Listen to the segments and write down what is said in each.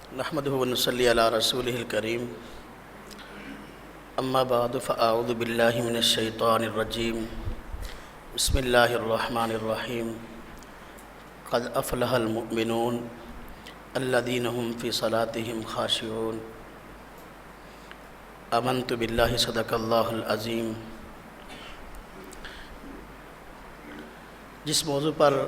نحمده ونصلي على رسوله الكريم اما بعد فاعوذ بالله من الشيطان الرجيم بسم الله الرحمن الرحيم قد افلح المؤمنون الذين هم في صلاتهم خاشعون آمنت بالله صدق اللہ العظیم۔ جس موضوع پر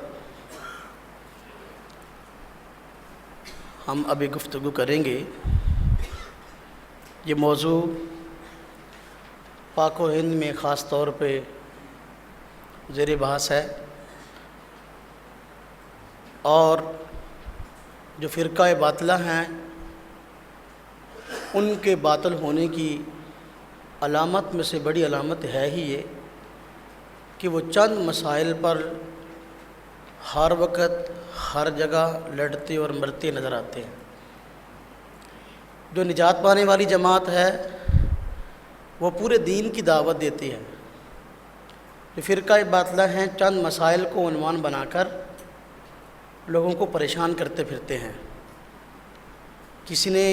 ہم ابھی گفتگو کریں گے، یہ موضوع پاک و ہند میں خاص طور پہ زیر بحث ہے، اور جو فرقہ باطلہ ہیں ان کے باطل ہونے کی علامت میں سے بڑی علامت ہے ہی یہ کہ وہ چند مسائل پر ہر وقت ہر جگہ لڑتے اور مرتے نظر آتے ہیں۔ جو نجات پانے والی جماعت ہے وہ پورے دین کی دعوت دیتی ہے، جو فرقہ باطلہ ہیں چند مسائل کو عنوان بنا کر لوگوں کو پریشان کرتے پھرتے ہیں۔ کسی نے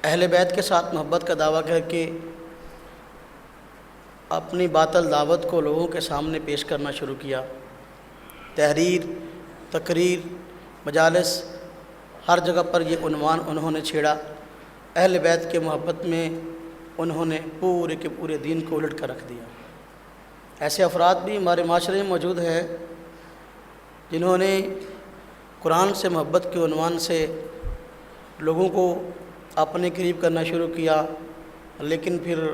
اہل بیت کے ساتھ محبت کا دعویٰ کر کے اپنی باطل دعوت کو لوگوں کے سامنے پیش کرنا شروع کیا۔ تحریر، تقریر، مجالس، ہر جگہ پر یہ عنوان انہوں نے چھیڑا۔ اہل بیت کے محبت میں انہوں نے پورے کے پورے دین کو الٹ کر رکھ دیا۔ ایسے افراد بھی ہمارے معاشرے میں موجود ہیں جنہوں نے قرآن سے محبت کے عنوان سے لوگوں کو اپنے قریب کرنا شروع کیا، لیکن پھر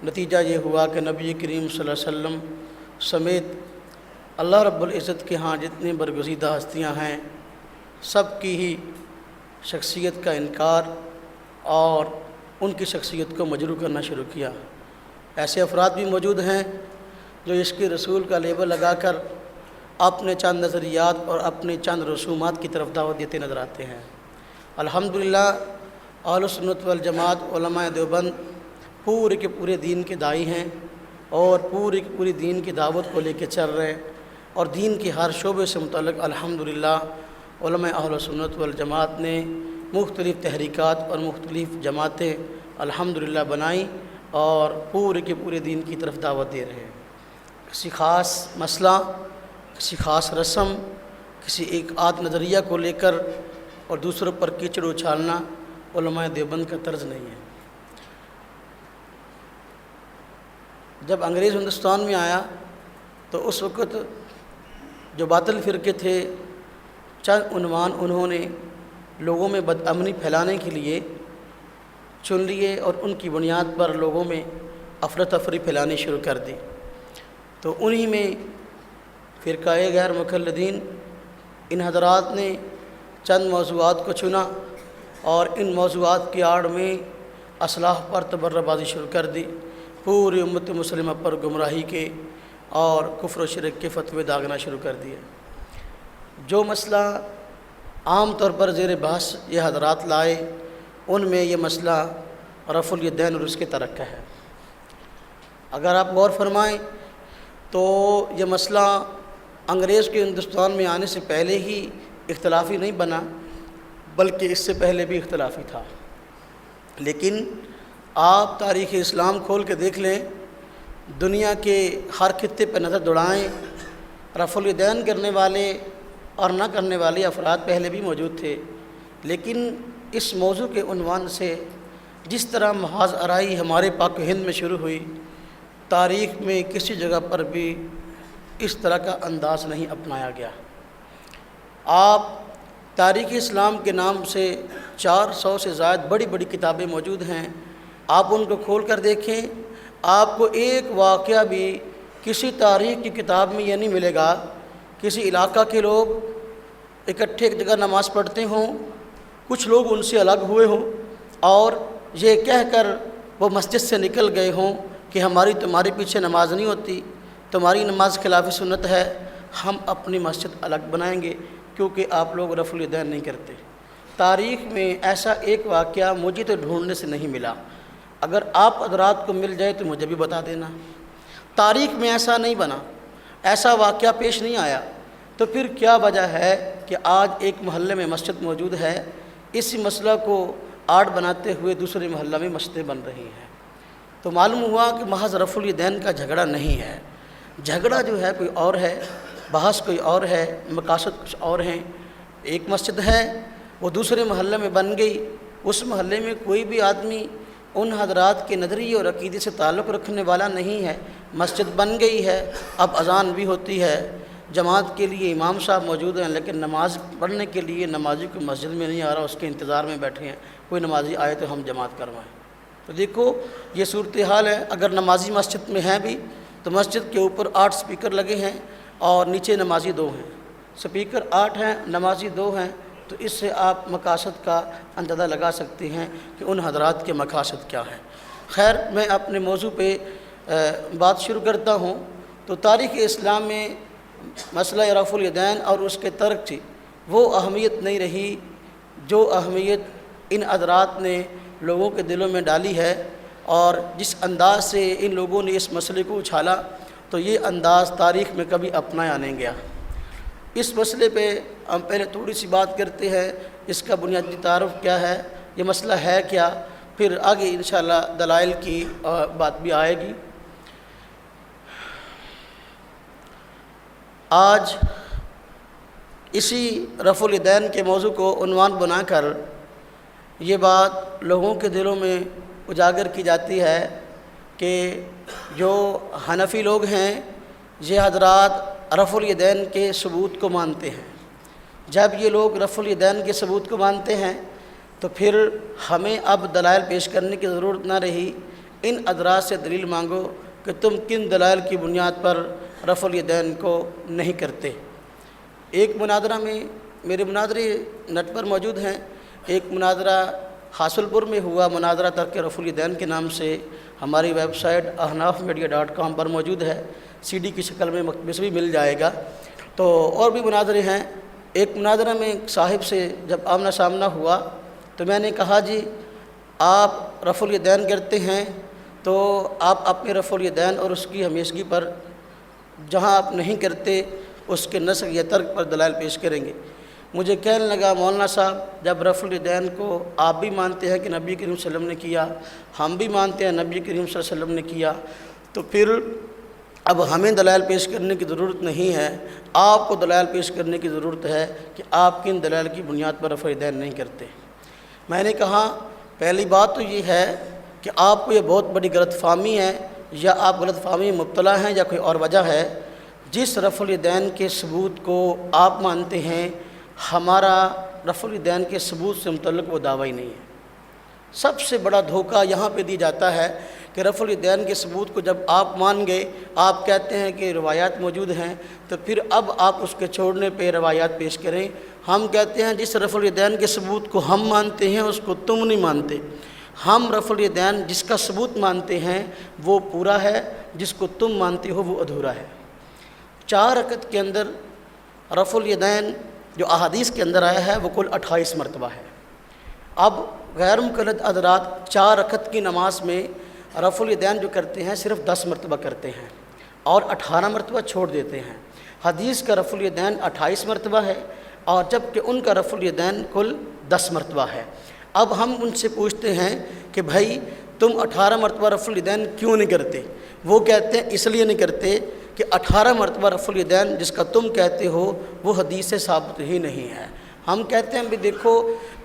نتیجہ یہ ہوا کہ نبی کریم صلی اللہ علیہ وسلم سمیت اللہ رب العزت کے ہاں جتنی برگزیدہ ہستیاں ہیں سب کی ہی شخصیت کا انکار اور ان کی شخصیت کو مجروح کرنا شروع کیا۔ ایسے افراد بھی موجود ہیں جو عشق رسول کا لیبل لگا کر اپنے چند نظریات اور اپنے چند رسومات کی طرف دعوت دیتے نظر آتے ہیں۔ الحمدللہ اہل سنت والجماعت علماء دیوبند پورے کے پورے دین کے داعی ہیں اور پوری کی پوری دین کی دعوت کو لے کے چل رہے ہیں، اور دین کے ہر شعبے سے متعلق الحمدللہ علماء اہل سنت والجماعت نے مختلف تحریکات اور مختلف جماعتیں الحمدللہ بنائیں اور پورے کے پورے دین کی طرف دعوت دے رہے ہیں۔ کسی خاص مسئلہ، کسی خاص رسم، کسی ایک آدھ نظریہ کو لے کر اور دوسروں پر کیچڑ اچھالنا علماء دیوبند کا طرز نہیں ہے۔ جب انگریز ہندوستان میں آیا تو اس وقت جو باطل فرقے تھے چند عنوان انہوں نے لوگوں میں بد امنی پھیلانے کے لیے چن لیے اور ان کی بنیاد پر لوگوں میں افراتفری پھیلانی شروع کر دی۔ تو انہی میں فرقہ غیر مقلدین ان حضرات نے چند موضوعات کو چنا اور ان موضوعات کی آڑ میں اصلاح پر تبرہ بازی شروع کر دی، پوری امت مسلمہ پر گمراہی کے اور کفر و شرک کے فتوے داغنا شروع کر دیے۔ جو مسئلہ عام طور پر زیر بحث یہ حضرات لائے ان میں یہ مسئلہ رفع الیدین اور اس کے ترک کا ہے۔ اگر آپ غور فرمائیں تو یہ مسئلہ انگریز کے ہندوستان میں آنے سے پہلے ہی اختلافی نہیں بنا، بلکہ اس سے پہلے بھی اختلافی تھا۔ لیکن آپ تاریخ اسلام کھول کے دیکھ لیں، دنیا کے ہر خطے پہ نظر دوڑائیں، رفع الیدین کرنے والے اور نہ کرنے والے افراد پہلے بھی موجود تھے، لیکن اس موضوع کے عنوان سے جس طرح محاذ آرائی ہمارے پاک و ہند میں شروع ہوئی، تاریخ میں کسی جگہ پر بھی اس طرح کا انداز نہیں اپنایا گیا۔ آپ تاریخ اسلام کے نام سے 400 سے زائد بڑی بڑی کتابیں موجود ہیں، آپ ان کو کھول کر دیکھیں، آپ کو ایک واقعہ بھی کسی تاریخ کی کتاب میں یہ نہیں ملے گا کسی علاقہ کے لوگ اکٹھے ایک جگہ نماز پڑھتے ہوں، کچھ لوگ ان سے الگ ہوئے ہوں اور یہ کہہ کر وہ مسجد سے نکل گئے ہوں کہ تمہارے پیچھے نماز نہیں ہوتی، تمہاری نماز خلاف سنت ہے، ہم اپنی مسجد الگ بنائیں گے کیونکہ آپ لوگ رفع الیدین نہیں کرتے۔ تاریخ میں ایسا ایک واقعہ مجھے تو ڈھونڈنے سے نہیں ملا، اگر آپ حضرات کو مل جائے تو مجھے بھی بتا دینا۔ تاریخ میں ایسا نہیں بنا، ایسا واقعہ پیش نہیں آیا، تو پھر کیا وجہ ہے کہ آج ایک محلے میں مسجد موجود ہے، اسی مسئلہ کو آڑ بناتے ہوئے دوسرے محلہ میں مسجدیں بن رہی ہیں۔ تو معلوم ہوا کہ محض رفع الیدین کا جھگڑا نہیں ہے، جھگڑا جو ہے کوئی اور ہے، بحث کوئی اور ہے، مقاصد کچھ اور ہیں۔ ایک مسجد ہے وہ دوسرے محلے میں بن گئی، اس محلے میں کوئی بھی آدمی ان حضرات کے نظریے اور عقیدے سے تعلق رکھنے والا نہیں ہے، مسجد بن گئی ہے، اب اذان بھی ہوتی ہے، جماعت کے لیے امام صاحب موجود ہیں، لیکن نماز پڑھنے کے لیے نمازی کو مسجد میں نہیں آ رہا، اس کے انتظار میں بیٹھے ہیں کوئی نمازی آئے تو ہم جماعت کروائیں۔ تو دیکھو یہ صورتحال ہے۔ اگر نمازی مسجد میں ہیں بھی تو مسجد کے اوپر 8 سپیکر لگے ہیں اور نیچے نمازی 2 ہیں، سپیکر 8 ہیں، نمازی 2 ہیں، تو اس سے آپ مقاصد کا اندازہ لگا سکتے ہیں کہ ان حضرات کے مقاصد کیا ہیں۔ خیر، میں اپنے موضوع پہ بات شروع کرتا ہوں۔ تو تاریخ اسلام میں مسئلہ رفع الیدین اور اس کے ترک کی وہ اہمیت نہیں رہی جو اہمیت ان حضرات نے لوگوں کے دلوں میں ڈالی ہے، اور جس انداز سے ان لوگوں نے اس مسئلے کو اچھالا تو یہ انداز تاریخ میں کبھی اپنایا نہیں گیا۔ اس مسئلے پہ ہم پہلے تھوڑی سی بات کرتے ہیں، اس کا بنیادی تعارف کیا ہے، یہ مسئلہ ہے کیا، پھر آگے انشاءاللہ دلائل کی بات بھی آئے گی۔ آج اسی رفع الیدین کے موضوع کو عنوان بنا کر یہ بات لوگوں کے دلوں میں اجاگر کی جاتی ہے کہ جو حنفی لوگ ہیں یہ حضرات رفع الیدین کے ثبوت کو مانتے ہیں۔ جب یہ لوگ رفع الیدین کے ثبوت کو مانتے ہیں تو پھر ہمیں اب دلائل پیش کرنے کی ضرورت نہ رہی، ان حضرات سے دلیل مانگو کہ تم کن دلائل کی بنیاد پر رفع الیدین کو نہیں کرتے۔ ایک مناظرہ میں میرے مناظرے نیٹ پر موجود ہیں، ایک مناظرہ حاصل پور میں ہوا، مناظرہ ترک رفع الیدین کے نام سے ہماری ویب سائٹ ahnafmedia.com پر موجود ہے، CD کی شکل میں مقتبس بھی مل جائے گا۔ تو اور بھی مناظرے ہیں۔ ایک مناظرہ میں صاحب سے جب آمنا سامنا ہوا تو میں نے کہا جی آپ رفع الیدین کرتے ہیں تو آپ اپنے رفع الیدین اور اس کی ہمیشگی پر، جہاں آپ نہیں کرتے اس کے نسخ یا ترک پر دلائل پیش کریں گے۔ مجھے کہنے لگا مولانا صاحب جب رفع الیدین کو آپ بھی مانتے ہیں کہ نبی کریم صلی اللہ علیہ وسلم نے کیا، ہم بھی مانتے ہیں نبی کریم صلی اللہ علیہ وسلم نے کیا، تو پھر اب ہمیں دلائل پیش کرنے کی ضرورت نہیں ہے، آپ کو دلائل پیش کرنے کی ضرورت ہے کہ آپ کن دلائل کی بنیاد پر رفع الیدین نہیں کرتے۔ میں نے کہا پہلی بات تو یہ ہے کہ آپ کو یہ بہت بڑی غلط فہمی ہے، یا آپ غلط فہمی میں مبتلا ہیں یا کوئی اور وجہ ہے۔ جس رفع الیدین کے ثبوت کو آپ مانتے ہیں ہمارا رفع الیدین کے ثبوت سے متعلق وہ دعویٰ ہی نہیں ہے۔ سب سے بڑا دھوکہ یہاں پہ دی جاتا ہے کہ رفع الیدین کے ثبوت کو جب آپ مان گئے، آپ کہتے ہیں کہ روایات موجود ہیں، تو پھر اب آپ اس کے چھوڑنے پہ روایات پیش کریں۔ ہم کہتے ہیں جس رفع الیدین کے ثبوت کو ہم مانتے ہیں اس کو تم نہیں مانتے۔ ہم رفع الیدین جس کا ثبوت مانتے ہیں وہ پورا ہے، جس کو تم مانتے ہو وہ ادھورا ہے۔ 4 رکعت کے اندر رفع الیدین جو احادیث کے اندر آیا ہے وہ کل 28 مرتبہ ہے۔ اب غیر مقلد حضرات 4 رکعت کی نماز میں رفع الیدین جو کرتے ہیں صرف 10 مرتبہ کرتے ہیں اور 18 مرتبہ چھوڑ دیتے ہیں۔ حدیث کا رفع الیدین 28 مرتبہ ہے اور جبکہ ان کا رفع الیدین کل 10 مرتبہ ہے۔ اب ہم ان سے پوچھتے ہیں کہ بھائی تم 18 مرتبہ رفع الیدین کیوں نہیں کرتے؟ وہ کہتے ہیں اس لیے نہیں کرتے کہ 18 مرتبہ رفع الیدین جس کا تم کہتے ہو وہ حدیث سے ثابت ہی نہیں ہے۔ ہم کہتے ہیں بھی دیکھو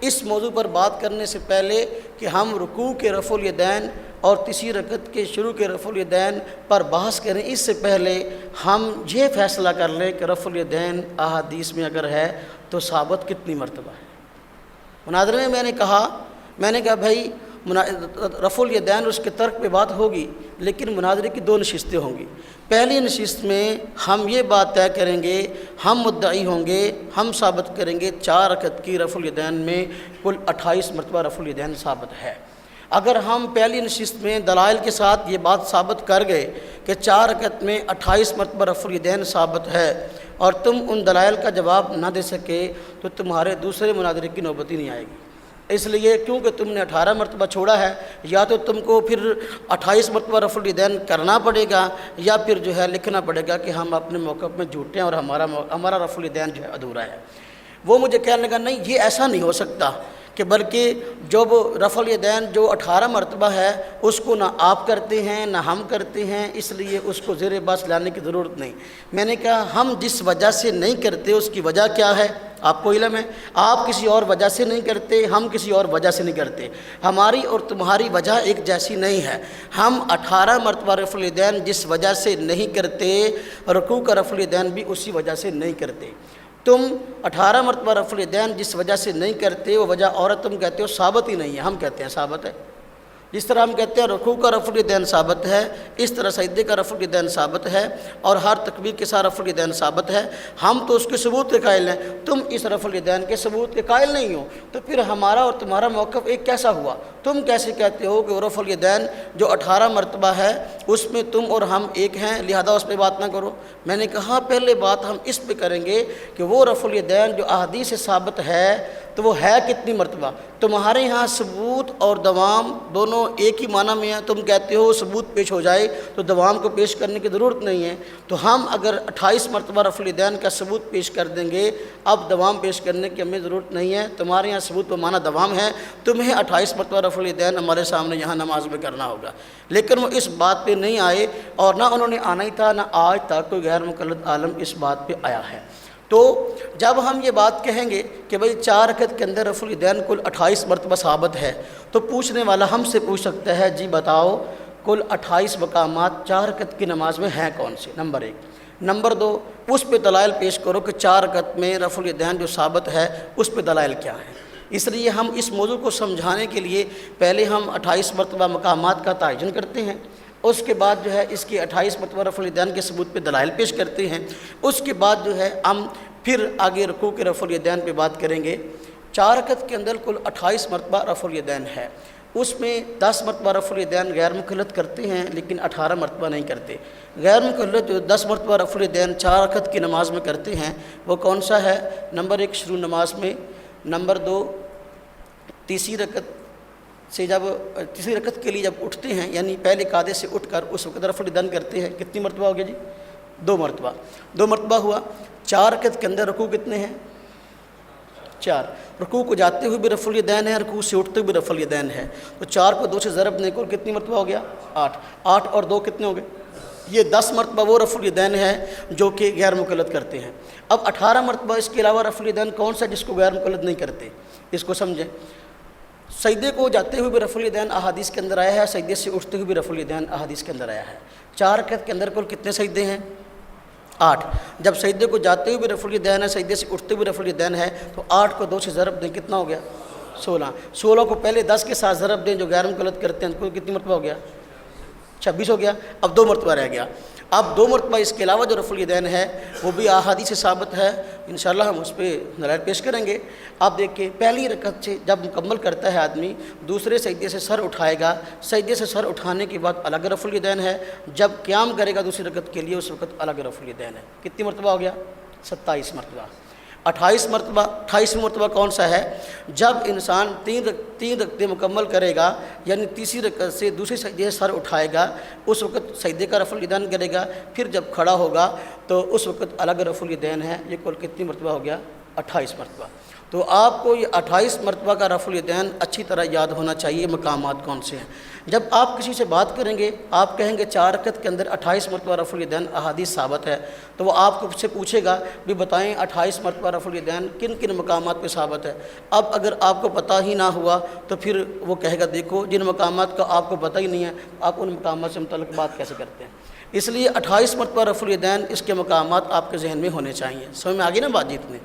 اس موضوع پر بات کرنے سے پہلے کہ ہم رکوع کے رفع الیدین اور تیسری رکعت کے شروع کے رفع الیدین پر بحث کریں، اس سے پہلے ہم یہ فیصلہ کر لیں کہ رفع الیدین احادیث میں اگر ہے تو ثابت کتنی مرتبہ ہے۔ مناظرے میں میں نے کہا بھائی رفع الیدین اس کے ترک پہ بات ہوگی، لیکن مناظرے کی 2 نشستیں ہوں گی۔ پہلی نشست میں ہم یہ بات طے کریں گے، ہم مدعی ہوں گے، ہم ثابت کریں گے 4 رکعت کی رفع الیدین میں کل 28 مرتبہ رفع الیدین ثابت ہے۔ اگر ہم پہلی نشست میں دلائل کے ساتھ یہ بات ثابت کر گئے کہ 4 رکعت میں 28 مرتبہ رفع الیدین ثابت ہے اور تم ان دلائل کا جواب نہ دے سکے تو تمہارے دوسرے مناظرے کی نوبت ہی نہیں آئے گی۔ اس لیے کیونکہ تم نے 18 مرتبہ چھوڑا ہے، یا تو تم کو پھر 28 مرتبہ رفع الیدین کرنا پڑے گا یا پھر جو ہے لکھنا پڑے گا کہ ہم اپنے موقف میں جھوٹے ہیں اور ہمارا رفع الیدین جو ہے ادھورا ہے۔ وہ مجھے کہنے لگا نہیں یہ ایسا نہیں ہو سکتا کہ بلکہ جب رفع الیدین جو 18 مرتبہ ہے اس کو نہ آپ کرتے ہیں نہ ہم کرتے ہیں، اس لیے اس کو زیر بحث لانے کی ضرورت نہیں۔ میں نے کہا ہم جس وجہ سے نہیں کرتے اس کی وجہ کیا ہے؟ آپ کو علم ہے۔ آپ کسی اور وجہ سے نہیں کرتے، ہم کسی اور وجہ سے نہیں کرتے، ہماری اور تمہاری وجہ ایک جیسی نہیں ہے۔ ہم 18 مرتبہ رفع الیدین جس وجہ سے نہیں کرتے، رکوع کا رفع الیدین بھی اسی وجہ سے نہیں کرتے۔ تم 18 مرتبہ رفع الیدین جس وجہ سے نہیں کرتے وہ وجہ اور تم کہتے ہو ثابت ہی نہیں ہے، ہم کہتے ہیں ثابت ہے۔ جس طرح ہم کہتے ہیں رکوع کا رفع الیدین ثابت ہے، اس طرح سجدے کا رفع الیدین ثابت ہے، اور ہر تکبیر کے ساتھ رفع الیدین ثابت ہے۔ ہم تو اس کے ثبوت کے قائل ہیں، تم اس رفع الیدین کے ثبوت کے قائل نہیں ہو، تو پھر ہمارا اور تمہارا موقف ایک کیسا ہوا؟ تم کیسے کہتے ہو کہ وہ رفع الیدین جو 18 مرتبہ ہے اس میں تم اور ہم ایک ہیں، لہذا اس پہ بات نہ کرو؟ میں نے کہا پہلے بات ہم اس پہ کریں گے کہ وہ رفع الیدین جو احادیث سے ثابت ہے تو وہ ہے کتنی مرتبہ؟ تمہارے ہاں ثبوت اور دوام دونوں ایک ہی معنی میں ہیں۔ تم کہتے ہو ثبوت پیش ہو جائے تو دوام کو پیش کرنے کی ضرورت نہیں ہے، تو ہم اگر 28 مرتبہ رفع الیدین کا ثبوت پیش کر دیں گے، اب دوام پیش کرنے کی ہمیں ضرورت نہیں ہے۔ تمہارے یہاں ثبوت بمعنی دوام ہے، تمہیں 28 مرتبہ رفع الیدین ہمارے سامنے یہاں نماز میں کرنا ہوگا۔ لیکن وہ اس بات پہ نہیں آئے، اور نہ انہوں نے آنا ہی تھا، نہ آج تک کوئی غیر مقلد عالم اس بات پہ آیا ہے۔ تو جب ہم یہ بات کہیں گے کہ بھئی 4 رکعت کے اندر رفع الیدین کل 28 مرتبہ ثابت ہے، تو پوچھنے والا ہم سے پوچھ سکتا ہے جی بتاؤ کل 28 مقامات 4 رکعت کی نماز میں ہیں کون سے؟ نمبر 1۔ نمبر 2، اس پہ دلائل پیش کرو کہ 4 رکعت میں رفع الیدین جو ثابت ہے اس پہ دلائل کیا ہے۔ اس لیے ہم اس موضوع کو سمجھانے کے لیے پہلے ہم 28 مرتبہ مقامات کا تعین کرتے ہیں، اس کے بعد جو ہے اس کی 28 مرتبہ رفع الیدین کے ثبوت پہ دلائل پیش کرتے ہیں، اس کے بعد جو ہے ہم پھر آگے رکوع کے رفع الیدین پہ بات کریں گے۔ 4 رکعت کے اندر کل 28 مرتبہ رفع الیدین ہے، اس میں 10 مرتبہ رفع الیدین غیر مقلد کرتے ہیں لیکن 18 مرتبہ نہیں کرتے۔ غیر مقلد جو 10 مرتبہ رفع الیدین 4 رکعت کی نماز میں کرتے ہیں وہ کون سا ہے؟ نمبر 1 شروع نماز میں، نمبر 2 تیسری رکعت سے جب تیسری رکعت کے لیے جب اٹھتے ہیں، یعنی پہلے قعدے سے اٹھ کر اس وقت رفع الیدین کرتے ہیں۔ کتنی مرتبہ ہو گیا جی؟ 2 مرتبہ، 2 مرتبہ ہوا۔ 4 رکعت کے اندر رکوع کتنے ہیں؟ 4۔ رکوع کو جاتے ہوئے بھی رفع الیدین ہے، رکوع سے اٹھتے ہوئے بھی رفع الیدین ہے، تو 4 کو 2 سے ضرب دیں، کل کتنی مرتبہ ہو گیا؟ 8۔ 8 اور 2 کتنے ہو گئے؟ یہ 10 مرتبہ وہ رفع الیدین ہے جو کہ غیر مقلد کرتے ہیں۔ اب 18 مرتبہ اس کے علاوہ رفع الیدین کون سا جس کو غیر مقلد نہیں کرتے؟ اس کو سمجھیں۔ سجدے کو جاتے ہوئے بھی رفع الیدین احادیث کے اندر آیا ہے، سجدے سے اٹھتے ہوئے بھی رفع الیدین احادیث کے اندر آیا ہے۔ 4 رکعت کے اندر کل کتنے سجدے ہیں؟ 8۔ جب سجدے کو جاتے ہوئے بھی رفع الیدین ہے، سجدے سے اٹھتے ہوئے رفع الیدین ہے، تو 8 کو 2 سے ضرب دیں، کتنا ہو گیا؟ 16۔ 16 کو پہلے 10 کے ساتھ ضرب دیں جو غیر مقلد کرتے ہیں، تو کتنی مرتبہ ہو گیا؟ 26 ہو گیا۔ اب 2 مرتبہ رہ گیا۔ اب 2 مرتبہ اس کے علاوہ جو رفع الیدین ہے وہ بھی احادیث سے ثابت ہے، انشاءاللہ ہم اس پہ دلائل پیش کریں گے۔ آپ دیکھیں پہلی رکعت سے جب مکمل کرتا ہے آدمی، دوسرے سجدے سے سر اٹھائے گا، سجدے سے سر اٹھانے کے بعد الگ رفع الیدین ہے، جب قیام کرے گا دوسری رکعت کے لیے اس وقت الگ رفع الیدین ہے۔ کتنی مرتبہ ہو گیا؟ 27 مرتبہ۔ 28 مرتبہ، 28 مرتبہ کون سا ہے؟ جب انسان تین رکعتیں مکمل کرے گا، یعنی تیسری رکعت سے دوسری سجدے سے سر اٹھائے گا، اس وقت سجدے کا رفع الیدین کرے گا، پھر جب کھڑا ہوگا تو اس وقت الگ رفع الیدین ہے۔ یہ کل کتنی مرتبہ ہو گیا؟ 28 مرتبہ۔ تو آپ کو یہ 28 مرتبہ کا رفع الیدین اچھی طرح یاد ہونا چاہیے مقامات کون سے ہیں۔ جب آپ کسی سے بات کریں گے، آپ کہیں گے 4 رکعت کے اندر 28 مرتبہ رفع الیدین احادیث ثابت ہے، تو وہ آپ کو سے پوچھے گا بھی بتائیں 28 مرتبہ رفع الیدین کن کن مقامات پہ ثابت ہے۔ اب اگر آپ کو پتہ ہی نہ ہوا تو پھر وہ کہے گا دیکھو جن مقامات کا آپ کو پتہ ہی نہیں ہے، آپ ان مقامات سے متعلق بات کیسے کرتے ہیں؟ اس لیے 28 مرتبہ رفع الیدین اس کے مقامات آپ کے ذہن میں ہونے چاہیے۔ سمجھ میں آ گئی نا بات جیتنے؟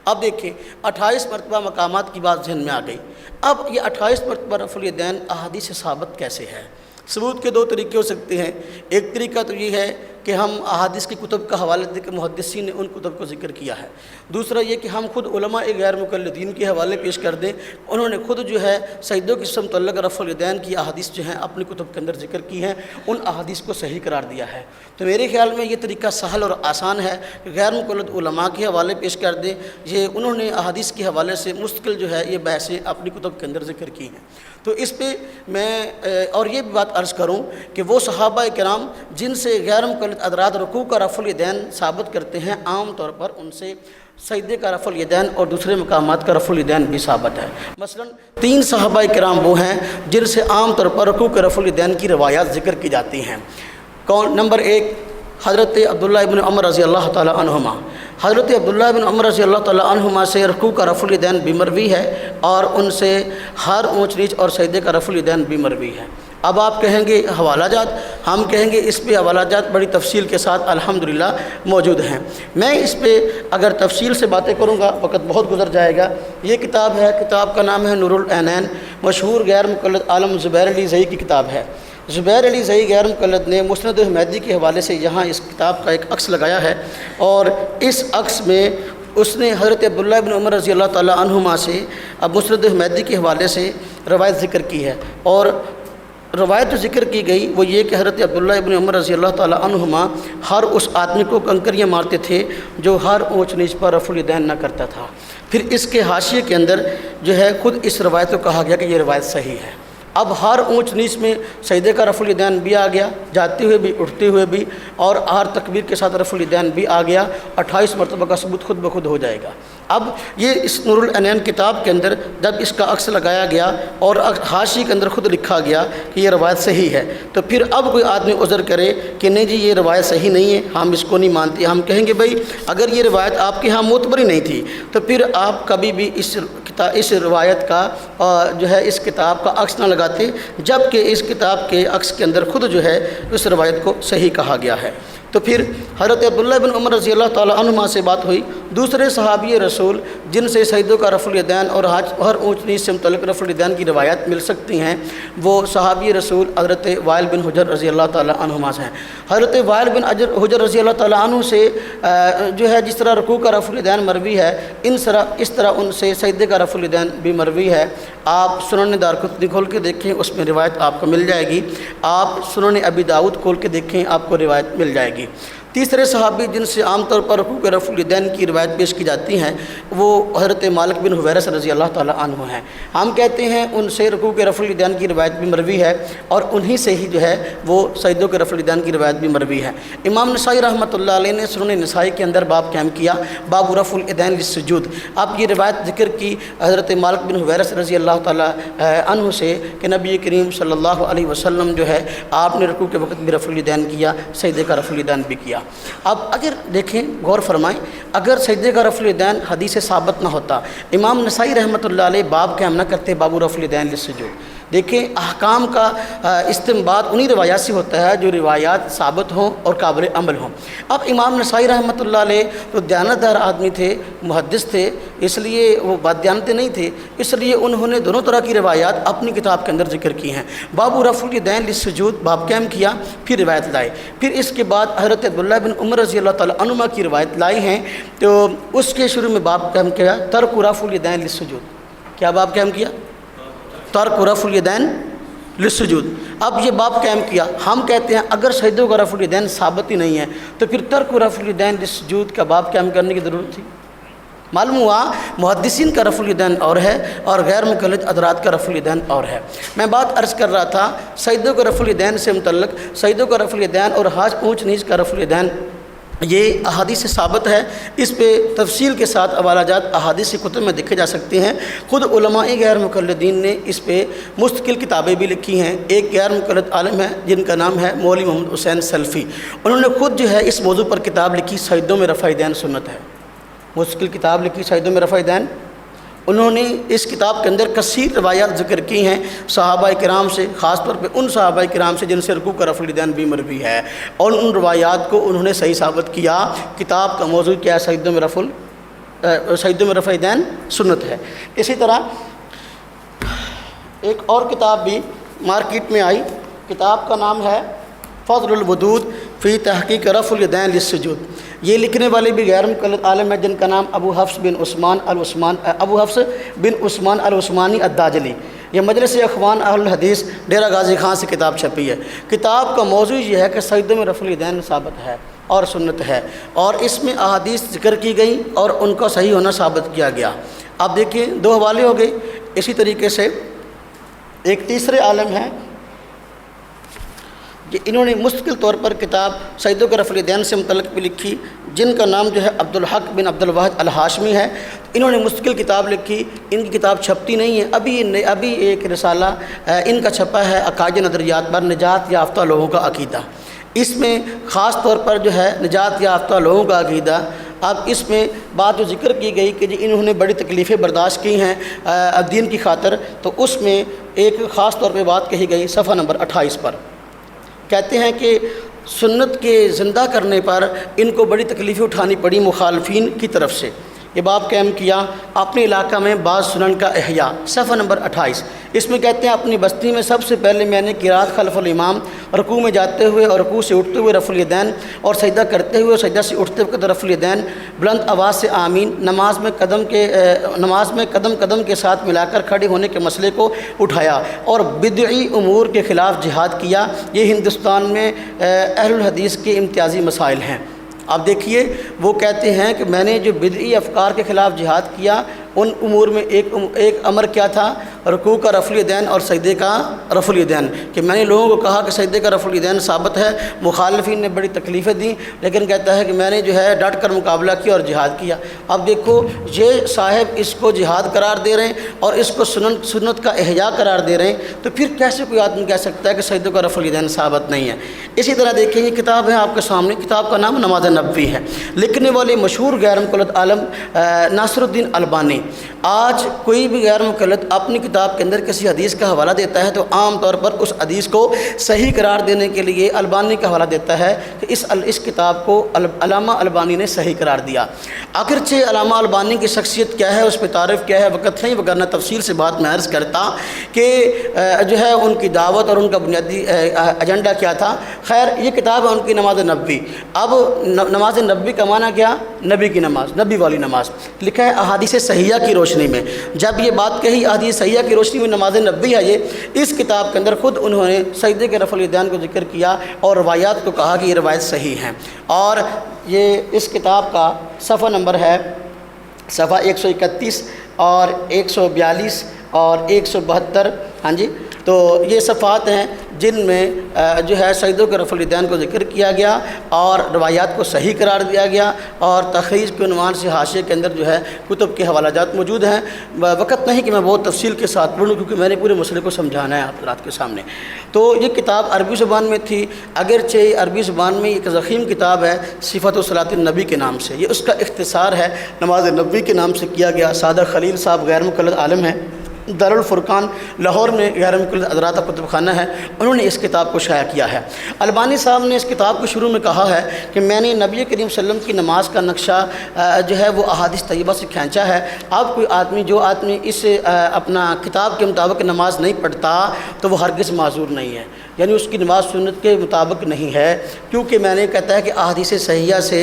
اب دیکھیں 28 مرتبہ مقامات کی بات ذہن میں آ گئی۔ اب یہ 28 مرتبہ رفع الیدین احادیث سے ثابت کیسے ہے؟ ثبوت کے 2 طریقے ہو سکتے ہیں۔ ایک طریقہ تو یہ ہے کہ ہم احادیث کی کتب کا حوالہ دے کے محدثین نے ان کتب کو ذکر کیا ہے۔ دوسرا یہ کہ ہم خود علماء غیر مقلدین کے حوالے پیش کر دیں، انہوں نے خود جو ہے سجدوں کی سمت اللہ رفع الیدین کی احادیث جو ہیں اپنی کتب کے اندر ذکر کی ہیں، ان احادیث کو صحیح قرار دیا ہے۔ تو میرے خیال میں یہ طریقہ سہل اور آسان ہے کہ غیر مقلد علماء کے حوالے پیش کر دیں، یہ انہوں نے احادیث کے حوالے سے مستقل جو ہے یہ بحثیں اپنی کتب کے اندر ذکر کی ہیں۔ تو اس پہ میں اور یہ بھی بات عرض کروں کہ وہ صحابہ کرام جن سے غیر مقلد حضرات رکوع کا رفع الیدین ثابت کرتے ہیں، عام طور پر ان سے سجدے کا رفع الیدین اور دوسرے مقامات کا رفع الیدین بھی ثابت ہے۔ مثلا 3 صحابہ کرام وہ ہیں جن سے عام طور پر رکوع کے رفع الیدین کی روایات ذکر کی جاتی ہیں۔ کون؟ نمبر 1 حضرت عبداللہ ابن عمر رضی اللہ تعالیٰ عنہما۔ حضرت عبداللہ ابن عمر رضی اللہ تعالیٰ عنہما سے رکوع کا رفع الیدین بھی مروی ہے اور ان سے ہر اونچ نیچ اور سجدے کا رفع الیدین بھی مروی ہے۔ اب آپ کہیں گے حوالہ جات، ہم کہیں گے اس پہ حوالہ جات بڑی تفصیل کے ساتھ الحمدللہ موجود ہیں۔ میں اس پہ اگر تفصیل سے باتیں کروں گا وقت بہت گزر جائے گا۔ یہ کتاب ہے، کتاب کا نام ہے نور العینین، مشہور غیر مقلد عالم زبیر علی زئی کی کتاب ہے۔ زبیر علی زئی غیر مقلد نے مسند حمیدی کے حوالے سے یہاں اس کتاب کا ایک عکس لگایا ہے، اور اس عکس میں اس نے حضرت عبداللہ ابن عمر رضی اللہ تعالیٰ عنہما سے اب مسند حمیدی کے حوالے سے روایت ذکر کی ہے، اور روایت جو ذکر کی گئی وہ یہ کہ حضرت عبداللہ ابن عمر رضی اللہ تعالیٰ عنہما ہر اس آدمی کو کنکریاں مارتے تھے جو ہر اونچ نیچ پر رفع الیدین نہ کرتا تھا۔ پھر اس کے حاشیے کے اندر جو ہے خود اس روایت کو کہا گیا کہ یہ روایت صحیح ہے۔ اب ہر اونچ نیچ میں سجدے کا رفع الیدین بھی آ گیا، جاتے ہوئے بھی اٹھتے ہوئے بھی، اور ہر تکبیر کے ساتھ رفع الیدین بھی آ گیا۔ 28 مرتبہ کا ثبوت خود بخود ہو جائے گا۔ اب یہ اس نور العینین کتاب کے اندر جب اس کا عکس لگایا گیا اور حاشی کے اندر خود لکھا گیا کہ یہ روایت صحیح ہے، تو پھر اب کوئی آدمی عذر کرے کہ نہیں جی یہ روایت صحیح نہیں ہے، ہم اس کو نہیں مانتے، ہم کہیں گے بھئی اگر یہ روایت آپ کے ہاں معتبر نہیں تھی تو پھر آپ کبھی بھی اس روایت کا جو ہے اس کتاب کا عکس نہ لگاتے، جبکہ اس کتاب کے عکس کے اندر خود جو ہے اس روایت کو صحیح کہا گیا ہے۔ تو پھر حضرت عبداللہ بن عمر رضی اللہ تعالیٰ عنہما سے بات ہوئی، دوسرے صحابی رسول جن سے سجدوں کا رفع الیدین اور ہر اونچ نیچ سے متعلق رفع الیدین کی روایات مل سکتی ہیں، وہ صحابی رسول حضرت وائل بن حجر رضی اللہ تعالیٰ عنہما سے ہیں۔ حضرت وائل بن حجر رضی اللہ تعالیٰ عنہ سے جو ہے جس طرح رکوع کا رفع الیدین مروی ہے، اس طرح ان سے سجدے کا رفع الیدین بھی مروی ہے۔ آپ سنن دارقطنی کھول کے دیکھیں، اس میں روایت آپ کو مل جائے گی۔ آپ سنن ابی داؤد کھول کے دیکھیں، آپ کو روایت مل جائے گی۔ تیسرے صحابی جن سے عام طور پر رکوع کے رفع الیدین کی روایت پیش کی جاتی ہیں وہ حضرت مالک بن حویرث رضی اللہ تعالیٰ عنہ ہیں۔ ہم کہتے ہیں ان سے رکوع کے رفع الیدین کی روایت بھی مروی ہے، اور انہی سے ہی جو ہے وہ سجدوں کے رفع الیدین کی روایت بھی مروی ہے۔ امام نسائی رحمۃ اللہ علیہ نے سنن نسائی کے اندر باب قائم کیا، باب رفع الیدین للسجود۔ اب یہ روایت ذکر کی حضرت مالک بن حویرث رضی اللہ تعالیٰ عنہ سے کہ نبی کریم صلی اللہ علیہ وسلم جو ہے آپ نے رکوع کے وقت بھی رفع الیدین کیا، سجدے کا رفع الیدین بھی کیا۔ اب اگر دیکھیں غور فرمائیں، اگر سجدے کا رفع الیدین حدیث ثابت نہ ہوتا، امام نسائی رحمۃ اللہ علیہ باب قائم نہ کرتے باب رفع الیدین للسجود۔ دیکھیں احکام کا استنباط انہی روایات سے ہوتا ہے جو روایات ثابت ہوں اور قابل عمل ہوں۔ اب امام نسائی رحمۃ اللہ علیہ تو دیانتدار آدمی تھے، محدث تھے، اس لیے وہ بددیانتی نہیں تھے، اس لیے انہوں نے دونوں طرح کی روایات اپنی کتاب کے اندر ذکر کی ہیں۔ باب رفع الیدین للسجود باب قائم کیا، پھر روایت لائے، پھر اس کے بعد حضرت عبداللہ بن عمر رضی اللہ تعالیٰ عنہما کی روایت لائی ہیں، تو اس کے شروع میں باب قائم کیا ترک رفع الیدین للسجود۔ کیا باب قائم کیا؟ ترک رفع الیدین للسجود۔ اب یہ باب قائم کیا، ہم کہتے ہیں اگر سجدوں کا رفع الیدین ثابت ہی نہیں ہے تو پھر ترک رفع الیدین للسجود کا باب قائم کرنے کی ضرورت تھی؟ معلوم ہوا محدثین کا رفع الیدین اور ہے اور غیر مقلد حضرات کا رفع الیدین اور ہے۔ میں بات عرض کر رہا تھا سجدوں کے رفع الیدین سے متعلق، سجدوں کا رفع الیدین اور ہاتھ اونچ نیچ کا رفع الیدین یہ احادیث سے ثابت ہے۔ اس پہ تفصیل کے ساتھ حوالہ جات احادیث کی کتب میں دیکھے جا سکتے ہیں۔ خود علماء غیر مقلدین نے اس پہ مستقل کتابیں بھی لکھی ہیں۔ ایک غیر مقلد عالم ہے جن کا نام ہے مولوی محمد حسین سلفی، انہوں نے خود جو ہے اس موضوع پر کتاب لکھی سجدوں میں رفع الیدین سنت ہے، مستقل کتاب لکھی سجدوں میں رفع الیدین۔ انہوں نے اس کتاب کے اندر کثیر روایات ذکر کی ہیں صحابہ کرام سے، خاص طور پہ ان صحابہ کرام سے جن سے رکوع کا رفع الیدین بھی مروی ہے، اور ان روایات کو انہوں نے صحیح ثابت کیا۔ کتاب کا موضوع کیا ہے؟ سجدوں میں رفع الیدین سنت ہے۔ اسی طرح ایک اور کتاب بھی مارکیٹ میں آئی، کتاب کا نام ہے فضل الودود فی تحقیق رفع الیدین للسجود۔ یہ لکھنے والے بھی غیر مقلد عالم ہیں جن کا نام ابو حفص بن عثمان العثمانی الداجلی۔ یہ مجلس اخوان اہل الحدیث ڈیرہ غازی خان سے کتاب چھپی ہے۔ کتاب کا موضوع یہ ہے کہ سجدوں میں رفع الیدین ثابت ہے اور سنت ہے، اور اس میں احادیث ذکر کی گئی اور ان کا صحیح ہونا ثابت کیا گیا۔ آپ دیکھیے 2 حوالے ہو گئے۔ اسی طریقے سے ایک تیسرے عالم ہیں کہ انہوں نے مستقل طور پر کتاب سجدوں کے رفع الیدین سے متعلق بھی لکھی، جن کا نام جو ہے عبدالحق بن عبدالواحد الہاشمی ہے۔ انہوں نے مستقل کتاب لکھی، ان کی کتاب چھپتی نہیں ہے، ابھی ایک رسالہ ان کا چھپا ہے عقائد نظریات پر نجات یافتہ لوگوں کا عقیدہ۔ اس میں خاص طور پر جو ہے نجات یافتہ لوگوں کا عقیدہ، اب اس میں بات جو ذکر کی گئی کہ انہوں نے بڑی تکلیفیں برداشت کی ہیں دین کی خاطر، تو اس میں ایک خاص طور پہ بات کہی گئی صفحہ نمبر 28 پر۔ کہتے ہیں کہ سنت کے زندہ کرنے پر ان کو بڑی تکلیفیں اٹھانی پڑی مخالفین کی طرف سے۔ یہ باب قائم کیا اپنے علاقہ میں بعض سنن کا احیاء، صفحہ نمبر 28۔ اس میں کہتے ہیں اپنی بستی میں سب سے پہلے میں نے قرات خلف الامام، رکوع میں جاتے ہوئے اور رکوع سے اٹھتے ہوئے رفع الیدین، اور سجدہ کرتے ہوئے اور سجدہ سے اٹھتے وقت رفع الیدین، بلند آواز سے آمین، نماز میں قدم قدم کے ساتھ ملا کر کھڑے ہونے کے مسئلے کو اٹھایا اور بدعی امور کے خلاف جہاد کیا۔ یہ ہندوستان میں اہل الحدیث کے امتیازی مسائل ہیں۔ آپ دیکھیے وہ کہتے ہیں کہ میں نے جو بدعی افکار کے خلاف جہاد کیا، ان امور میں ایک امر کیا تھا، رکوع کا رفع الیدین اور سجدے کا رفع الیدین، کہ میں نے لوگوں کو کہا کہ سجدے کا رفع الیدین ثابت ہے، مخالفین نے بڑی تکلیفیں دیں، لیکن کہتا ہے کہ میں نے جو ہے ڈٹ کر مقابلہ کیا اور جہاد کیا۔ اب دیکھو یہ صاحب اس کو جہاد قرار دے رہے ہیں اور اس کو سنت کا احیاء قرار دے رہے ہیں، تو پھر کیسے کوئی آدمی کہہ سکتا ہے کہ سجدوں کا رفع الیدین ثابت نہیں ہے؟ اسی طرح دیکھیں یہ کتاب ہے آپ کے سامنے، کتاب کا نام نماز نبوی ہے، لکھنے والے مشہور غیر مقلد عالم ناصر الدین البانی۔ آج کوئی بھی غیر مقلد اپنی کتاب کے اندر کسی حدیث کا حوالہ دیتا ہے تو عام طور پر اس حدیث کو صحیح قرار دینے کے لیے البانی کا حوالہ دیتا ہے کہ اس کتاب کو علامہ البانی نے صحیح قرار دیا۔ اگرچہ علامہ البانی کی شخصیت کیا ہے، اس پہ تعارف کیا ہے، وقت نہیں وگرنہ تفصیل سے بات میں عرض کرتا کہ جو ہے ان کی دعوت اور ان کا بنیادی ایجنڈا کیا تھا۔ خیر یہ کتاب ہے ان کی نماز نبوی۔ اب نماز نبوی کا معنی کیا؟ نبی کی نماز، نبی والی نماز۔ لکھا ہے احادیث صحیحہ کی روشنی میں، جب یہ بات کہی احادیث صحیحہ کی روشنی میں نماز نبوی ہے یہ، اس کتاب کے اندر خود انہوں نے سجدے کے رفع الیدین کو ذکر کیا اور روایات کو کہا کہ یہ روایت صحیح ہیں۔ اور یہ اس کتاب کا صفحہ نمبر ہے صفحہ 131 اور 142 اور 172، ہاں جی، تو یہ صفحات ہیں جن میں جو ہے سجدوں کے رفع الیدین کو ذکر کیا گیا اور روایات کو صحیح قرار دیا گیا، اور تخریج کے عنوان سے حاشیے کے اندر جو ہے کتب کے حوالہ جات موجود ہیں۔ وقت نہیں کہ میں بہت تفصیل کے ساتھ پڑھوں کیونکہ میں نے پورے مسئلے کو سمجھانا ہے آپ رات کے سامنے۔ تو یہ کتاب عربی زبان میں تھی، اگرچہ عربی زبان میں ایک ضخیم کتاب ہے صفت و صلاۃ النبی کے نام سے، یہ اس کا اختصار ہے، نماز نبوی کے نام سے کیا گیا۔ صادق خلیل صاحب غیر مقلد عالم ہیں، دارالفرقان لاہور میں غیر مقلد حضرات کا کتب خانہ ہے، انہوں نے اس کتاب کو شائع کیا ہے۔ البانی صاحب نے اس کتاب کو شروع میں کہا ہے کہ میں نے نبی کریم صلی اللہ علیہ وسلم کی نماز کا نقشہ جو ہے وہ احادیث طیبہ سے کھینچا ہے۔ اب کوئی آدمی جو آدمی اس اپنا کتاب کے مطابق نماز نہیں پڑھتا تو وہ ہرگز معذور نہیں ہے، یعنی اس کی نماز سنت کے مطابق نہیں ہے، کیونکہ میں نے کہتا ہے کہ احادیث صحیحہ سے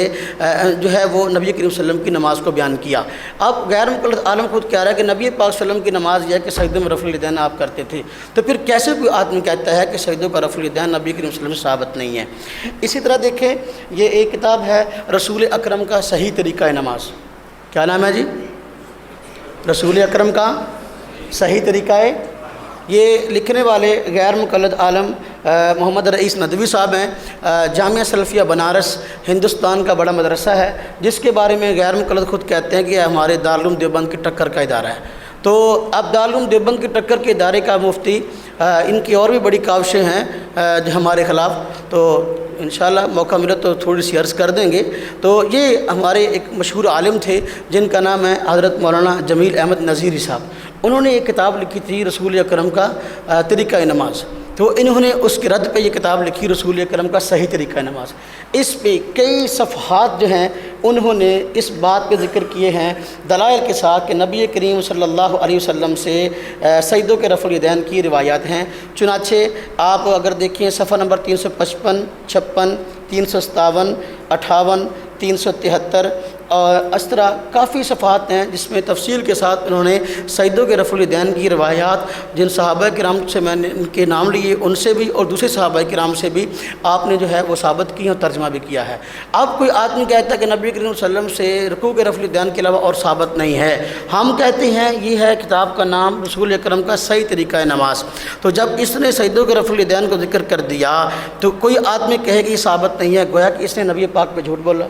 جو ہے وہ نبی کریم صلی اللہ علیہ وسلم کی نماز کو بیان کیا۔ اب غیر مقلد عالم خود کہہ رہا ہے کہ نبی پاک صلی اللہ علیہ وسلم کی نماز یہ ہے کہ سجدوں میں رفع الیدین آپ کرتے تھے، تو پھر کیسے کوئی آدمی کہتا ہے کہ سجدوں کا رفع الیدین نبی کریم صلی اللہ علیہ وسلم سے ثابت نہیں ہے؟ اسی طرح دیکھیں یہ ایک کتاب ہے رسول اکرم کا صحیح طریقہ نماز، کیا نام ہے جی؟ رسول اکرم کا صحیح طریقہ ہے۔ یہ لکھنے والے غیر مقلد عالم محمد رئیس ندوی صاحب ہیں، جامعہ سلفیہ بنارس ہندوستان کا بڑا مدرسہ ہے، جس کے بارے میں غیر مقلد خود کہتے ہیں کہ یہ ہمارے دارالعلوم دیوبند کی ٹکر کا ادارہ ہے۔ تو اب دارالعلوم دیوبند کی ٹکر کے ادارے کا مفتی، ان کی اور بھی بڑی کاوشیں ہیں جو ہمارے خلاف، تو انشاءاللہ موقع ملا تو تھوڑی سی عرض کر دیں گے۔ تو یہ ہمارے ایک مشہور عالم تھے جن کا نام ہے حضرت مولانا جمیل احمد نذیری صاحب، انہوں نے ایک کتاب لکھی تھی رسول اکرم کا طریقہ نماز، تو انہوں نے اس کے رد پہ یہ کتاب لکھی رسول اکرم کا صحیح طریقہ نماز۔ اس پہ کئی صفحات جو ہیں انہوں نے اس بات پہ ذکر کیے ہیں دلائل کے ساتھ کہ نبی کریم صلی اللہ علیہ وسلم سے سجدوں کے رفع الیدین کی روایات ہیں۔ چنانچہ آپ اگر دیکھیں صفحہ نمبر 355، 56، 357، 58، 373، اس طرح کافی صفحات ہیں جس میں تفصیل کے ساتھ انہوں نے سجدوں کے رفع الیدین کی روایات جن صحابہ کرام سے میں نے ان کے نام لیے ان سے بھی اور دوسرے صحابہ کرام سے بھی آپ نے جو ہے وہ ثابت کی اور ترجمہ بھی کیا ہے۔ اب کوئی آدمی کہتا ہے کہ نبی کریم صلی اللہ علیہ وسلم سے رکوع کے رفع الیدین کے علاوہ اور ثابت نہیں ہے، ہم کہتے ہیں یہ ہے کتاب کا نام رسول اکرم کا صحیح طریقہ نماز۔ تو جب اس نے سجدوں کے رفع الیدین کو ذکر کر دیا تو کوئی آدمی کہے کہ یہ ثابت نہیں ہے، گویا کہ اس نے نبی پاک پہ جھوٹ بولا۔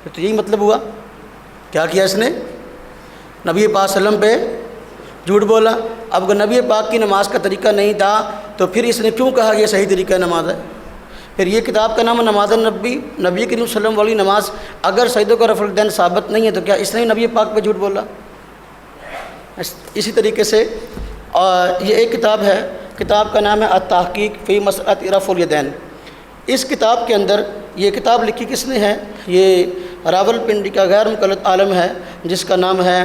تو یہی مطلب ہوا، کیا کیا اس نے؟ نبی پاک صلی اللہ علیہ وسلم پہ جھوٹ بولا۔ اب اگر نبی پاک کی نماز کا طریقہ نہیں تھا تو پھر اس نے کیوں کہا کہ یہ صحیح طریقہ نماز ہے؟ پھر یہ کتاب کا نام نماز النبی، نبی کریم صلی اللہ علیہ وسلم والی نماز اگر سجدوں کا رفع الیدین ثابت نہیں ہے تو کیا اس نے نبی پاک پہ جھوٹ بولا؟ اسی طریقے سے یہ ایک کتاب ہے، کتاب کا نام ہے التحقیق فی مسئلۃ رفع الیدین۔ اس کتاب کے اندر یہ کتاب لکھی کس نے ہے؟ یہ راول پنڈی کا غیر مقلد عالم ہے جس کا نام ہے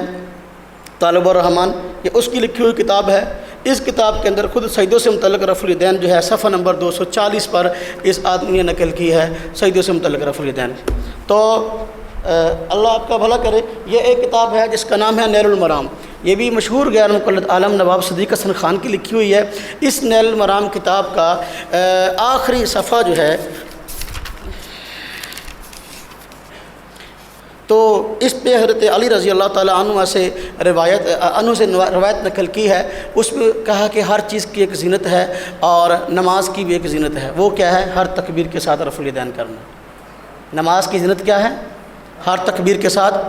طالب الرحمن، یہ اس کی لکھی ہوئی کتاب ہے۔ اس کتاب کے اندر خود سجدوں سے متعلق رفع الیدین جو ہے صفحہ نمبر 240 پر اس آدمی نے نقل کی ہے سجدوں سے متعلق رفع الیدین۔ تو اللہ آپ کا بھلا کرے۔ یہ ایک کتاب ہے جس کا نام ہے نیل المرام، یہ بھی مشہور غیر مقلد عالم نواب صدیق حسن خان کی لکھی ہوئی ہے۔ اس نیل المرام کتاب کا آخری صفحہ جو ہے تو اس پہ حضرت علی رضی اللہ تعالیٰ عنہ سے روایت نقل کی ہے۔ اس میں کہا کہ ہر چیز کی ایک زینت ہے اور نماز کی بھی ایک زینت ہے، وہ کیا ہے؟ ہر تکبیر کے ساتھ رفع الیدین کرنا۔ نماز کی زینت کیا ہے؟ ہر تکبیر کے ساتھ۔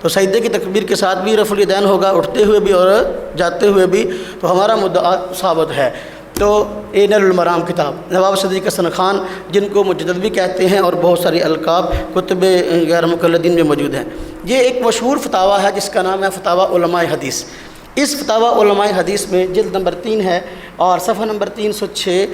تو سجدے کی تکبیر کے ساتھ بھی رفع الیدین ہوگا، اٹھتے ہوئے بھی اور جاتے ہوئے بھی، تو ہمارا مدعا ثابت ہے۔ تو نیل المرام کتاب نواب صدیق حسن خان جن کو مجدد بھی کہتے ہیں اور بہت ساری القاب کتب غیر مقلدین میں موجود ہیں۔ یہ ایک مشہور فتاویٰ ہے جس کا نام ہے فتاویٰ علماء حدیث۔ اس فتاویٰ علماء حدیث میں جلد نمبر 3 ہے اور صفحہ نمبر 306،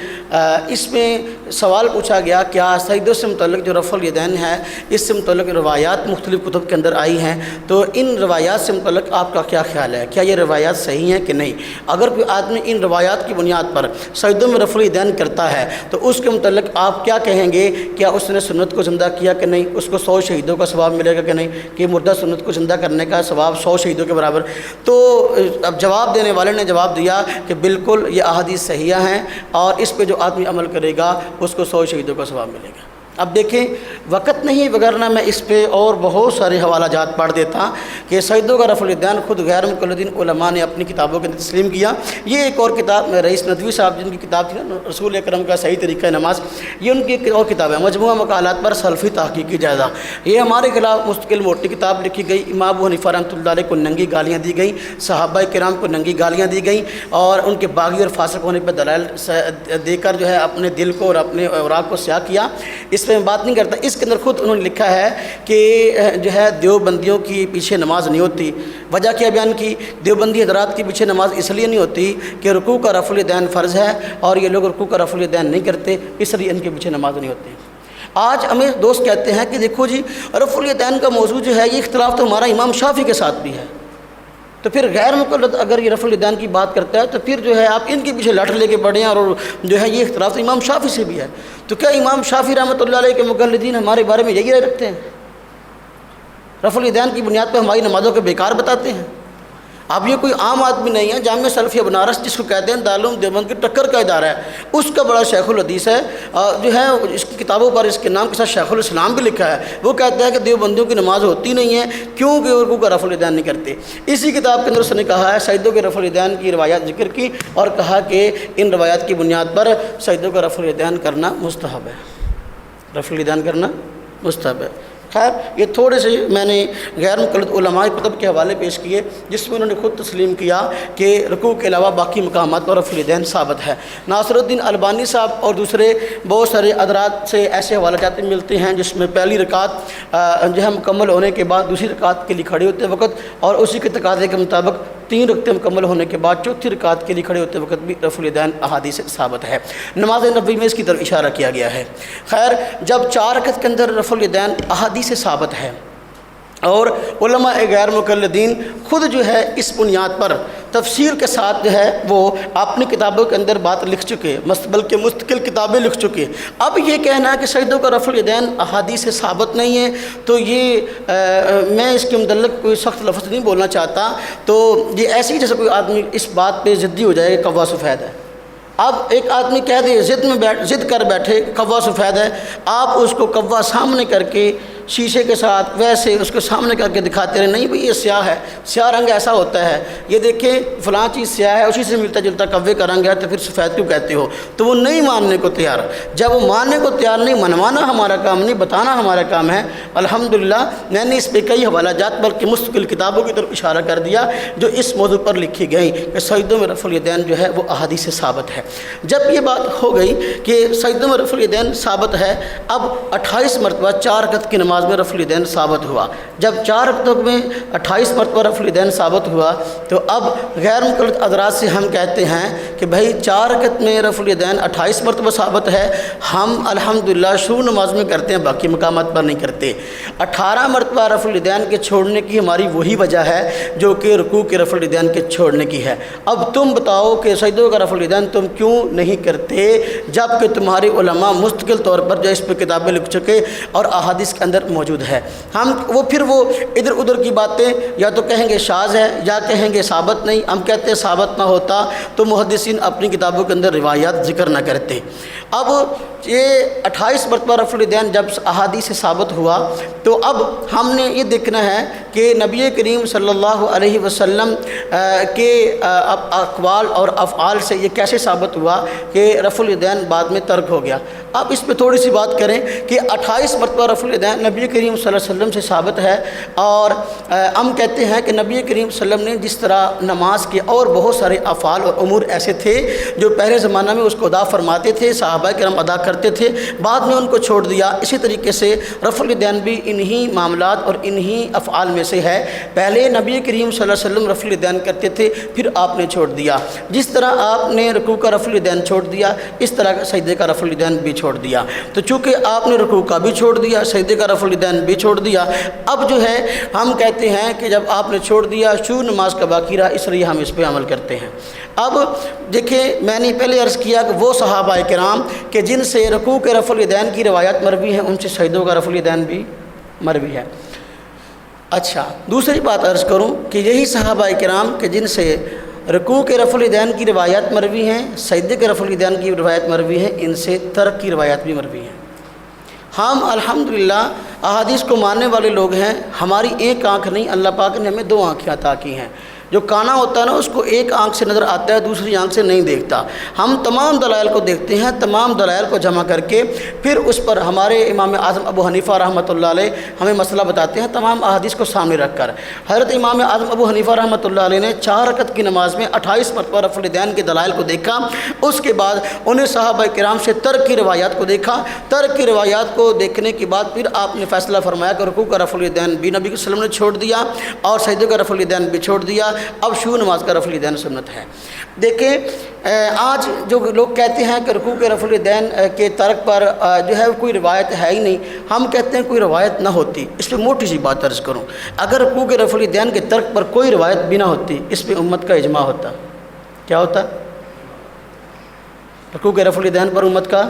اس میں سوال پوچھا گیا کیا سجدوں سے متعلق جو رفع الیدین ہے اس سے متعلق روایات مختلف کتب کے اندر آئی ہیں، تو ان روایات سے متعلق آپ کا کیا خیال ہے؟ کیا یہ روایات صحیح ہیں کہ نہیں؟ اگر کوئی آدمی ان روایات کی بنیاد پر سجدوں میں رفع الیدین کرتا ہے تو اس کے متعلق آپ کیا کہیں گے؟ کیا اس نے سنت کو زندہ کیا کہ نہیں؟ اس کو 100 شہیدوں کا ثواب ملے گا کہ نہیں؟ کہ مردہ سنت کو زندہ کرنے کا ثواب 100 شہیدوں کے برابر؟ تو اب جواب دینے والے نے جواب دیا کہ بالکل یہ احادیث صحیحہ ہیں اور اس پہ جو آدمی عمل کرے گا اس کو 100 شہیدوں کا ثواب ملے گا۔ اب دیکھیں وقت نہیں وگرنہ میں اس پہ اور بہت سارے حوالہ جات پڑھ دیتا کہ سجدوں کا رفع الیدین خود غیر مقلدین علماء نے اپنی کتابوں کے اندر تسلیم کیا۔ یہ ایک اور کتاب رئیس ندوی صاحب جن کی کتاب تھی نا رسول اکرم کا صحیح طریقہ نماز، یہ ان کی ایک اور کتاب ہے مجموعہ مقالات پر سلفی تحقیقی جائزہ۔ یہ ہمارے خلاف مستقل موٹی کتاب لکھی گئی، امام ابو حنیفہ رحمۃ اللہ علیہ کو ننگی گالیاں دی گئیں، صحابہ کرام کو ننگی گالیاں دی گئیں اور ان کے باغی اور فاسق ہونے پہ دلائل دے کر جو ہے اپنے دل کو اور اپنے اوراق کو سیاہ کیا۔ اس پہ میں بات نہیں کرتا، اس کے اندر خود انہوں نے لکھا ہے کہ جو ہے دیوبندیوں کی پیچھے نماز نہیں ہوتی۔ وجہ کیا بیان کی؟ دیوبندی حضرات کے پیچھے نماز اس لیے نہیں ہوتی کہ رکوع کا رفع الیدین فرض ہے اور یہ لوگ رکوع کا رفع الیدین نہیں کرتے، اس لیے ان کے پیچھے نماز نہیں ہوتی۔ آج ہمیں دوست کہتے ہیں کہ دیکھو جی رفع الیدین کا موضوع جو ہے یہ اختلاف تو ہمارا امام شافعی کے ساتھ بھی ہے، تو پھر غیر مقلد اگر یہ رفع الیدین کی بات کرتا ہے تو پھر جو ہے آپ ان کے پیچھے لٹ لے کے پڑھیں اور جو ہے یہ اختلاف تو امام شافعی سے بھی ہے۔ تو کیا امام شافعی رحمۃ اللہ علیہ کے مقلدین ہمارے بارے میں یہی رائے رکھتے ہیں؟ رفع الیدین کی بنیاد پہ ہماری نمازوں کو بیکار بتاتے ہیں؟ اب یہ کوئی عام آدمی نہیں ہے، جامعہ سلفیہ بنارس جس کو کہتے ہیں دارالعلوم دیوبند کی ٹکر کا ادارہ ہے، اس کا بڑا شیخ الحدیث ہے، جو ہے اس کی کتابوں پر اس کے نام کے ساتھ شیخ الاسلام بھی لکھا ہے۔ وہ کہتا ہے کہ دیوبندیوں کی نماز ہوتی نہیں ہے کیونکہ رکوع کا رفع الیدین نہیں کرتے۔ اسی کتاب کے اندر اس نے کہا ہے سجدوں کے رفع الیدین کی روایات ذکر کی اور کہا کہ ان روایات کی بنیاد پر سجدوں کا رفع الیدین کرنا مستحب ہے، رفع الیدین کرنا مستحب ہے۔ خیر یہ تھوڑے سے میں نے غیر مقلد علماء کتب کے حوالے پیش کیے جس میں انہوں نے خود تسلیم کیا کہ رکوع کے علاوہ باقی مقامات پر رفع الیدین ثابت ہے۔ ناصر الدین البانی صاحب اور دوسرے بہت سارے حضرات سے ایسے حوالہ جات ملتے ہیں جس میں پہلی رکعت جو ہے مکمل ہونے کے بعد دوسری رکعت کے لیے کھڑے ہوتے وقت اور اسی کے تقاضے کے مطابق 3 رکعتیں مکمل ہونے کے بعد چوتھی رکعت کے لیے کھڑے ہوتے وقت بھی رفع الیدین احادیث ثابت ہے۔ نماز نبوی میں اس کی طرف اشارہ کیا گیا ہے۔ خیر جب 4 رکعت کے اندر رفع الیدین احادیث ثابت ہے اور علماء غیر مقلدین خود جو ہے اس بنیاد پر تفصیل کے ساتھ جو ہے وہ اپنی کتابوں کے اندر بات لکھ چکے، بلکہ مستقل کتابیں لکھ چکے۔ اب یہ کہنا ہے کہ سجدوں کا رفع الیدین احادیث سے ثابت نہیں ہے، تو یہ میں اس کے متعلق کوئی سخت لفظ نہیں بولنا چاہتا، تو یہ ایسی جیسے کوئی آدمی اس بات پہ ضدی ہو جائے کہ کوا سفید ہے۔ اب ایک آدمی کہہ دے ضد کر بیٹھے کوا سفید ہے، آپ اس کو کوا سامنے کر کے شیشے کے ساتھ ویسے اس کو سامنے کر کے دکھاتے رہے، نہیں بھئی یہ سیاہ ہے، سیاہ رنگ ایسا ہوتا ہے، یہ دیکھیں فلاں چیز سیاہ ہے، اسی سے ملتا جلتا کوے کا رنگ ہے، تو پھر سفید کیوں کہتے ہو؟ تو وہ نہیں ماننے کو تیار۔ جب وہ ماننے کو تیار نہیں، منوانا ہمارا کام نہیں، بتانا ہمارا کام ہے۔ الحمدللہ میں نے اس پہ کئی حوالہ جات بلکہ مستقل کتابوں کی طرف اشارہ کر دیا جو اس موضوع پر لکھی گئی کہ سجدوں میں رفع الیدین جو ہے وہ احادیث سے ثابت ہے۔ جب یہ بات ہو گئی کہ سجدوں میں رفع الیدین ثابت ہے، اب 28 مرتبہ 4 رکعت کی نماز میں رفع الیدین ثابت ہوا۔ جب 4 رکعتوں میں 28 مرتبہ رفع الیدین ثابت ہوا تو اب غیر مقلد حضرات سے ہم کہتے ہیں کہ بھائی 4 رکعت میں رفع الیدین 28 مرتبہ ثابت ہے، ہم الحمدللہ شروع نماز میں کرتے ہیں، باقی مقامات پر نہیں کرتے۔ 18 مرتبہ رفع الیدین کے چھوڑنے کی ہماری وہی وجہ ہے جو کہ رکوع کے رفع الیدین کے چھوڑنے کی ہے۔ اب تم بتاؤ کہ سجدوں کا رفع الیدین تم کیوں نہیں کرتے جب کہ تمہارے علماء مستقل طور پر جو اس پہ کتابیں لکھ چکے اور احادیث کے اندر موجود ہے۔ ہم وہ ادھر ادھر کی باتیں یا تو کہیں گے شاذ ہے یا کہیں گے ثابت نہیں، ہم کہتے ہیں ثابت نہ ہوتا تو محدثین اپنی کتابوں کے اندر روایات ذکر نہ کرتے۔ اب یہ 28 مرتبہ رفع الیدین جب احادیث سے ثابت ہوا تو اب ہم نے یہ دیکھنا ہے کہ نبی کریم صلی اللہ علیہ وسلم کے اقوال اور افعال سے یہ کیسے ثابت ہوا کہ رفع الیدین بعد میں ترک ہو گیا۔ اب اس پہ تھوڑی سی بات کریں کہ 28 مرتبہ رفع الیدین نبی کریم صلی اللہ علیہ وسلم سے ثابت ہے، اور ہم کہتے ہیں کہ نبی کریم صلی اللہ علیہ وسلم نے جس طرح نماز کے اور بہت سارے افعال اور امور ایسے تھے جو پہلے زمانہ میں اس کو ادا فرماتے تھے، صحابہ کرام ادا کرتے تھے، بعد میں ان کو چھوڑ دیا، اسی طریقے سے رفع الیدین بھی انہی معاملات اور انہی افعال میں سے ہے۔ پہلے نبی کریم صلی اللہ علیہ وسلم رفع الیدین کرتے تھے، پھر آپ نے چھوڑ دیا۔ جس طرح آپ نے رکوع کا رفع الیدین چھوڑ دیا، اس طرح سجدے کا رفع الیدین بھی چھوڑ دیا۔ تو چونکہ آپ نے رکوع کا بھی چھوڑ دیا، سجدے کا رفع الیدین بھی چھوڑ دیا، اب جو ہے ہم کہتے ہیں کہ جب آپ نے چھوڑ دیا شروع نماز کا باقی رہا، اس لیے ہم اس پہ عمل کرتے ہیں۔ اب دیکھیں میں نے پہلے عرض کیا کہ وہ صحابہ کرام کہ جن سے رکوع کے رفع الیدین کی روایات مروی ہیں، ان سے سجدوں کا رفع الیدین بھی مروی ہے۔ اچھا، دوسری بات عرض کروں کہ یہی صحابہ کرام کہ جن سے رکوع کے رفع الیدین کی روایات مروی ہیں، سجدے کے رفع الیدین کی روایت مروی ہیں، ان سے ترک کی روایات بھی مروی ہیں۔ ہم الحمدللہ احادیث کو ماننے والے لوگ ہیں، ہماری ایک آنکھ نہیں، اللہ پاک نے ہمیں 2 آنکھیں عطا کی ہیں۔ جو کانا ہوتا ہے نا اس کو ایک آنکھ سے نظر آتا ہے، دوسری آنکھ سے نہیں دیکھتا۔ ہم تمام دلائل کو دیکھتے ہیں، تمام دلائل کو جمع کر کے پھر اس پر ہمارے امام اعظم ابو حنیفہ رحمۃ اللہ علیہ ہمیں مسئلہ بتاتے ہیں، تمام احادیث کو سامنے رکھ کر۔ حضرت امام اعظم ابو حنیفہ رحمۃ اللہ علیہ نے 4 رکعت کی نماز میں 28 مرتبہ رفع الیدین کے دلائل کو دیکھا، اس کے بعد انہیں صحابہ کرام سے ترک کی روایات کو دیکھا، ترک کی روایات کو دیکھنے کے بعد پھر آپ نے فیصلہ فرمایا کہ رکوع کا رفع الیدین بھی نبی صلی اللہ علیہ وسلم نے چھوڑ دیا اور سجدے کا رفع الیدین بھی چھوڑ دیا، اب شروع نماز کا رفع الیدین سنت ہے۔ دیکھیں آج جو لوگ کہتے ہیں کہ رکوع کے رفع الیدین کے ترک پر جو ہے کوئی روایت ہے ہی نہیں، ہم کہتے ہیں کوئی روایت نہ ہوتی۔ اس پہ موٹی سی بات عرض کروں، اگر رکوع کے رفع الیدین کے ترک پر کوئی روایت بھی نہ ہوتی، اس پہ امت کا اجماع ہوتا۔ کیا ہوتا؟ رکوع کے رفع الیدین پر امت کا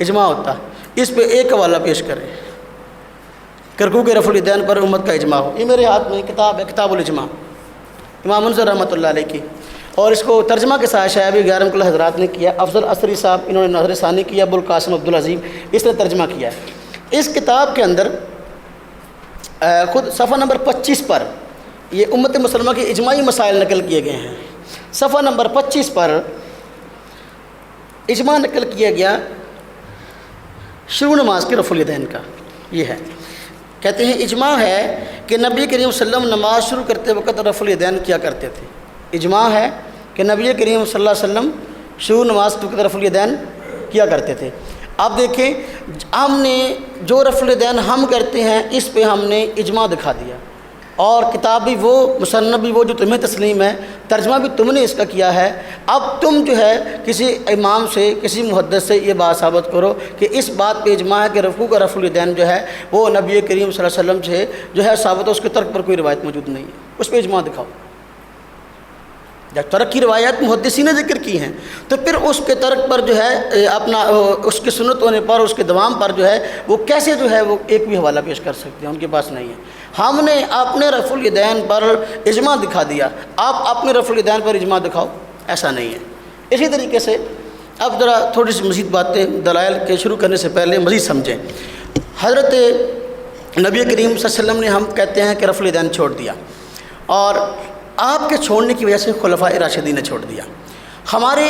اجماع ہوتا۔ اس پہ ایک حوالہ پیش کریں کہ رکوع کے رفع الیدین پر امت کا اجماع ہو۔ یہ میرے ہاتھ میں کتاب ہے، کتاب الاجماع، امام منذر رحمۃ اللہ علیہ کی، اور اس کو ترجمہ کے ساتھ شاید بھی غیر مقلد حضرات نے کیا، افضل عصری صاحب انہوں نے نظر ثانی کیا، ابوالقاسم عبدالعظیم اس نے ترجمہ کیا ہے۔ اس کتاب کے اندر خود صفحہ نمبر 25 پر یہ امت مسلمہ کے اجماعی مسائل نقل کیے گئے ہیں۔ صفحہ نمبر 25 پر اجماع نقل کیا گیا شروع نماز کے رفع الیدین کا، یہ ہے، کہتے ہیں اجماع ہے کہ نبی کریم صلی اللہ علیہ وسلم نماز شروع کرتے وقت رفع الیدین کیا کرتے تھے۔ اجماع ہے کہ نبی کریم صلی اللہ علیہ وسلم شروع نماز کے وقت رفع الیدین کیا کرتے تھے۔ اب دیکھیں ہم نے جو رفع الیدین ہم کرتے ہیں اس پہ ہم نے اجماع دکھا دیا، اور کتاب بھی وہ، مصنف بھی وہ جو تمہیں تسلیم ہے، ترجمہ بھی تم نے اس کا کیا ہے۔ اب تم جو ہے کسی امام سے، کسی محدث سے یہ بات ثابت کرو کہ اس بات پہ اجماع ہے کہ رکوع کا رفع الیدین جو ہے وہ نبی کریم صلی اللہ علیہ وسلم سے جو ہے ثابت ہے، اس کے ترک پر کوئی روایت موجود نہیں ہے، اس پہ اجماع دکھاؤ۔ جب ترک کی روایات محدثین نے ذکر کی ہیں تو پھر اس کے ترک پر جو ہے اپنا اس کی سنت ہونے پر اس کے دوام پر جو ہے وہ کیسے جو ہے وہ ایک بھی حوالہ پیش کر سکتے ہیں؟ ان کے پاس نہیں ہے۔ ہم نے اپنے رفع الیدین پر اجماع دکھا دیا، آپ اپنے رفع الیدین پر اجماع دکھاؤ، ایسا نہیں ہے۔ اسی طریقے سے اب ذرا تھوڑی سی مزید باتیں دلائل کے شروع کرنے سے پہلے مزید سمجھیں۔ حضرت نبی کریم صلی اللہ علیہ وسلم نے ہم کہتے ہیں کہ رفع الیدین چھوڑ دیا، اور آپ کے چھوڑنے کی وجہ سے خلفائے راشدین نے چھوڑ دیا۔ ہمارے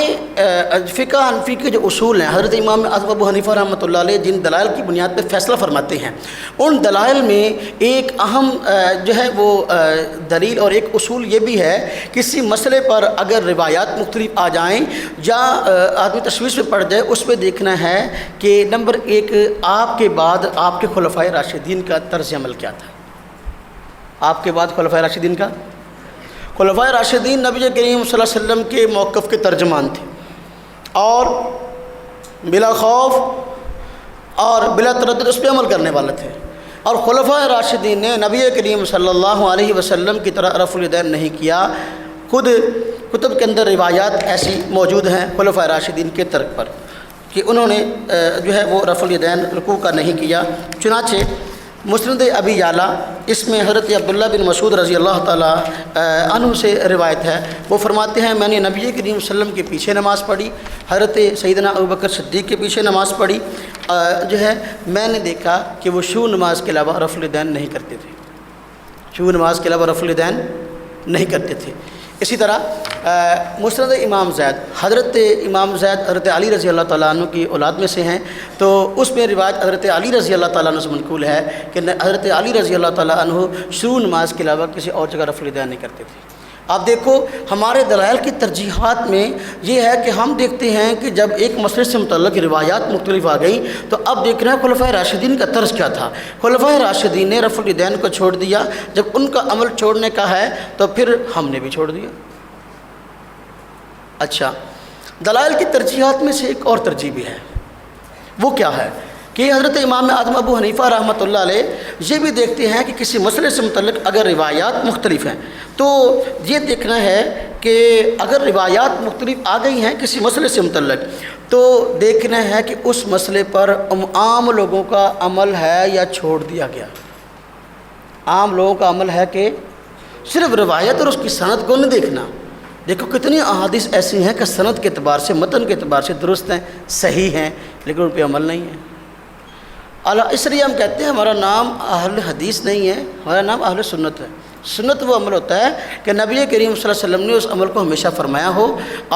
فقہ حنفی کے جو اصول ہیں، حضرت امام اعظم ابو حنیفہ رحمۃ اللہ علیہ جن دلائل کی بنیاد پہ فیصلہ فرماتے ہیں، ان دلائل میں ایک اہم جو ہے وہ دلیل اور ایک اصول یہ بھی ہے، کسی مسئلے پر اگر روایات مختلف آ جائیں یا آدمی تشویش میں پڑ جائے، اس پہ دیکھنا ہے کہ نمبر ایک آپ کے بعد آپ کے خلفائے راشدین کا طرز عمل کیا تھا۔ آپ کے بعد خلفائے راشدین کا، خلفائے راشدین نبی کریم صلی اللہ علیہ وسلم کے موقف کے ترجمان تھے، اور بلا خوف اور بلا تردد اس پہ عمل کرنے والے تھے، اور خلفائے راشدین نے نبی کریم صلی اللہ علیہ وسلم کی طرح رفع الیدین نہیں کیا۔ خود کتب کے اندر روایات ایسی موجود ہیں خلفائے راشدین کے ترک پر کہ انہوں نے جو ہے وہ رفع الیدین رکوع کا نہیں کیا۔ چنانچہ مسند ابی یعلا اس میں حضرت عبداللہ بن مسعود رضی اللہ تعالیٰ عنہ سے روایت ہے، وہ فرماتے ہیں میں نے نبی کریم صلی اللہ علیہ وسلم کے پیچھے نماز پڑھی، حضرت سیدنا ابوبکر صدیق کے پیچھے نماز پڑھی، جو ہے میں نے دیکھا کہ وہ شروع نماز کے علاوہ رفع الیدین نہیں کرتے تھے، شروع نماز کے علاوہ رفع الیدین نہیں کرتے تھے۔ اسی طرح مسند امام زید، حضرت امام زید حضرت علی رضی اللہ تعالیٰ عنہ کی اولاد میں سے ہیں، تو اس میں روایت حضرت علی رضی اللہ تعالیٰ عنہ سے منقول ہے کہ حضرت علی رضی اللہ تعالیٰ عنہ شروع نماز کے علاوہ کسی اور جگہ رفع الیدین نہیں کرتے تھے۔ آپ دیکھو ہمارے دلائل کی ترجیحات میں یہ ہے کہ ہم دیکھتے ہیں کہ جب ایک مسئلے سے متعلق روایات مختلف آ گئیں تو اب دیکھ رہے ہیں خلفائے راشدین کا طرز کیا تھا۔ خلفائے راشدین نے رفع الیدین کو چھوڑ دیا، جب ان کا عمل چھوڑنے کا ہے تو پھر ہم نے بھی چھوڑ دیا۔ اچھا، دلائل کی ترجیحات میں سے ایک اور ترجیح بھی ہے، وہ کیا ہے کہ حضرت امام اعظم ابو حنیفہ رحمۃ اللہ علیہ یہ بھی دیکھتے ہیں کہ کسی مسئلے سے متعلق اگر روایات مختلف ہیں تو یہ دیکھنا ہے کہ اگر روایات مختلف آ گئی ہیں کسی مسئلے سے متعلق تو دیکھنا ہے کہ اس مسئلے پر عام لوگوں کا عمل ہے یا چھوڑ دیا گیا۔ عام لوگوں کا عمل ہے کہ صرف روایت اور اس کی سند کو نہیں دیکھنا۔ دیکھو کتنی احادیث ایسی ہیں کہ سند کے اعتبار سے، متن کے اعتبار سے درست ہیں، صحیح ہیں، لیکن ان پہ عمل نہیں ہے۔ اس لیے ہم کہتے ہیں ہمارا نام اہل حدیث نہیں ہے، ہمارا نام اہل سنت ہے۔ سنت وہ عمل ہوتا ہے کہ نبی کریم صلی اللہ علیہ وسلم نے اس عمل کو ہمیشہ فرمایا ہو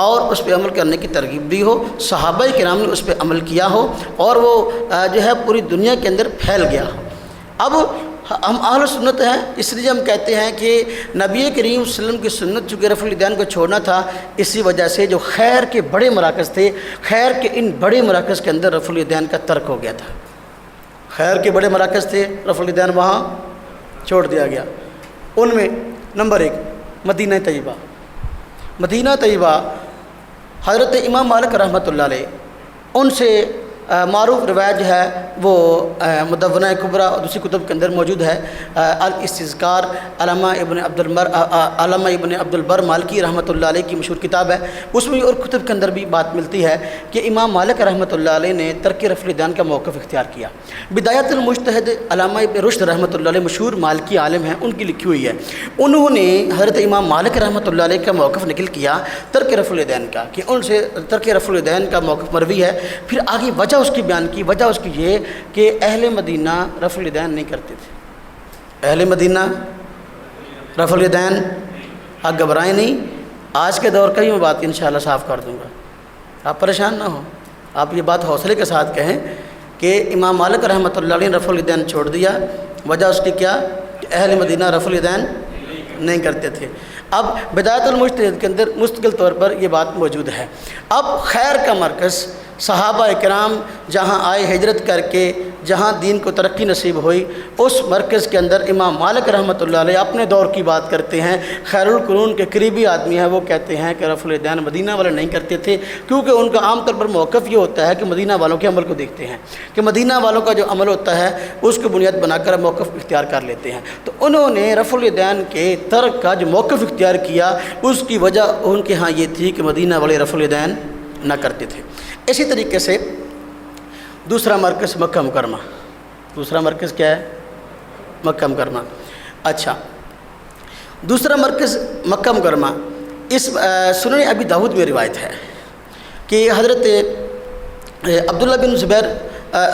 اور اس پہ عمل کرنے کی ترغیب دی ہو، صحابہ کرام نے اس پہ عمل کیا ہو اور وہ جو ہے پوری دنیا کے اندر پھیل گیا ہو۔ اب ہم اہل سنت ہیں، اس لیے ہم کہتے ہیں کہ نبی کریم صلی اللہ علیہ وسلم کی سنت چونکہ رفع الیدین کو چھوڑنا تھا، اسی وجہ سے جو خیر کے بڑے مراکز تھے، خیر کے ان بڑے مراکز کے اندر رفع الیدین کا ترک ہو گیا تھا۔ خیر کے بڑے مراکز تھے، رفع الیدین وہاں چھوڑ دیا گیا۔ ان میں نمبر ایک مدینہ طیبہ۔ مدینہ طیبہ حضرت امام مالک رحمۃ اللہ علیہ ان سے معروف روایت جو ہے وہ مدونہ کبریٰ اور دوسری کتب کے اندر موجود ہے، الاستذکار، علامہ ابن عبد البر مالکی رحمۃ اللہ علیہ کی مشہور کتاب ہے۔ اس میں اور کتب کے اندر بھی بات ملتی ہے کہ امام مالک رحمۃ اللہ علیہ نے ترک رفع الیدین کا موقف اختیار کیا۔ بدایت المجتہد علامہ ابن رشد رحمۃ اللہ علیہ مشہور مالکی عالم ہیں، ان کی لکھی ہوئی ہے، انہوں نے حضرت امام مالک رحمۃ اللہ علیہ کا موقف نقل کیا ترک رفع الیدین کا، کہ ان سے ترک رفع الیدین کا موقف مروی ہے۔ پھر آگے وجہ اس کی بیان کی، وجہ اس کی یہ کہ اہل مدینہ رفع الیدین نہیں کرتے تھے۔ اہل مدینہ رفع الیدین، آپ گھبرائیں نہیں، آج کے دور کا ہی میں بات انشاءاللہ صاف کر دوں گا، آپ پریشان نہ ہوں، آپ یہ بات حوصلے کے ساتھ کہیں کہ امام مالک رحمۃ اللہ علیہ نے رفع الیدین چھوڑ دیا، وجہ اس کی کیا کہ اہل مدینہ رفع الیدین نہیں کرتے تھے۔ اب بدایت المجتہد کے اندر مستقل طور پر یہ بات موجود ہے۔ اب خیر کا مرکز صحابہ کرام جہاں آئے ہجرت کر کے، جہاں دین کو ترقی نصیب ہوئی، اس مرکز کے اندر امام مالک رحمۃ اللہ علیہ اپنے دور کی بات کرتے ہیں، خیر القرون کے قریبی آدمی ہیں، وہ کہتے ہیں کہ رفع الیدین مدینہ والے نہیں کرتے تھے، کیونکہ ان کا عام طور پر موقف یہ ہوتا ہے کہ مدینہ والوں کے عمل کو دیکھتے ہیں کہ مدینہ والوں کا جو عمل ہوتا ہے اس کو بنیاد بنا کر موقف اختیار کر لیتے ہیں۔ تو انہوں نے رفع الیدین کے ترک کا جو موقف اختیار کیا، اس کی وجہ ان کے ہاں یہ تھی کہ مدینہ والے رفع الیدین نہ کرتے تھے۔ اسی طریقے سے دوسرا مرکز مکہ مکرمہ، دوسرا مرکز کیا ہے؟ مکہ مکرمہ۔ اچھا، دوسرا مرکز مکہ مکرمہ، اس سنن ابی داؤد میں روایت ہے کہ حضرت عبداللہ بن زبیر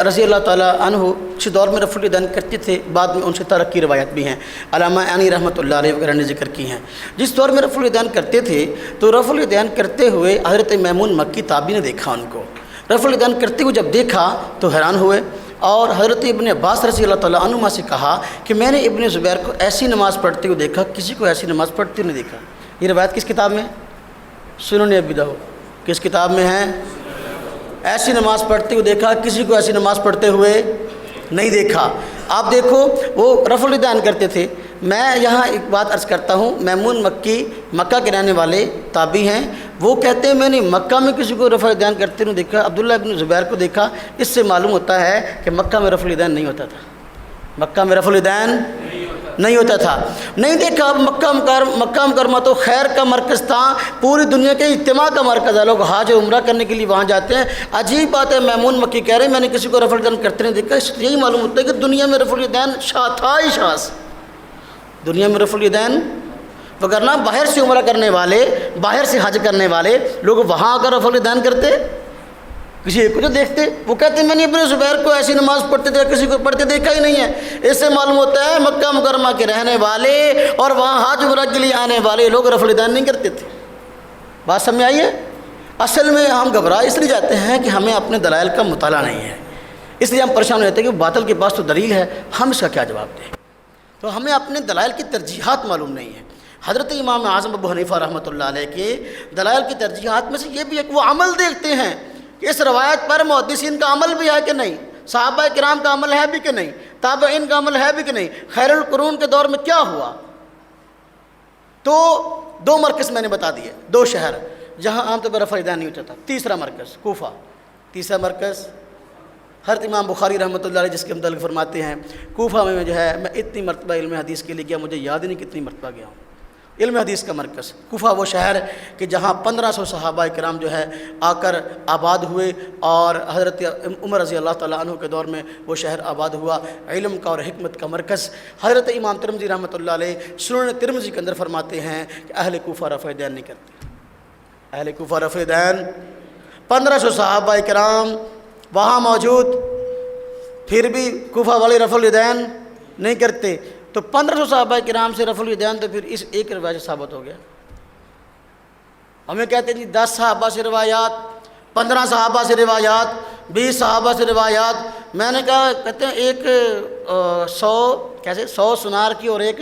رضی اللہ تعالیٰ عنہ کسی دور میں رفع الیدین کرتے تھے، بعد میں ان سے ترک کی روایت بھی ہیں، علامہ عینی رحمۃ اللہ علیہ وغیرہ نے ذکر کی ہیں۔ جس دور میں رفع الیدین کرتے تھے تو رفع الیدین کرتے ہوئے حضرت میمون مکی تابعی نے دیکھا ان کو، رفع الیدین کرتے ہوئے جب دیکھا تو حیران ہوئے، اور حضرت ابن عباس رضی اللہ تعالیٰ عنہما سے کہا کہ میں نے ابن زبیر کو ایسی نماز پڑھتے ہوئے دیکھا، کسی کو ایسی نماز پڑھتے ہوئے نہیں دیکھا۔ یہ روایت کس کتاب میں؟ سنن ابی داؤد۔ کس کتاب میں ہے؟ ایسی نماز پڑھتے ہوئے دیکھا، کسی کو ایسی نماز پڑھتے ہوئے نہیں دیکھا۔ آپ دیکھو وہ رفع الیدین کرتے تھے۔ میں یہاں ایک بات عرض کرتا ہوں، میمون مکی مکہ کے رہنے والے تابعی ہیں، وہ کہتے ہیں میں نے مکہ میں کسی کو رفع الیدین کرتے ہوئے دیکھا، عبداللہ بن زبیر کو دیکھا۔ اس سے معلوم ہوتا ہے کہ مکہ میں رفع الیدین نہیں ہوتا تھا، مکہ میں رفع الیدین نہیں ہوتا تھا، نہیں دیکھا۔ مکہ مکرمہ تو خیر کا مرکز تھا، پوری دنیا کے اجتماع کا مرکز ہے، لوگ حج عمرہ کرنے کے لیے وہاں جاتے ہیں۔ عجیب بات ہے، میمون مکی کہہ رہے ہیں میں نے کسی کو رفع الیدین کرتے نہیں دیکھا۔ اس یہی معلوم ہوتا ہے کہ دنیا میں رفع الیدین شاہ تھا ہی شاہ سے، دنیا میں رفع الیدین، وگرنہ باہر سے عمرہ کرنے والے، باہر سے حج کرنے والے لوگ وہاں آ کر رفع الیدین کرتے، کسی ایک کو جو دیکھتے۔ وہ کہتے ہیں میں نے ابن زبیر کو ایسی نماز پڑھتے دیکھا، کسی کو پڑھتے دیکھا ہی نہیں ہے۔ اس سے معلوم ہوتا ہے مکہ مکرمہ کے رہنے والے اور وہاں حج عمرہ کے لیے آنے والے لوگ رفع الیدین نہیں کرتے تھے۔ بات سمجھ آئی ہے؟ اصل میں ہم گھبرا اس لیے جاتے ہیں کہ ہمیں اپنے دلائل کا مطالعہ نہیں ہے، اس لیے ہم پریشان رہتے ہیں کہ باطل کے پاس تو دلیل ہے، ہم اس کا کیا جواب دیں؟ تو ہمیں اپنے دلائل کی ترجیحات معلوم نہیں ہیں۔ حضرت امام اعظم ابو حنیفہ رحمۃ اللہ علیہ کے دلائل کی ترجیحات میں سے یہ بھی ہے کہ وہ عمل دیکھتے ہیں کہ اس روایت پر محدثین کا عمل بھی ہے کہ نہیں، صحابہ کرام کا عمل ہے بھی کہ نہیں، تابعین کا عمل ہے بھی کہ نہیں، خیر القرون کے دور میں کیا ہوا۔ تو دو مرکز میں نے بتا دیے، دو شہر جہاں عام طور پر رفع الیدین نہیں ہوتا تھا۔ تیسرا مرکز کوفہ، تیسرا مرکز حضرت امام بخاری رحمۃ اللہ علیہ جس کے متعلق فرماتے ہیں کوفہ میں جو ہے میں اتنی مرتبہ علم حدیث کے لیے گیا، مجھے یاد ہی نہیں کتنی مرتبہ گیا ہوں۔ علم حدیث کا مرکز کوفہ وہ شہر کہ جہاں 1500 صحابہ کرام جو ہے آ کر آباد ہوئے، اور حضرت عمر رضی اللہ تعالیٰ عنہ کے دور میں وہ شہر آباد ہوا، علم کا اور حکمت کا مرکز۔ حضرت امام ترمذی رحمۃ اللہ علیہ سنن ترمذی کے اندر فرماتے ہیں کہ اہل کوفہ رفع الیدین نہیں کرتے، اہل کوفہ رفع الیدین، 1500 صحابہ کرام وہاں موجود، پھر بھی کوفہ والے رفع الیدین نہیں کرتے۔ تو 1500 صحابہ کرام سے رفع الیدین تو پھر اس ایک روایت سے ثابت ہو گیا۔ ہمیں کہتے ہیں جی 10 صحابہ سے روایات، 15 صحابہ سے روایات، 20 صحابہ سے روایات۔ میں نے کہا کہتے ہیں ایک 100 سنار کی اور ایک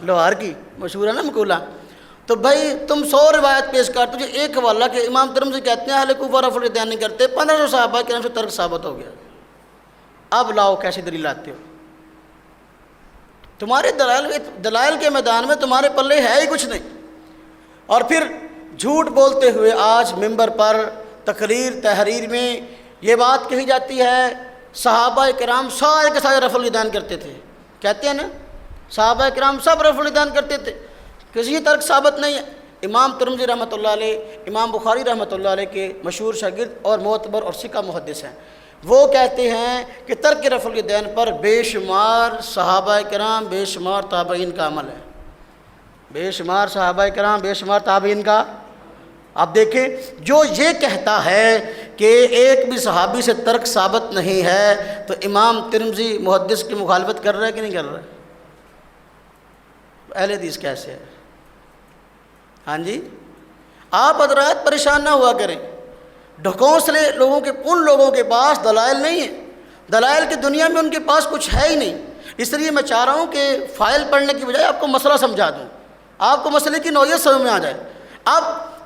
لوہار کی، مشہور ہے نا مقولہ۔ تو بھائی تم 100 روایت پیش کر، تجھے ایک حوالہ کہ امام ترمذی کہتے ہیں اہل کوفہ رفع الیدین نہیں کرتے، 1500 صحابہ کرام سے ترک ثابت ہو گیا۔ اب لاؤ کیسی دلیل لاتے ہو؟ تمہارے دلائل کے میدان میں تمہارے پلے ہے ہی کچھ نہیں، اور پھر جھوٹ بولتے ہوئے آج ممبر پر تقریر تحریر میں یہ بات کہی جاتی ہے صحابہ کرام سارے کے سارے رفع الیدین کرتے تھے، کہتے ہیں نا صحابہ کرام سب رفع الیدین کرتے تھے، کسی ترک ثابت نہیں ہے۔ امام ترمذی رحمۃ اللہ علیہ، امام بخاری رحمۃ اللہ علیہ کے مشہور شاگرد اور معتبر اور ثقہ محدث ہیں، وہ کہتے ہیں کہ ترک رفع الیدین پر بے شمار صحابہ کرام بے شمار تابعین کا عمل ہے، بے شمار صحابہ کرام بے شمار تابعین کا۔ آپ دیکھیں جو یہ کہتا ہے کہ ایک بھی صحابی سے ترک ثابت نہیں ہے تو امام ترمذی محدث کی مخالفت کر رہا ہے کہ نہیں کر رہا ہے؟ اہل حدیث کیسے ہے؟ ہاں جی، آپ حضرات پریشان نہ ہوا کریں، ڈھکوسلے لوگوں کے، ان لوگوں کے پاس دلائل نہیں ہیں، دلائل کی دنیا میں ان کے پاس کچھ ہے ہی نہیں۔ اس لیے میں چاہ رہا ہوں کہ فائل پڑھنے کی بجائے آپ کو مسئلہ سمجھا دوں، آپ کو مسئلے کی نوعیت سمجھ میں آ جائے۔ اب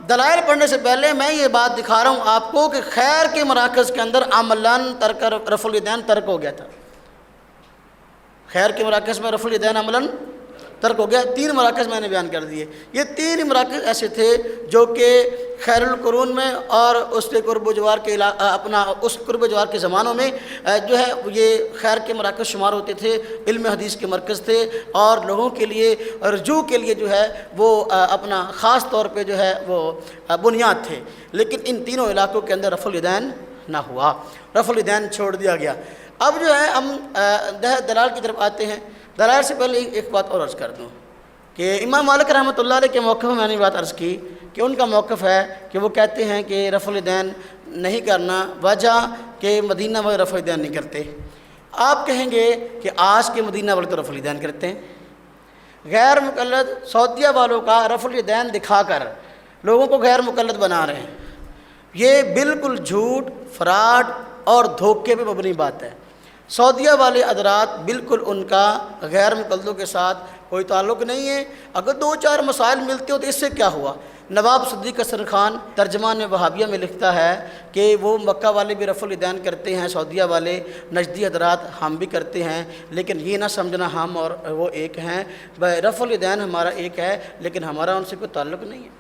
دلائل پڑھنے سے پہلے میں یہ بات دکھا رہا ہوں آپ کو کہ خیر کے مراکز کے اندر عملاً ترک رفع الیدین ترک ہو گیا تھا. خیر کے مراکز میں رفع الیدین عملاً ترک ہو گیا. 3 مراکز میں نے بیان کر دیے. یہ 3 مراکز ایسے تھے جو کہ خیر القرون میں اور اس کے قرب و جوار کے اس قرب و جوار کے زمانوں میں جو ہے یہ خیر کے مراکز شمار ہوتے تھے، علم حدیث کے مرکز تھے، اور لوگوں کے لیے رجوع کے لیے جو ہے وہ اپنا خاص طور پہ جو ہے وہ بنیاد تھے. لیکن ان تینوں علاقوں کے اندر رفع الیدین نہ ہوا، رفع الیدین چھوڑ دیا گیا. اب جو ہے ہم دلائل کی طرف آتے ہیں. دلائل سے پہلے ایک بات اور عرض کر دوں کہ امام مالک رحمۃ اللہ علیہ کے موقف میں نے بات عرض کی کہ ان کا موقف ہے کہ وہ کہتے ہیں کہ رفع الیدین نہیں کرنا، وجہ کہ مدینہ والے رفع الیدین نہیں کرتے. آپ کہیں گے کہ آج کے مدینہ والے تو رفع الیدین کرتے ہیں. غیر مقلد سعودیہ والوں کا رفع الیدین دکھا کر لوگوں کو غیر مقلد بنا رہے ہیں. یہ بالکل جھوٹ، فراڈ اور دھوکے پہ مبنی بات ہے. سعودیہ والے حضرات بالکل ان کا غیر مقلدوں کے ساتھ کوئی تعلق نہیں ہے. اگر 2-4 مسائل ملتے ہو تو اس سے کیا ہوا؟ نواب صدیق حسن خان ترجمان وہابیہ میں لکھتا ہے کہ وہ مکہ والے بھی رفع الیدین کرتے ہیں، سعودیہ والے نجدی حضرات ہم بھی کرتے ہیں، لیکن یہ نہ سمجھنا ہم اور وہ ایک ہیں. رفع الیدین ہمارا ایک ہے لیکن ہمارا ان سے کوئی تعلق نہیں ہے.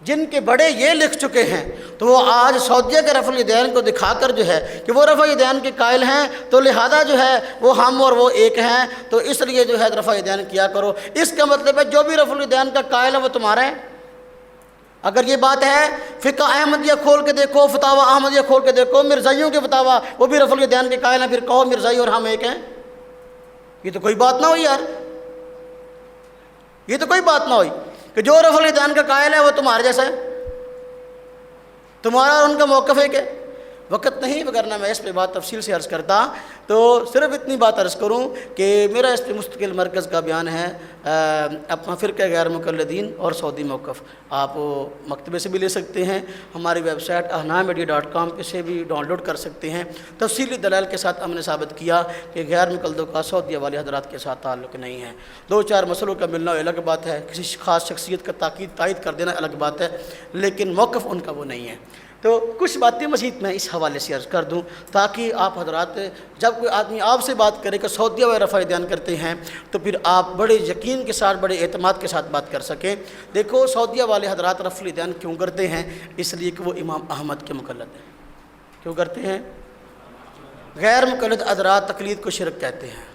جن کے بڑے یہ لکھ چکے ہیں تو وہ آج سعودیہ کے رفع الیدین کو دکھا کر جو ہے کہ وہ رفع الیدین کے قائل ہیں تو لہذا جو ہے وہ ہم اور وہ ایک ہیں، تو اس لیے جو ہے رفع الیدین کیا کرو. اس کا مطلب ہے جو بھی رفع الیدین کا قائل ہے وہ تمہارا ہے. اگر یہ بات ہے فقہ احمدیہ کھول کے دیکھو، فتاوی احمدیہ کھول کے دیکھو، مرزائیوں کے فتاوی وہ بھی رفع الیدین کے قائل ہیں، پھر کہو مرزائی اور ہم ایک ہیں. یہ تو کوئی بات نہ ہوئی یار، یہ تو کوئی بات نہ ہوئی کہ جو رفع الیدین کا قائل ہے وہ تمہارے جیسا ہے، تمہارا اور ان کا موقف ہے کہ وقت نہیں، وگرنہ میں اس پہ بات تفصیل سے عرض کرتا. تو صرف اتنی بات عرض کروں کہ میرا اس پہ مستقل مرکز کا بیان ہے اپنا فرقہ غیر مقلدین اور سعودی موقف. آپ مکتبے سے بھی لے سکتے ہیں، ہماری ویب سائٹ ahnamedia.com پہ سے بھی ڈاؤن لوڈ کر سکتے ہیں. تفصیلی دلائل کے ساتھ ہم نے ثابت کیا کہ غیر مقلدوں کا سعودیہ والے حضرات کے ساتھ تعلق نہیں ہے. 2-4 مسئلوں کا ملنا الگ بات ہے، کسی خاص شخصیت کا تائید کر دینا الگ بات ہے، لیکن موقف ان کا وہ نہیں ہے. تو کچھ باتیں مزید میں اس حوالے سے عرض کر دوں تاکہ آپ حضرات جب کوئی آدمی آپ سے بات کرے کہ سعودیہ والے رفع الیدین کرتے ہیں تو پھر آپ بڑے یقین کے ساتھ، بڑے اعتماد کے ساتھ بات کر سکیں. دیکھو سعودیہ والے حضرات رفع الیدین کیوں کرتے ہیں؟ اس لیے کہ وہ امام احمد کے مقلد ہیں. کیوں کرتے ہیں؟ غیر مقلد حضرات تقلید کو شرک کہتے ہیں.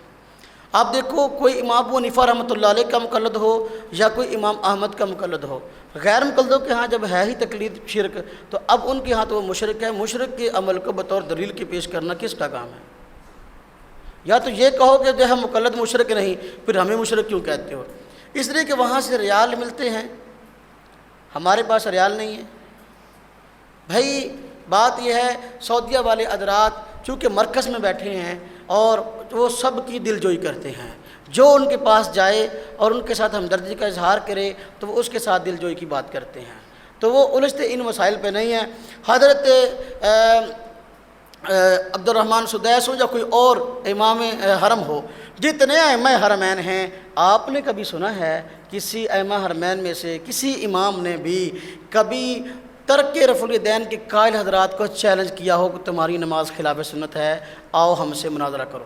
آپ دیکھو کوئی امام ابو حنیفہ رحمۃ اللہ علیہ کا مقلد ہو یا کوئی امام احمد کا مقلد ہو، غیر مقلدوں کے ہاں جب ہے ہی تقلید شرک تو اب ان کے ہاں تو وہ مشرک ہے. مشرک کے عمل کو بطور دلیل کے پیش کرنا کس کا کام ہے؟ یا تو یہ کہو کہ جو ہے مقلد مشرک نہیں، پھر ہمیں مشرک کیوں کہتے ہو؟ اس لیے کہ وہاں سے ریال ملتے ہیں، ہمارے پاس ریال نہیں ہے. بھائی بات یہ ہے سعودیہ والے حضرات چونکہ مرکز میں بیٹھے ہیں اور وہ سب کی دل جوئی کرتے ہیں، جو ان کے پاس جائے اور ان کے ساتھ ہمدردی کا اظہار کرے تو وہ اس کے ساتھ دل جوئی کی بات کرتے ہیں. تو وہ الجھتے ان مسائل پہ نہیں ہیں. حضرت عبد الرحمن سدیس ہو یا کوئی اور امام حرم ہو، جتنے ائمہ حرمین ہیں، آپ نے کبھی سنا ہے کسی ائمہ حرمین میں سے کسی امام نے بھی کبھی ترک رفع الیدین کے قائل حضرات کو چیلنج کیا ہو کہ تمہاری نماز خلاف سنت ہے، آؤ ہم سے مناظرہ کرو؟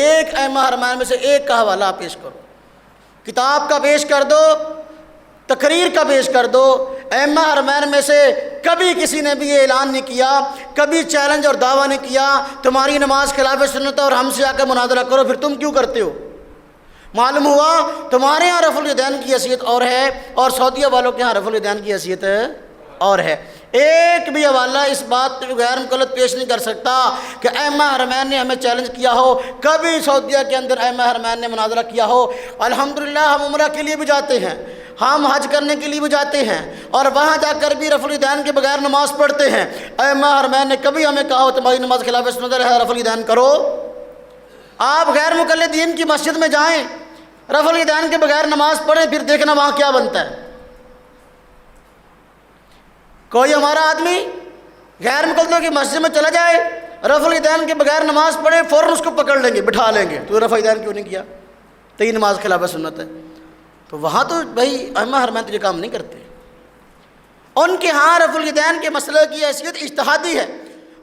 ایک ائمہ حرمین میں سے ایک کا حوالہ پیش کرو، کتاب کا پیش کر دو، تقریر کا پیش کر دو. ائمہ حرمین میں سے کبھی کسی نے بھی یہ اعلان نہیں کیا، کبھی چیلنج اور دعویٰ نہیں کیا تمہاری نماز خلاف سنت ہے اور ہم سے آ کے مناظرہ کرو، پھر تم کیوں کرتے ہو؟ معلوم ہوا تمہارے یہاں رفع الیدین کی حیثیت اور ہے اور سعودیہ والوں کے یہاں رفع الیدین کی حیثیت اور ہے. ایک بھی حوالہ اس بات پہ غیر مقلد پیش نہیں کر سکتا کہ ائمہ حرمین نے ہمیں چیلنج کیا ہو، کبھی سعودیہ کے اندر ائمہ حرمین نے مناظرہ کیا ہو. الحمدللہ ہم عمرہ کے لیے بھی جاتے ہیں، ہم حج کرنے کے لیے بھی جاتے ہیں اور وہاں جا کر بھی رفع الیدین کے بغیر نماز پڑھتے ہیں. ائمہ حرمین نے کبھی ہمیں کہا ہو تمہاری نماز خلاف سنت ہے، رفع الیدین کرو. آپ غیر مقلدین کی مسجد میں جائیں، رفع الیدین کے بغیر نماز پڑھیں، پھر دیکھنا وہاں کیا بنتا ہے. کوئی ہمارا آدمی غیر مقلدوں کی مسجد میں چلا جائے، رفع الیدین کے بغیر نماز پڑھے، فوراً اس کو پکڑ لیں گے، بٹھا لیں گے، تو رفع الیدین کیوں نہیں کیا؟ تو یہ نماز خلاف سنت ہے. تو وہاں تو بھائی ائمہ حرمین تو یہ کام نہیں کرتے. ان کے ہاں رفع الیدین کے مسئلے کی حیثیت اجتہادی ہے.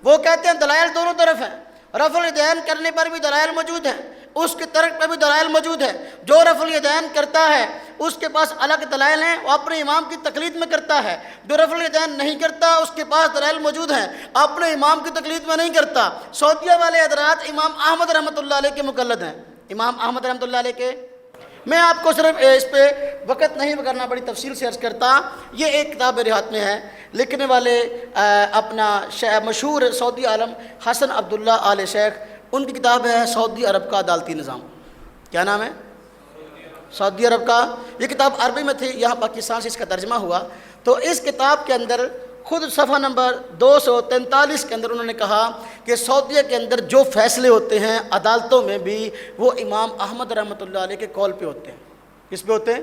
وہ کہتے ہیں دلائل دونوں طرف ہیں، رفع الیدین کرنے پر بھی دلائل موجود ہیں، اس کے ترک پہ بھی دلائل موجود ہے. جو رفع الیدین کرتا ہے اس کے پاس الگ دلائل ہیں، وہ اپنے امام کی تقلید میں کرتا ہے. جو رفع الیدین نہیں کرتا اس کے پاس دلائل موجود ہیں، اپنے امام کی تقلید میں نہیں کرتا. سعودیہ والے حضرات امام احمد رحمۃ اللہ علیہ کے مقلد ہیں. امام احمد رحمۃ اللہ علیہ کے، میں آپ کو صرف اس پہ وقت نہیں کرنا، بڑی تفصیل سے عرض کرتا. یہ ایک کتاب میرے ہاتھ میں ہے، لکھنے والے اپنا مشہور سعودی عالم حسن عبداللہ آل شیخ، ان کی کتاب ہے سعودی عرب کا عدالتی نظام. کیا نام ہے؟ سعودی عرب کا. یہ کتاب عربی میں تھی، یہاں پاکستان سے اس کا ترجمہ ہوا. تو اس کتاب کے اندر خود صفحہ نمبر 243 کے اندر انہوں نے کہا کہ سعودیہ کے اندر جو فیصلے ہوتے ہیں عدالتوں میں بھی وہ امام احمد رحمۃ اللہ علیہ کے قول پہ ہوتے ہیں. کس پہ ہوتے ہیں؟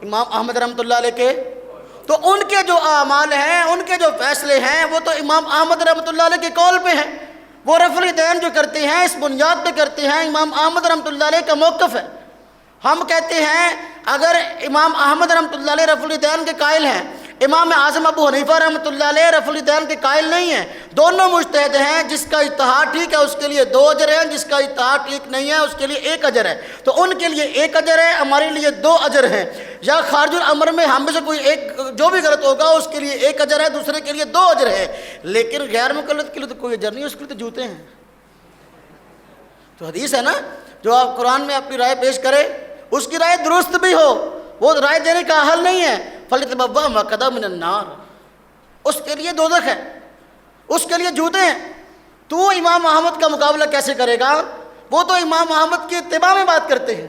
امام احمد رحمۃ اللہ علیہ کے. تو ان کے جو اعمال ہیں، ان کے جو فیصلے ہیں، وہ تو امام احمد رحمۃ اللہ علیہ کے قول پہ ہیں. وہ رفع الیدین جو کرتے ہیں اس بنیاد پہ کرتے ہیں، امام احمد رحمۃ اللہ علیہ کا موقف ہے. ہم کہتے ہیں اگر امام احمد رحمۃ اللہ علیہ رفع الیدین کے قائل ہیں، امام اعظم ابو حنیفہ رحمۃ اللہ علیہ رفع الیدین کے قائل نہیں ہیں، دونوں مجتہد ہیں. جس کا اجتہاد ٹھیک ہے اس کے لیے 2 اجر ہیں، جس کا اجتہاد ٹھیک نہیں ہے اس کے لیے 1 اجر ہے. تو ان کے لیے 1 اجر ہے، ہمارے لیے 2 اجر ہیں. یا خارج الامر میں ہم میں سے کوئی ایک جو بھی غلط ہوگا اس کے لیے 1 اجر ہے، دوسرے کے لیے 2 اجر ہے. لیکن غیر مقلد کے لیے تو کوئی اجر نہیں، اس کے لیے تو جوتے ہیں. تو حدیث ہے نا، جو آپ قرآن میں اپنی رائے پیش کرے اس کی رائے درست بھی ہو، وہ رائے دینے کا حل نہیں ہے. فَلْيَتَبَوَّأْ مَقْعَدَهُ مِنَ النَّارِ، اس کے لیے دوزخ ہے، اس کے لیے جوتے ہیں. تو امام احمد کا مقابلہ کیسے کرے گا؟ وہ تو امام احمد کی اتباع میں بات کرتے ہیں.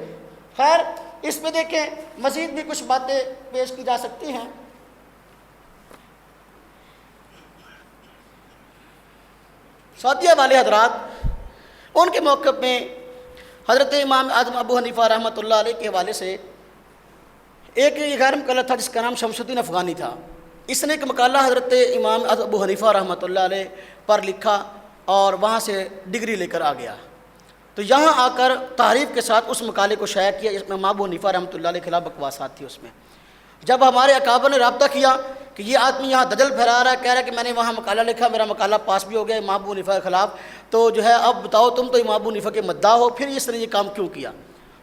خیر اس میں دیکھیں مزید بھی کچھ باتیں پیش کی جا سکتی ہیں. سعودیہ والے حضرات ان کے موقف میں حضرت امام اعظم ابو حنیفہ رحمۃ اللہ علیہ کے حوالے سے ایک غیر مقلد تھا جس کا نام شمس الدین افغانی تھا. اس نے ایک مقالہ حضرت امام اعظم ابو حنیفہ رحمۃ اللہ علیہ پر لکھا اور وہاں سے ڈگری لے کر آ گیا. تو یہاں آ کر تعریف کے ساتھ اس مقالے کو شائع کیا جس میں امام ابو حنیفہ رحمۃ اللہ علیہ کے خلاف بکواسات تھی. اس میں جب ہمارے اکابر نے رابطہ کیا کہ یہ آدمی یہاں دجل پھیلا رہا ہے، کہہ رہا ہے کہ میں نے وہاں مقالہ لکھا، میرا مقالہ پاس بھی ہو گیا امام ابو حنیفہ کے خلاف، تو جو ہے اب بتاؤ تم تو امام ابو حنیفہ کے مدعا ہو، پھر اس نے یہ کام کیوں کیا؟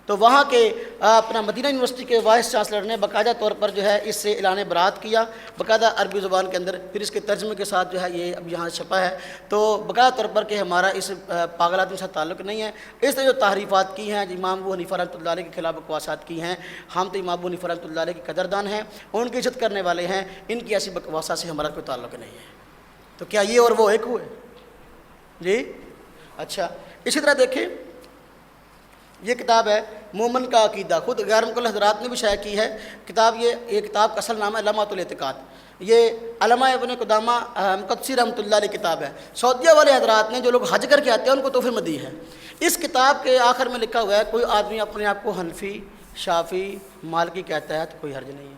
تو وہاں کے اپنا مدینہ یونیورسٹی کے وائس چانسلر نے باقاعدہ طور پر جو ہے اس سے اعلان برات کیا، باقاعدہ عربی زبان کے اندر، پھر اس کے ترجمے کے ساتھ جو ہے یہ اب یہاں چھپا ہے. تو باقاعدہ طور پر کہ ہمارا اس پاگل آدمی کے ساتھ تعلق نہیں ہے. اس نے جو تحریفات کی ہیں امام ابو حنیفہ رحمۃ اللہ علیہ کے خلاف بکواسات کی ہیں، ہم تو امام ابو حنیفہ رحمۃ اللہ علیہ کے قدردان ہیں، ان کی عزت کرنے والے ہیں، ان کی ایسی بکواسات سے ہمارا کوئی تعلق نہیں ہے. تو کیا یہ اور وہ ایک ہوئے؟ جی اچھا. اسی طرح دیکھیں یہ کتاب ہے مومن کا عقیدہ، خود غیر مقلد حضرات نے بھی شائع کی ہے کتاب. یہ کتاب کا اصل نام ہے لمحۃ الاعتقاد. یہ علامہ ابن قدامہ مقدسی رحمۃ اللہ علیہ کتاب ہے. سعودیہ والے حضرات نے جو لوگ حج کر کے آتے ہیں ان کو تحفے میں دی ہے. اس کتاب کے آخر میں لکھا ہوا ہے کوئی آدمی اپنے آپ کو حنفی، شافعی، مالکی کہتا ہے تو کوئی حرج نہیں ہے،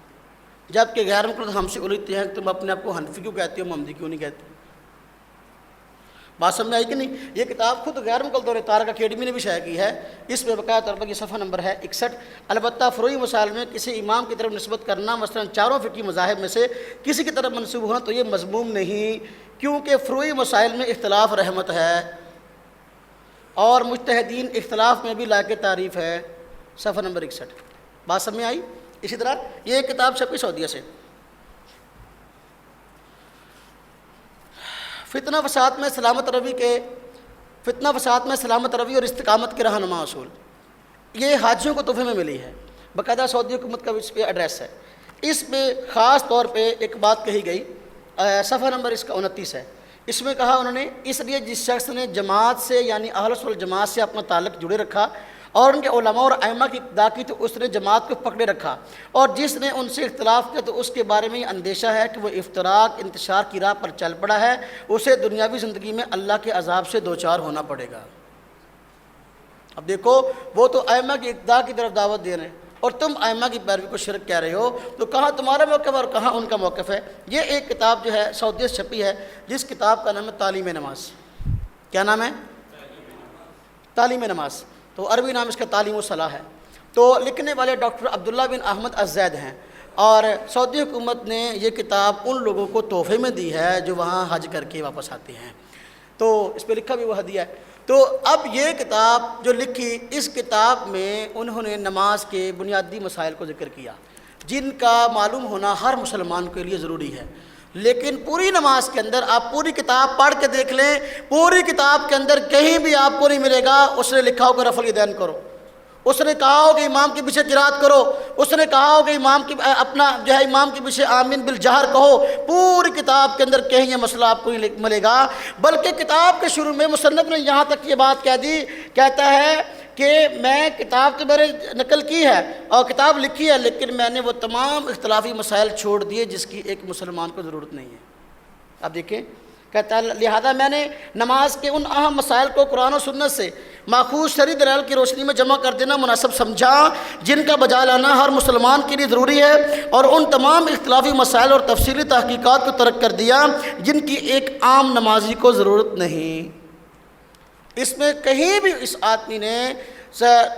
جبکہ غیر مقلد ہم سے الجھتے ہیں کہ تم اپنے آپ کو حنفی کیوں کہتے ہو، محمدی کیوں نہیں کہتے. بات سمجھ میں آئی کہ نہیں؟ یہ کتاب خود غیر مقلد دور طارق اکیڈمی نے بھی شائع کی ہے. اس میں باقاعدہ طور پر یہ صفحہ نمبر ہے 61. البتہ فروعی مسائل میں کسی امام کی طرف نسبت کرنا، مثلا 4 فقہی مذاہب میں سے کسی کی طرف منسوب ہونا تو یہ مذموم نہیں، کیونکہ فروعی مسائل میں اختلاف رحمت ہے اور مجتہدین اختلاف میں بھی لائق تعریف ہے. صفحہ نمبر 61. بات سمجھ میں آئی؟ اسی طرح یہ ایک کتاب چھپی سعودیہ سے، فتنہ فساد میں سلامت روی اور استقامت کے رہنما اصول. یہ حاجیوں کو تحفے میں ملی ہے، باقاعدہ سعودی حکومت کا اس پہ ایڈریس ہے. اس میں خاص طور پہ ایک بات کہی گئی، صفحہ نمبر اس کا 29 ہے. اس میں کہا انہوں نے اس لیے جس شخص نے جماعت سے یعنی اہل سنت والجماعت سے اپنا تعلق جڑے رکھا اور ان کے علماء اور ائمہ کی اقتداء کی تو اس نے جماعت کو پکڑے رکھا، اور جس نے ان سے اختلاف کیا تو اس کے بارے میں یہ اندیشہ ہے کہ وہ افتراق انتشار کی راہ پر چل پڑا ہے، اسے دنیاوی زندگی میں اللہ کے عذاب سے دوچار ہونا پڑے گا. اب دیکھو وہ تو ائمہ کی اقتداء کی طرف دعوت دے رہے ہیں اور تم ائمہ کی پیروی کو شرک کہہ رہے ہو، تو کہاں تمہارا موقف اور کہاں ان کا موقف ہے. یہ ایک کتاب جو ہے سعودیہ سے چھپی ہے جس کتاب کا نام ہے تعلیم نماز. کیا نام ہے؟ تعلیم نماز. تو عربی نام اس کا تعلیم و صلاح ہے. تو لکھنے والے ڈاکٹر عبداللہ بن احمد الزید ہیں اور سعودی حکومت نے یہ کتاب ان لوگوں کو تحفے میں دی ہے جو وہاں حج کر کے واپس آتے ہیں، تو اس پہ لکھا بھی وہ ہدیہ ہے۔ تو اب یہ کتاب جو لکھی، اس کتاب میں انہوں نے نماز کے بنیادی مسائل کو ذکر کیا جن کا معلوم ہونا ہر مسلمان کے لیے ضروری ہے، لیکن پوری نماز کے اندر آپ پوری کتاب پڑھ کے دیکھ لیں، پوری کتاب کے اندر کہیں بھی آپ کو نہیں ملے گا اس نے لکھا ہوگا رفع الیدین کرو، اس نے کہا ہو کہ امام کے پیچھے قرات کرو، اس نے کہا ہو کہ امام کی اپنا جو ہے امام کے پیچھے آمین بالجہر کہو۔ پوری کتاب کے اندر کہیں یہ مسئلہ آپ کو نہیں ملے گا، بلکہ کتاب کے شروع میں مصنف نے یہاں تک یہ بات کہہ دی، کہتا ہے کہ میں کتاب تو میرے نقل کی ہے اور کتاب لکھی ہے، لیکن میں نے وہ تمام اختلافی مسائل چھوڑ دیے جس کی ایک مسلمان کو ضرورت نہیں ہے۔ اب دیکھیں، کہتا ہے لہذا میں نے نماز کے ان اہم مسائل کو قرآن و سنت سے ماخوذ شرعی دلائل کی روشنی میں جمع کر دینا مناسب سمجھا، جن کا بجا لانا ہر مسلمان کے لیے ضروری ہے، اور ان تمام اختلافی مسائل اور تفصیلی تحقیقات کو ترک کر دیا جن کی ایک عام نمازی کو ضرورت نہیں۔ اس میں کہیں بھی اس آدمی نے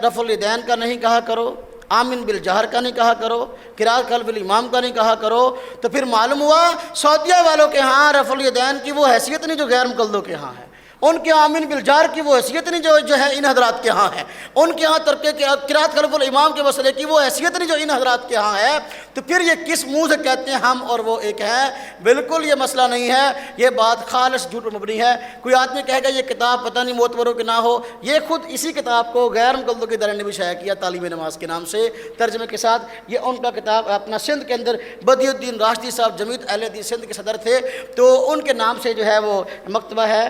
رفع الیدین کا نہیں کہا کرو، آمین بالجہر کا نہیں کہا کرو، قرات خلف الامام کا نہیں کہا کرو، تو پھر معلوم ہوا سعودیہ والوں کے ہاں رفع الیدین کی وہ حیثیت نہیں جو غیر مقلدوں کے ہاں ہے، ان کے آمین بالجہر کی وہ حیثیت نہیں جو ہے ان حضرات کے ہاں ہے، ان کے ہاں ترک قرات خلف الامام کے مسئلے کی وہ حیثیت نہیں جو ان حضرات کے ہاں ہے۔ تو پھر یہ کس منہ سے کہتے ہیں ہم اور وہ ایک ہیں؟ بالکل یہ مسئلہ نہیں ہے، یہ بات خالص جھوٹ پر مبنی ہے۔ کوئی آدمی کہے گا یہ کتاب پتہ نہیں معتبروں کے نہ ہو، یہ خود اسی کتاب کو غیر مقلدوں کے ادارے نے بھی شائع کیا تعلیم نماز کے نام سے ترجمے کے ساتھ۔ یہ ان کا کتاب اپنا سندھ کے اندر بدیع الدین راشدی صاحب جمعیت اہل حدیث سندھ کے صدر تھے، تو ان کے نام سے جو ہے وہ مکتبہ ہے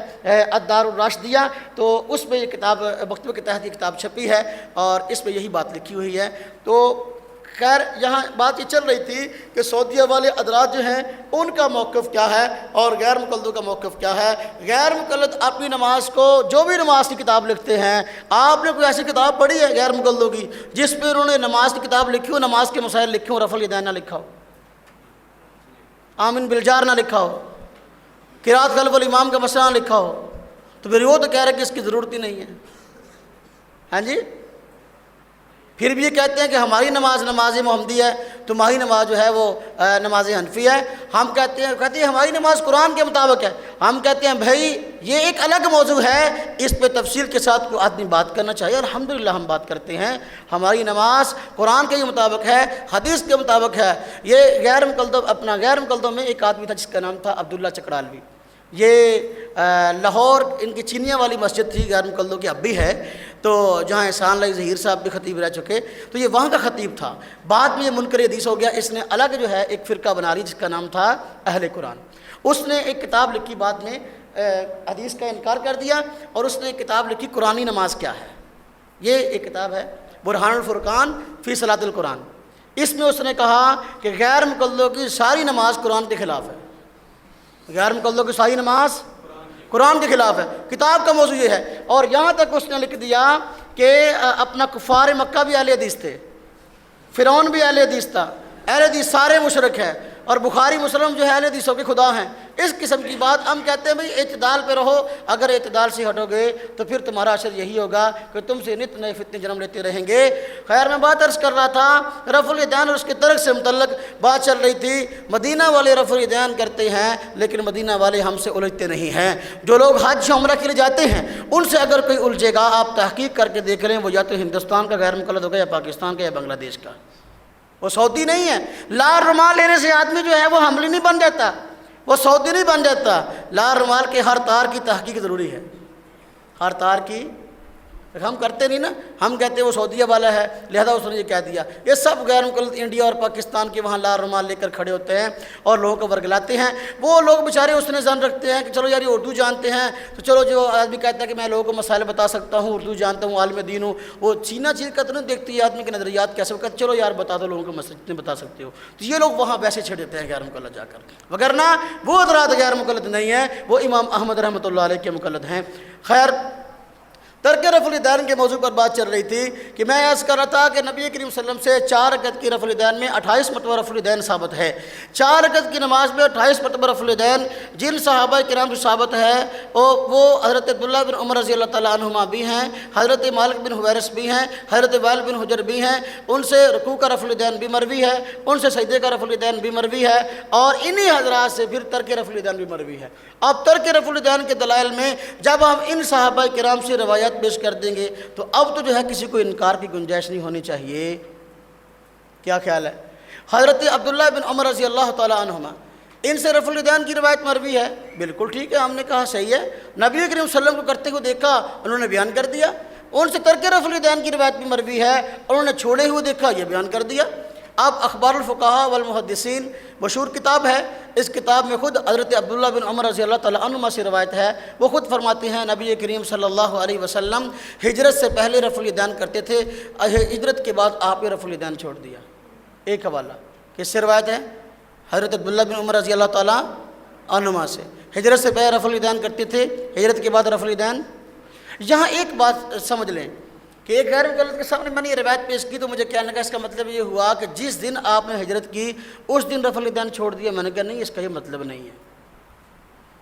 الدار الراشدیہ، تو اس میں یہ کتاب مکتبہ کے تحت یہ کتاب چھپی ہے اور اس میں یہی بات لکھی ہوئی ہے۔ تو خیر یہاں بات یہ چل رہی تھی کہ سعودیہ والے حضرات جو ہیں ان کا موقف کیا ہے اور غیر مقلدوں کا موقف کیا ہے۔ غیر مقلد اپنی نماز کو جو بھی نماز کی کتاب لکھتے ہیں، آپ نے کوئی ایسی کتاب پڑھی ہے غیر مقلدوں کی جس پہ انہوں نے نماز کی کتاب لکھی ہو، نماز کے مسائل لکھے ہوں، رفع الیدین نہ لکھا ہو، آمین بالجہر نہ لکھا ہو، قرات خلف الامام کا مسئلہ نہ لکھا ہو؟ تو پھر وہ تو کہہ رہے کہ اس کی ضرورت ہی نہیں ہے۔ ہاں جی، پھر بھی یہ کہتے ہیں کہ ہماری نماز نماز محمدی ہے، تمہاری نماز جو ہے وہ نماز حنفی ہے۔ ہم کہتے ہیں ہماری نماز قرآن کے مطابق ہے۔ ہم کہتے ہیں بھائی یہ ایک الگ موضوع ہے، اس پہ تفصیل کے ساتھ کوئی آدمی بات کرنا چاہیے، الحمدللہ ہم بات کرتے ہیں۔ ہماری نماز قرآن کے مطابق ہے، حدیث کے مطابق ہے۔ یہ غیر مقلدوں میں ایک آدمی تھا جس کا نام تھا عبداللہ چکڑالوی، یہ لاہور ان کی چینیاں والی مسجد تھی، غیر مقلدوں کی اب بھی ہے، تو جہاں احسان اللہ ظہیر صاحب بھی خطیب رہ چکے، تو یہ وہاں کا خطیب تھا۔ بعد میں یہ منکر حدیث ہو گیا، اس نے الگ جو ہے ایک فرقہ بنا لی جس کا نام تھا اہل قرآن۔ اس نے ایک کتاب لکھی، بعد میں حدیث کا انکار کر دیا، اور اس نے ایک کتاب لکھی قرآنی نماز کیا ہے۔ یہ ایک کتاب ہے برہان الفرقان فی صلاۃ القرآن۔ اس میں اس نے کہا کہ غیر مقلدوں کی ساری نماز قرآن کے خلاف ہے، غیر مقلدوں کی ساری نماز قرآن کے خلاف ہے۔ کتاب کا موضوع یہ ہے، اور یہاں تک اس نے لکھ دیا کہ اپنا کفار مکہ بھی اہل حدیث تھے، فرعون بھی اہل حدیث تھا، اہل حدیث سارے مشرک ہیں، اور بخاری مسلم جو ہے اہل حدیثوں کے خدا ہیں۔ اس قسم کی بات ہم کہتے ہیں بھئی اعتدال پہ رہو، اگر اعتدال سے ہٹو گے تو پھر تمہارا اثر یہی ہوگا کہ تم سے نت نئے فتنے جنم لیتے رہیں گے۔ خیر میں بات عرض کر رہا تھا رفع الیدین اور اس کے ترک سے متعلق بات چل رہی تھی۔ مدینہ والے رفع الیدین کرتے ہیں لیکن مدینہ والے ہم سے الجھتے نہیں ہیں۔ جو لوگ حج عمرہ کے لیے جاتے ہیں ان سے اگر کوئی الجھے گا، آپ تحقیق کر کے دیکھ لیں، وہ یا تو ہندوستان کا غیر مقلد ہوگا یا پاکستان کا یا بنگلہ دیش کا، وہ سعودی نہیں ہے۔ لال رومال لینے سے آدمی جو ہے وہ حملی نہیں بن جاتا، وہ سعودی نہیں بن جاتا۔ لال رومال کے ہر تار کی تحقیق ضروری ہے، ہر تار کی۔ ہم کرتے نہیں نا، ہم کہتے ہیں وہ سعودیہ والا ہے، لہذا اس نے یہ کہہ دیا۔ یہ سب غیر مقلد انڈیا اور پاکستان کے وہاں لال رومال لے کر کھڑے ہوتے ہیں اور لوگوں کو ورگلاتے ہیں۔ وہ لوگ بیچارے اس نے ظن رکھتے ہیں کہ چلو یار یہ اردو جانتے ہیں، تو چلو جو آدمی کہتا ہے کہ میں لوگوں کو مسائل بتا سکتا ہوں، اردو جانتا ہوں، عالم دین ہوں، وہ چینا چیز کا تو نہیں دیکھتی ہے آدمی کے نظریات کیسے، وہ کہتے چلو یار بتا دو لوگوں کو مسئلے جتنے بتا سکتے ہو۔ تو یہ لوگ وہاں ویسے چھڑتے ہیں غیر مقلد جا کر، وگرنہ وہ حضرات غیر مقلد نہیں ہیں، وہ امام احمد رحمۃ اللہ علیہ کے مقلد ہیں۔ خیر ترک رفع الیدین کے موضوع پر بات چل رہی تھی کہ میں عرض کر رہا تھا کہ نبی کریم صلی اللہ علیہ وسلم سے 4 رکعت کی رفع الیدین میں 28 مرتبہ رفع الیدین ثابت ہے۔ 4 رکعت کی نماز میں 28 مرتبہ رفع الیدین جن صحابہ کرام سے ثابت ہے وہ حضرت عبداللہ بن عمر رضی اللہ تعالیٰ عنہما بھی ہیں، حضرت مالک بن حویرث بھی ہیں، حضرت وائل بن حجر بھی ہیں، ان سے رکوع کا رفع الیدین بھی مروی ہے، ان سے سجدے کا رفع الیدین بھی مروی ہے، اور انہی حضرات سے پھر ترک رفع الیدین بھی مروی ہے۔ اب ترک رفع الیدین کے دلائل میں جب ہم ان صحابہ کرام سے روایات پیش کر دیں گے تو اب تو جو ہے کسی کو انکار کی گنجائش نہیں ہونی چاہیے۔ کیا خیال ہے؟ حضرت عبداللہ بن عمر رضی اللہ تعالیٰ عنہما ان سے رفع الیدین کی روایت مروی ہے، بالکل ٹھیک ہے، ہم نے کہا صحیح ہے، نبی کریم صلی اللہ علیہ وسلم کو کرتے ہوئے دیکھا، انہوں نے بیان کر دیا۔ ان سے ترک رفع الیدین کی روایت بھی مروی ہے، انہوں نے چھوڑے ہوئے دیکھا، یہ بیان کر دیا۔ اب اخبار الفقہاء والمحدثین مشہور کتاب ہے، اس کتاب میں خود حضرت عبداللہ بن عمر رضی اللہ تعالیٰ عنہما سے روایت ہے، وہ خود فرماتے ہیں نبی کریم صلی اللہ علیہ وسلم ہجرت سے پہلے رفع الیدین کرتے تھے، ہجرت کے بعد آپ نے رفع الیدین چھوڑ دیا۔ ایک حوالہ کس سے روایت ہے؟ حضرت عبداللہ بن عمر رضی اللہ تعالیٰ عنہما سے، ہجرت سے پہلے رفع الیدین کرتے تھے، ہجرت کے بعد رفع الیدین۔ یہاں ایک بات سمجھ لیں کہ ایک غیر مقلد کے سامنے میں نے یہ روایت پیش کی تو مجھے کیا لگا، اس کا مطلب یہ ہوا کہ جس دن آپ نے ہجرت کی اس دن رفع الیدین چھوڑ دیا۔ میں نے کہا نہیں، اس کا یہ مطلب نہیں ہے،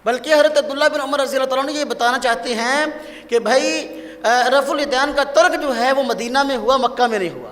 بلکہ حضرت عبداللہ بن عمر رضی اللہ تعالیٰ نے یہ بتانا چاہتے ہیں کہ بھائی رفع الیدین کا ترک جو ہے وہ مدینہ میں ہوا، مکہ میں نہیں ہوا۔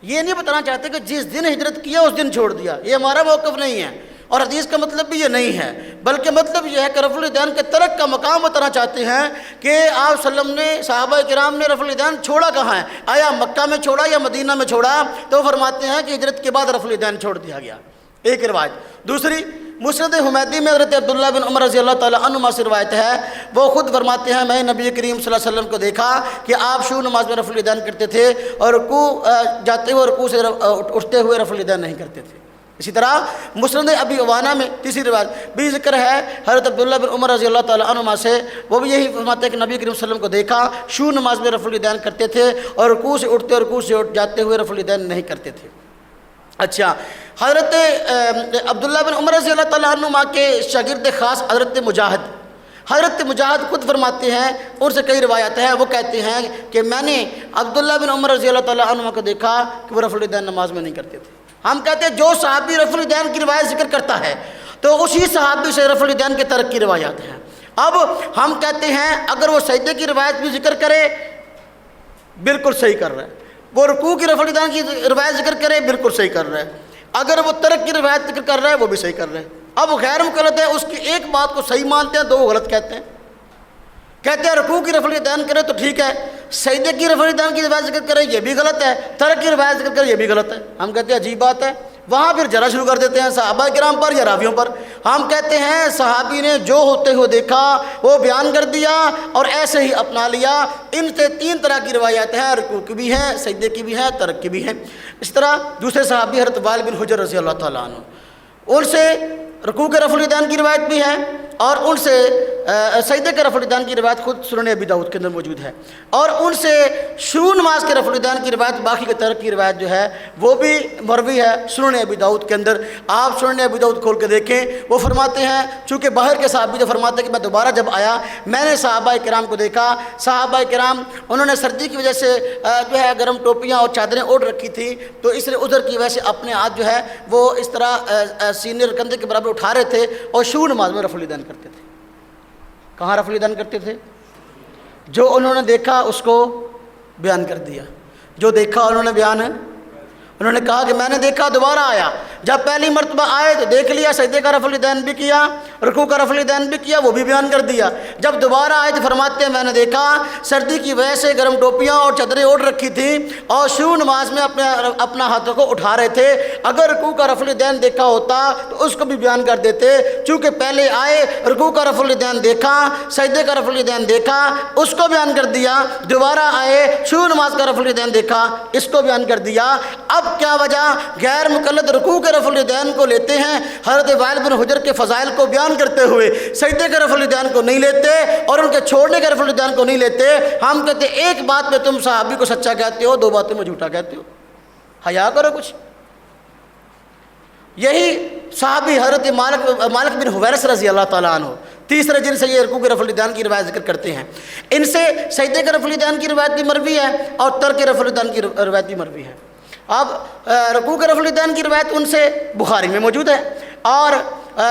یہ نہیں بتانا چاہتے کہ جس دن ہجرت کیا اس دن چھوڑ دیا، یہ ہمارا موقف نہیں ہے، اور حدیث کا مطلب بھی یہ نہیں ہے، بلکہ مطلب یہ ہے کہ رفع الیدین کے ترک کا مقام بتانا چاہتے ہیں کہ آپ صلی اللہ علیہ وسلم نے، صحابہ کرام نے رفع الیدین چھوڑا کہاں ہے، آیا مکہ میں چھوڑا یا مدینہ میں چھوڑا؟ تو وہ فرماتے ہیں کہ ہجرت کے بعد رفع الیدین چھوڑ دیا گیا۔ ایک روایت۔ دوسری مسند حمیدی میں حضرت عبداللہ بن عمر رضی اللہ تعالیٰ عنہما سے روایت ہے، وہ خود فرماتے ہیں میں نبی کریم صلی اللہ علیہ وسلم کو دیکھا کہ آپ شروع نماز میں رفع الیدین کرتے تھے اور رکوع جاتے ہوئے رکوع سے اٹھتے ہوئے رفع الیدین نہیں کرتے تھے۔ اسی طرح مسند ابی عوانہ میں تیسری روایت بھی ذکر ہے حضرت عبداللہ بن عمر رضی اللہ تعالیٰ عنہما سے، وہ بھی یہی فرماتے ہیں کہ نبی کریم صلی اللہ علیہ وسلم کو دیکھا شروع نماز میں رفع الیدین کرتے تھے اور رکوع سے اٹھتے اور رکوع سے اٹھ جاتے ہوئے رفع الیدین نہیں کرتے تھے۔ اچھا، حضرت عبداللہ بن عمر رضی اللہ تعالیٰ عنہما کے شاگرد خاص حضرت مجاہد خود فرماتے ہیں، ان سے کئی روایات ہیں، وہ کہتے ہیں کہ میں نے عبداللہ بن عمر رضی اللہ تعالیٰ عنہما کو دیکھا کہ وہ رفع الیدین نماز میں نہیں کرتے تھے۔ ہم کہتے ہیں جو صحابی رفع الیدین کی روایت ذکر کرتا ہے تو اسی صحابی سے رفع الیدین کے ترک کی روایات ہیں۔ اب ہم کہتے ہیں اگر وہ سجدے کی روایت بھی ذکر کرے بالکل صحیح کر رہا ہے، وہ رکوع کی رفع الیدین کی روایت ذکر کرے بالکل صحیح کر رہا ہے، اگر وہ ترک کی روایت ذکر کر رہا ہے وہ بھی صحیح کر رہا ہے۔ اب غیر مقلد ہے، اس کی ایک بات کو صحیح مانتے ہیں، دو غلط کہتے ہیں رکوع کی رفع الیدین کرے تو ٹھیک ہے، سجدے کی رفع الیدین کی روایت ذکر کرے یہ بھی غلط ہے، ترک کی روایت ذکر کرے یہ بھی غلط ہے۔ ہم کہتے ہیں عجیب بات ہے، وہاں پھر جرا شروع کر دیتے ہیں صحابہ کرام پر یا راویوں پر۔ ہم کہتے ہیں صحابی نے جو ہوتے ہوئے دیکھا وہ بیان کر دیا اور ایسے ہی اپنا لیا۔ ان سے 3 طرح کی روایات ہیں، رکوع کی بھی ہیں، سجدے کی بھی ہیں، ترک کی بھی ہیں۔ اس طرح دوسرے صحابی حضرت وائل بن حجر رضی اللہ تعالیٰ عنہ، ان سے رکوع کے رفع الیدین کی روایت بھی ہے اور ان سے سجدے کے رفع الیدین کی روایت خود سنن ابی داؤد کے اندر موجود ہے، اور ان سے شروع نماز کے رفع الیدین کی روایت، باقی کے ترک کی روایت جو ہے وہ بھی مروی ہے سنن ابی داؤد کے اندر۔ آپ سنن ابی داؤد کھول کے دیکھیں، وہ فرماتے ہیں چونکہ باہر کے صحابی جو فرماتے ہیں کہ میں دوبارہ جب آیا میں نے صحابہ کرام کو دیکھا، صحابہ کرام انہوں نے سردی کی وجہ سے جو ہے گرم ٹوپیاں اور چادریں اوڑھ رکھی تھی، تو اس لیے عذر کی وجہ سے اپنے ہاتھ جو ہے وہ اس طرح سینے اور کندھے کے برابر اٹھا رہے تھے اور شروع نماز میں رفع الیدین کرتے تھے۔ کہاں رفع الیدین کرتے تھے؟ جو انہوں نے دیکھا اس کو بیان کر دیا، جو دیکھا انہوں نے کہا کہ میں نے دیکھا، دوبارہ آیا، جب پہلی مرتبہ آئے تو دیکھ لیا، سجدے کا رفع الیدین بھی کیا، رکوع کا رفع الیدین بھی کیا، وہ بھی بیان کر دیا۔ جب دوبارہ آئے تو فرماتے ہیں میں نے دیکھا سردی کی وجہ سے گرم ٹوپیاں اور چادریں اوڑھ رکھی تھیں اور شروع نماز میں اپنا ہاتھوں کو اٹھا رہے تھے، اگر رکوع کا رفع الیدین دیکھا ہوتا تو اس کو بھی بیان کر دیتے، چونکہ پہلے آئے رکوع کا رفع الیدین دیکھا، سجدے کا رفع الیدین دیکھا، اس کو بیان کر دیا، دوبارہ آئے شروع نماز کا رفع الیدین دیکھا، اس کو بیان کر دیا۔ اب کیا وجہ؟ غیر مقلد رکوع کے رفع الیدین کو لیتے ہیں حضرت وائل بن حجر کے فضائل کو بیان کرتے ہوئے، سجدے کے رفع الیدین کو نہیں لیتے اور ان کے چھوڑنے کے رفع الیدین کو نہیں لیتے۔ ہم کہتے ہیں ایک بات میں تم صحابی کو سچا کہتے ہو، 2 باتیں میں جھوٹا کہتے ہو، حیا کرو کچھ۔ یہی صحابی حضرت مالک بن حویرث رضی اللہ تعالیٰ عنہ تیسرے جن سے یہ رکوع کے رفع الیدین کی روایت ذکر کرتے ہیں، ان سے سجدے کے رفع الیدین کی روایت بھی مروی ہے اور ترک رفع الیدین کی روایت بھی مروی ہے۔ اب رکوع کے رفع الیدین کی روایت ان سے بخاری میں موجود ہے اور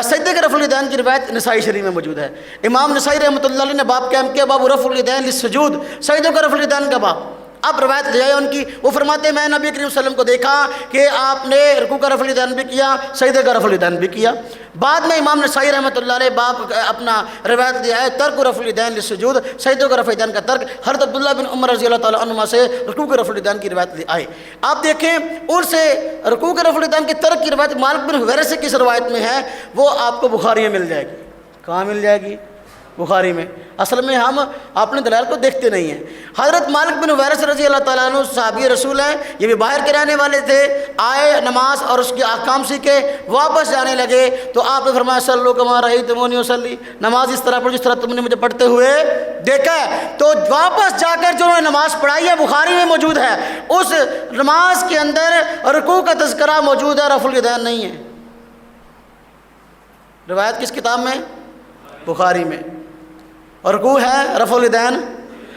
سجدے کے رفع الیدین کی روایت نسائی شریف میں موجود ہے۔ امام نسائی رحمۃ اللہ علیہ نے باب قائم کیا، باب رفع الیدین للسجود، سجدوں کا رفع الیدین کا باب۔ اب روایت لے آئے ان کی، وہ فرماتے ہیں میں نبی کریم صلی اللہ علیہ وسلم کو دیکھا کہ آپ نے رکوع کا رفع الیدین بھی کیا، سجدے کا رفع الیدین بھی کیا۔ بعد میں امام نسائی رحمۃ اللہ علیہ باب اپنا روایت لے آئے ترک رفع الیدین للسجود، سجدوں کا رفع الیدین کا ترک، حضرت عبداللہ بن عمر رضی اللہ تعالیٰ عنہما سے رکوع کے رفع الیدین کی روایت لے آئے۔ آپ دیکھیں ان سے رکوع کے رفع الیدین کے ترک کی روایت مالک بن حویرث سے کس روایت میں ہے، وہ آپ کو بخاری میں مل جائے گی۔ کہاں مل جائے گی؟ بخاری میں۔ اصل میں ہم اپنے دلائل کو دیکھتے نہیں ہیں۔ حضرت مالک بن حویرث رضی اللہ تعالیٰ عنہ صحابی رسول ہیں، یہ بھی باہر کے رہنے والے تھے، آئے نماز اور اس کے احکام سیکھے، واپس جانے لگے تو آپ نے فرمایا صلو کما رأیتمونی اصلی، نماز اس طرح پڑھو جس طرح تم نے مجھے پڑھتے ہوئے دیکھا ہے۔ تو واپس جا کر جو انہوں نے نماز پڑھائی ہے بخاری میں موجود ہے، اس نماز کے اندر رکوع کا تذکرہ موجود ہے، رفع الیدین نہیں ہے۔ روایت کس کتاب میں؟ بخاری میں۔ اور رکوع ہے، رفع الیدین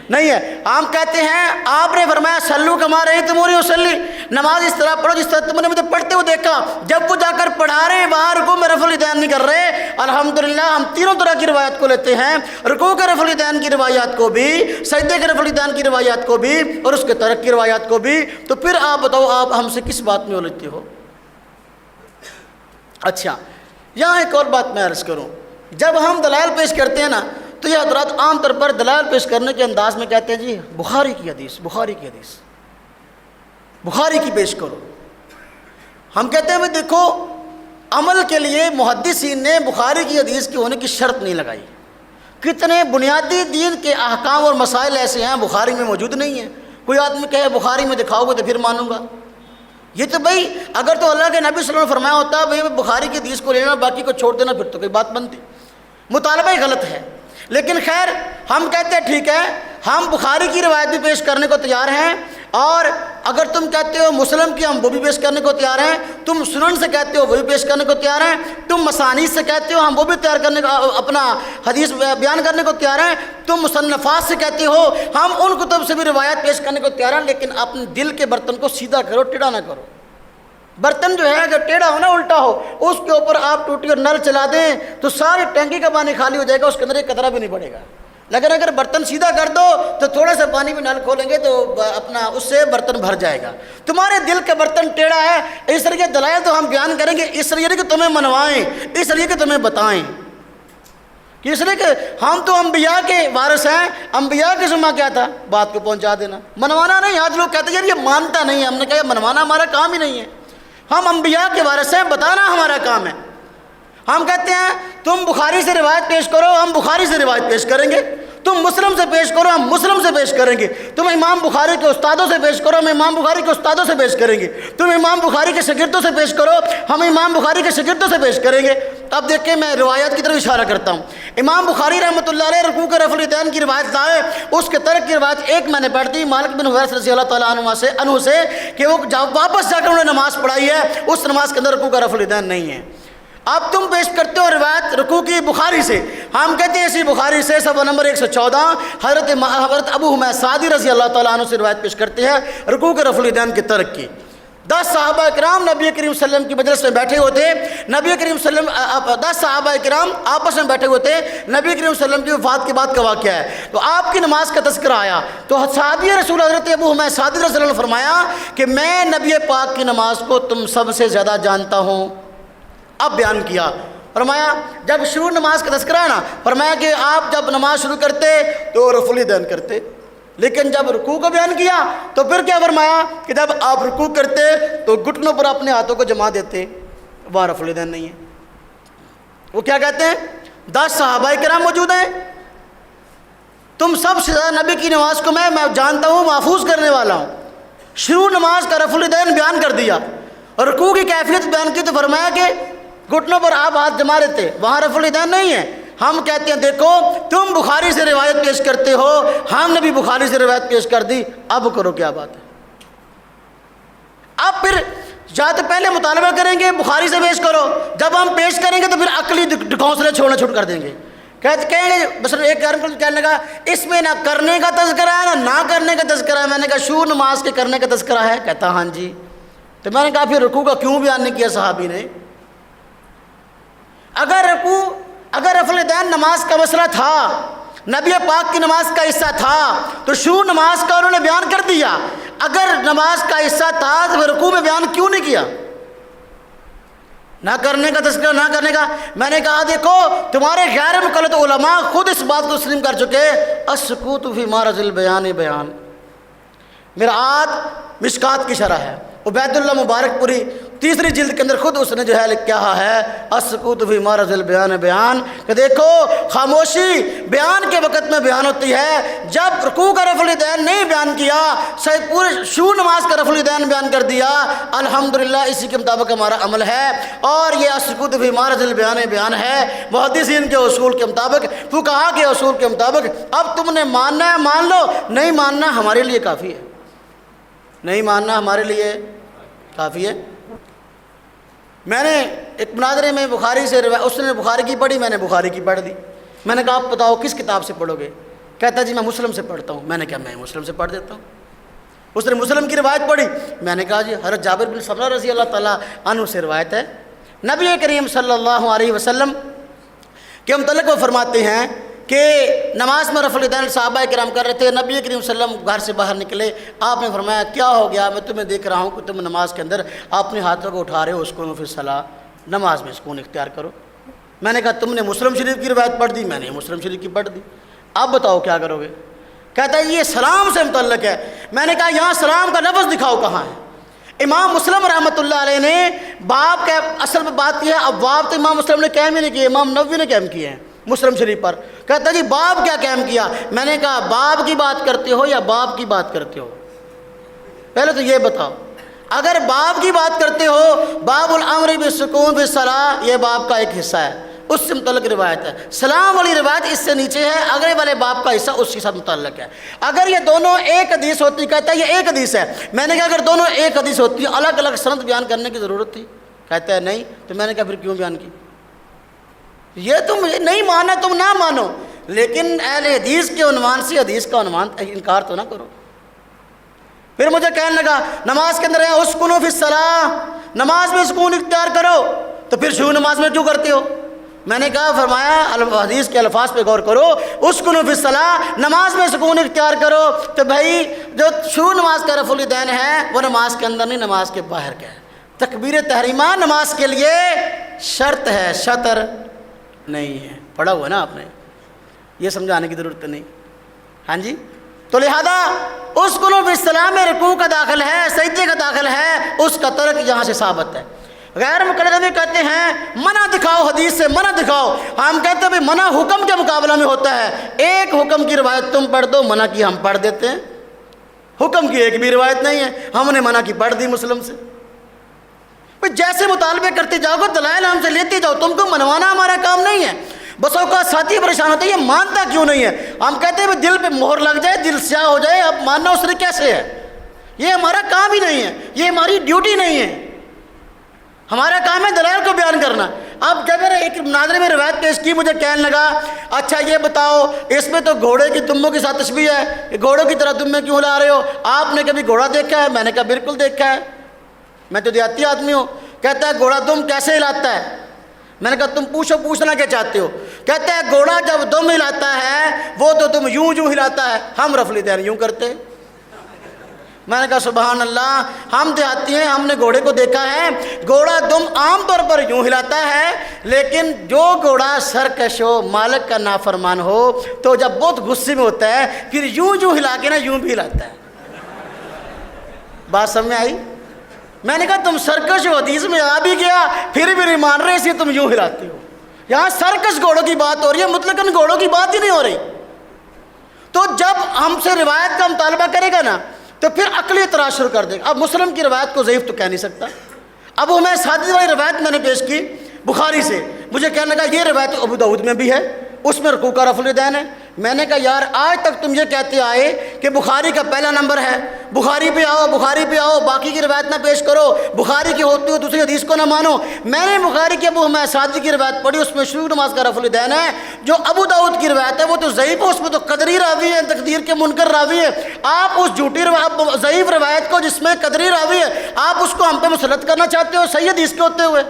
نہیں ہے۔ ہم کہتے ہیں آپ نے فرمایا صلو کما رأیتمونی اصلی، نماز اس طرح پڑھو جس طرح تم نے مجھے پڑھتے ہوئے دیکھا۔ جب وہ جا کر پڑھا رہے ہیں وہاں رکوع میں رفع الیدین نہیں کر رہے۔ الحمدللہ ہم تینوں طرح کی روایت کو لیتے ہیں، رکوع کے رفع الیدین کی روایات کو بھی، سجدے کے رفع الیدین کی روایات کو بھی اور اس کے ترک کی روایات کو بھی۔ تو پھر آپ بتاؤ آپ ہم سے کس بات میں الجھتے ہو؟ اچھا یہاں ایک اور بات میں عرض کروں، جب ہم دلائل پیش کرتے ہیں نا تو یہ حضرات عام طور پر دلائل پیش کرنے کے انداز میں کہتے ہیں جی بخاری کی حدیث، بخاری کی حدیث، بخاری کی پیش کرو۔ ہم کہتے ہیں دیکھو عمل کے لیے محدثین نے بخاری کی حدیث کے ہونے کی شرط نہیں لگائی۔ کتنے بنیادی دین کے احکام اور مسائل ایسے ہیں بخاری میں موجود نہیں ہیں۔ کوئی آدمی کہے بخاری میں دکھاؤ گے تو پھر مانوں گا، یہ تو بھائی اگر تو اللہ کے نبی صلی اللہ علیہ وسلم نے فرمایا ہوتا بھائی بخاری کی حدیث کو لینا باقی کو چھوڑ دینا، پھر تو کوئی بات بنتی۔ مطالبہ ہی غلط ہے، لیکن خیر ہم کہتے ہیں ٹھیک ہے ہم بخاری کی روایت بھی پیش کرنے کو تیار ہیں، اور اگر تم کہتے ہو مسلم کی ہم وہ بھی پیش کرنے کو تیار ہیں، تم سنن سے کہتے ہو وہ بھی پیش کرنے کو تیار ہیں، تم مسانید سے کہتے ہو ہم وہ بھی تیار کرنے کو اپنا حدیث بیان کرنے کو تیار ہیں، تم مصنفات سے کہتے ہو ہم ان کتب سے بھی روایت پیش کرنے کو تیار ہیں، لیکن اپنے دل کے برتن کو سیدھا کرو، ٹیڑھا نہ کرو۔ برتن جو ہے اگر ٹیڑھا ہو نا الٹا ہو، اس کے اوپر آپ ٹوٹی اور نل چلا دیں تو ساری ٹینکی کا پانی خالی ہو جائے گا، اس کے اندر ایک قطرہ بھی نہیں پڑے گا۔ لیکن اگر برتن سیدھا کر دو تو تھوڑا سا پانی بھی نل کھولیں گے تو اپنا اس سے برتن بھر جائے گا۔ تمہارے دل کا برتن ٹیڑھا ہے، اس لیے دلائل تو ہم بیان کریں گے اس لیے کہ تمہیں منوائیں، اس لیے کہ تمہیں بتائیں، کہ اس لیے کہ ہم تو انبیاء کے وارث ہیں، انبیاء کے ذمہ کیا تھا؟ بات کو پہنچا دینا، منوانا نہیں۔ آج لوگ کہتے ہیں یار یہ مانتا نہیں ہے، ہم نے کہا منوانا ہمارا کام ہی نہیں ہے، ہم انبیاء کے وارث ہیں، بتانا ہمارا کام ہے۔ ہم کہتے ہیں تم بخاری سے روایت پیش کرو، ہم بخاری سے روایت پیش کریں گے، تم مسلم سے پیش کرو، ہم مسلم سے پیش کریں گے، تم امام بخاری کے استادوں سے پیش کرو، ہم امام بخاری کے استادوں سے پیش کریں گے، تم امام بخاری کے شاگردوں سے پیش کرو، ہم امام بخاری کے شاگردوں سے پیش کریں گے۔ اب دیکھیں میں روایت کی طرف اشارہ کرتا ہوں۔ امام بخاری رحمۃ اللہ علیہ رکوع کے رفع الیدین کی روایت لائے، اس کے ترک کی روایت ایک میں نے پڑھ دی مالک بن حویرث رضی اللہ تعالیٰ عنہ سے کہ وہ واپس جا کر انہوں نے نماز پڑھائی ہے، اس نماز کے اندر رکوع کا رفع الیدین نہیں ہے۔ اب تم پیش کرتے ہو روایت رکوع کی بخاری سے، ہم کہتے ہیں اسی بخاری سے صفحہ نمبر 114 حضرت ابو حمید سعدی رضی اللہ تعالیٰ عنہ سے روایت پیش کرتے ہیں رکوع کے رفع الیدین کے ترک کی۔ 10 صحابہ کرام نبی کریم صلی اللہ علیہ وسلم کی مجلس میں بیٹھے ہوئے تھے، نبی کریم صلی اللہ علیہ وسلم 10 صحابہ کرام آپس میں بیٹھے ہوئے تھے، نبی کریم صلی اللہ علیہ وسلم کی وفات کے بعد کا واقعہ ہے، تو آپ کی نماز کا تذکرہ آیا تو صحابی رسول حضرت ابو حمید سعدی رضی اللہ عنہ نے فرمایا کہ میں نبی پاک کی نماز کو تم سب سے زیادہ جانتا ہوں۔ اب بیان کیا، فرمایا جب شروع نماز کا تذکرہ ہے نا، فرمایا کہ آپ جب نماز شروع کرتے تو رفع الیدین کرتے، لیکن جب رکوع کو بیان کیا تو پھر کیا فرمایا کہ جب آپ رکوع کرتے تو گھٹنوں پر اپنے ہاتھوں کو جما دیتے، وہاں رفع الیدین نہیں ہے۔ وہ کیا کہتے ہیں 10 صحابہ کرام موجود ہیں، تم سب سے زیادہ نبی کی نماز کو میں جانتا ہوں، محفوظ کرنے والا ہوں۔ شروع نماز کا رفع الیدین بیان کر دیا اور رکوع کی کیفیت بیان کی تو فرمایا کہ گھٹنوں پر آپ ہاتھ جما رہے تھے، وہاں رفع الیدین نہیں ہے۔ ہم کہتے ہیں دیکھو تم بخاری سے روایت پیش کرتے ہو، ہم نے بھی بخاری سے روایت پیش کر دی، اب کرو کیا بات ہے۔ اب پھر یا تو پہلے مطالبہ کریں گے بخاری سے پیش کرو، جب ہم پیش کریں گے تو پھر عقلی ڈھکوسلے چھوڑنا چھوڑ کر دیں گے. کہیں گے بس ایک کہنے لگا اس میں نہ کرنے کا تذکرہ ہے نہ کرنے کا تذکرہ ہے. میں نے کہا شروع نماز کے کرنے کا تذکرہ ہے؟ کہتا ہاں جی. تو میں نے کہا پھر رکوع کا کیوں بیان نہیں کیا صحابی نے؟ اگر رفع الیدین نماز کا مسئلہ تھا، نبی پاک کی نماز کا حصہ تھا، تو شروع نماز کا انہوں نے بیان کر دیا. اگر نماز کا حصہ تھا تو پھر رکوع میں بیان کیوں نہیں کیا؟ نہ کرنے کا تذکرہ نہ کرنے کا. میں نے کہا دیکھو تمہارے غیر مقلد علماء خود اس بات کو تسلیم کر چکے، السکوت فی معرض البیان بیان. مرآت مشکات کی شرح ہے، عبید اللہ مبارک پوری 3 جلد کے اندر خود اس نے جو ہے کہا ہے السکوت فی معرض البیان بیان، کہ دیکھو خاموشی بیان کے وقت میں بیان ہوتی ہے. جب رکوع کا رفع الیدین نہیں بیان کیا، شاید پورے شروع نماز کا رفع الیدین بیان کر دیا، الحمدللہ اسی کے مطابق ہمارا عمل ہے. اور یہ السکوت فی معرض البیان بیان ہے محدثین کے اصول کے مطابق، فقہاء کے اصول کے مطابق. اب تم نے ماننا ہے مان لو، نہیں ماننا ہمارے لیے کافی ہے، نہیں ماننا ہمارے لیے کافی ہے. میں نے ایک مناظرے میں بخاری سے اس نے بخاری کی پڑھی، میں نے بخاری کی پڑھ دی. میں نے کہا آپ بتاؤ کس کتاب سے پڑھو گے؟ کہتا جی میں مسلم سے پڑھتا ہوں. میں نے کہا میں مسلم سے پڑھ دیتا ہوں. اس نے مسلم کی روایت پڑھی. میں نے کہا جی حضرت جابر بن سمرہ رضی اللہ تعالیٰ عنہ سے روایت ہے، نبی کریم صلی اللہ علیہ وسلم کے متعلق وہ فرماتے ہیں کہ نماز میں رفع الیدین صحابہ کرام کر رہے تھے. نبی کریم صلی اللہ علیہ وسلم گھر سے باہر نکلے، آپ نے فرمایا کیا ہو گیا؟ میں تمہیں دیکھ رہا ہوں کہ تم نماز کے اندر اپنے ہاتھوں کو اٹھا رہے ہو، اسکون فی الصلاۃ، نماز میں سکون اختیار کرو. میں نے کہا تم نے مسلم شریف کی روایت پڑھ دی؟ میں نے مسلم شریف کی پڑھ دی. اب بتاؤ کیا کرو گے؟ کہتا ہے یہ سلام سے متعلق ہے. میں نے کہا یہاں سلام کا لفظ دکھاؤ کہاں ہے؟ امام مسلم رحمۃ اللہ علیہ نے باب کا اصل میں بات کی ہے، اب باب تو امام مسلم نے قائم ہی نہیں کیے، امام نووی نے قائم کیے ہیں مسلم شریف پر. کہتا جی باب کیا قائم کیا؟ میں نے کہا باب کی بات کرتے ہو یا باب کی بات کرتے ہو؟ پہلے تو یہ بتاؤ. اگر باب کی بات کرتے ہو، باب الامر بالسکون فی الصلاۃ، یہ باب کا ایک حصہ ہے، اس سے متعلق روایت ہے. سلام والی روایت اس سے نیچے ہے، اگلے والے باب کا حصہ اس کے ساتھ متعلق ہے. اگر یہ دونوں ایک حدیث ہوتی، کہتا ہے یہ ایک حدیث ہے. میں نے کہا اگر دونوں ایک حدیث ہوتی الگ الگ سند بیان کرنے کی ضرورت تھی؟ کہتا ہے نہیں. تو میں نے کہا پھر کیوں بیان کی؟ یہ تم نہیں مانا تم نہ مانو، لیکن اہل حدیث کے عنوان سے حدیث کا عنوان انکار تو نہ کرو. پھر مجھے کہنے لگا نماز کے اندر ہے اسکنوا فی الصلاۃ، نماز میں سکون اختیار کرو، تو پھر شروع نماز میں کیوں کرتے ہو؟ میں نے کہا فرمایا حدیث کے الفاظ پہ غور کرو، اسکنوا فی الصلاۃ، نماز میں سکون اختیار کرو. تو بھائی جو شروع نماز کا رفع الیدین ہے وہ نماز کے اندر نہیں، نماز کے باہر کا ہے. تکبیر تحریمہ نماز کے لیے شرط ہے، شطر نہیں ہے. پڑھا ہوا نا آپ نے، یہ سمجھانے کی ضرورت نہیں. ہاں جی. تو لہذا اسکنوا فی الصلاۃ میں رکوع کا داخل ہے، سجدے کا داخل ہے، اس کا ترک یہاں سے ثابت ہے. غیر مقلد بھی کہتے ہیں منع دکھاؤ، حدیث سے منع دکھاؤ. ہم کہتے ہیں بھائی منع حکم کے مقابلہ میں ہوتا ہے. ایک حکم کی روایت تم پڑھ دو، منع کی ہم پڑھ دیتے ہیں. حکم کی ایک بھی روایت نہیں ہے، ہم نے منع کی پڑھ دی مسلم سے. جیسے مطالبے کرتے جاؤ گے دلائل ہم سے لیتے جاؤ، تم کو منوانا ہمارا کام نہیں ہے. بس اوقات ساتھی پریشان ہوتے ہیں یہ مانتا کیوں نہیں ہے. ہم کہتے ہیں دل پہ مہر لگ جائے، دل سیاہ ہو جائے، اب ماننا اس نے کیسے ہے؟ یہ ہمارا کام ہی نہیں ہے، یہ ہماری ڈیوٹی نہیں ہے. ہمارا کام ہے دلائل کو بیان کرنا. اب جب میرے ایک مناظرے میں روایت پیش کی، مجھے کہنے لگا اچھا یہ بتاؤ اس میں تو گھوڑے کی دموں کے ساتھ تشبیہ ہے، کہ گھوڑوں کی طرح دمیں کیوں ہلا رہے ہو؟ آپ نے کبھی گھوڑا دیکھا ہے؟ میں نے کہا بالکل دیکھا ہے، میں تو دیہاتی آدمی ہوں. کہتا ہے گھوڑا دم کیسے ہلاتا ہے؟ میں نے کہا تم پوچھنا کیا چاہتے ہو؟ کہتا ہے گھوڑا جب دم ہلاتا ہے وہ تو تم یوں ہلاتا ہے، ہم رفع الیدین یوں کرتے. میں نے کہا سبحان اللہ، ہم دیہاتی ہیں، ہم نے گھوڑے کو دیکھا ہے، گھوڑا دم عام طور پر یوں ہلاتا ہے، لیکن جو گھوڑا سرکش ہو، مالک کا نافرمان ہو، تو جب بہت غصے میں ہوتا ہے پھر یوں ہلا کے نا یوں بھی ہلاتا ہے. بات سمجھ میں آئی؟ میں نے کہا تم سرکش ہو، حدیث میں آ بھی گیا، پھر بھی نہیں مان رہے، اسی تم یوں ہلاتے ہو. یہاں سرکش گھوڑوں کی بات ہو رہی ہے، مطلقاً گھوڑوں کی بات ہی نہیں ہو رہی. تو جب ہم سے روایت کا مطالبہ کرے گا نا تو پھر عقلی اعتراض شروع کر دے گا. اب مسلم کی روایت کو ضعیف تو کہہ نہیں سکتا. اب وہ میں سادی والی روایت میں نے پیش کی بخاری سے، مجھے کہنے لگا یہ روایت ابو داؤد میں بھی ہے، اس میں رکوع کا رفع الیدین ہے. میں نے کہا یار آج تک تم یہ کہتے آئے کہ بخاری کا پہلا نمبر ہے، بخاری پہ آؤ، بخاری پہ آؤ، باقی کی روایت نہ پیش کرو، بخاری کی ہوتی ہو دوسری حدیث کو نہ مانو۔ میں نے بخاری کے ابو حمید سعدی کی روایت پڑھی، اس میں شروع نماز کا رفع الیدین ہے۔ جو ابو داؤد کی روایت ہے وہ تو ضعیف ہے، اس میں تو قدری راوی ہے، تقدیر کے منکر راوی ہے۔ آپ اس جھوٹی ضعیف روایت کو جس میں قدری راوی ہے آپ اس کو ہم پہ مسلط کرنا چاہتے ہو صحیح حدیث کے ہوتے ہوئے۔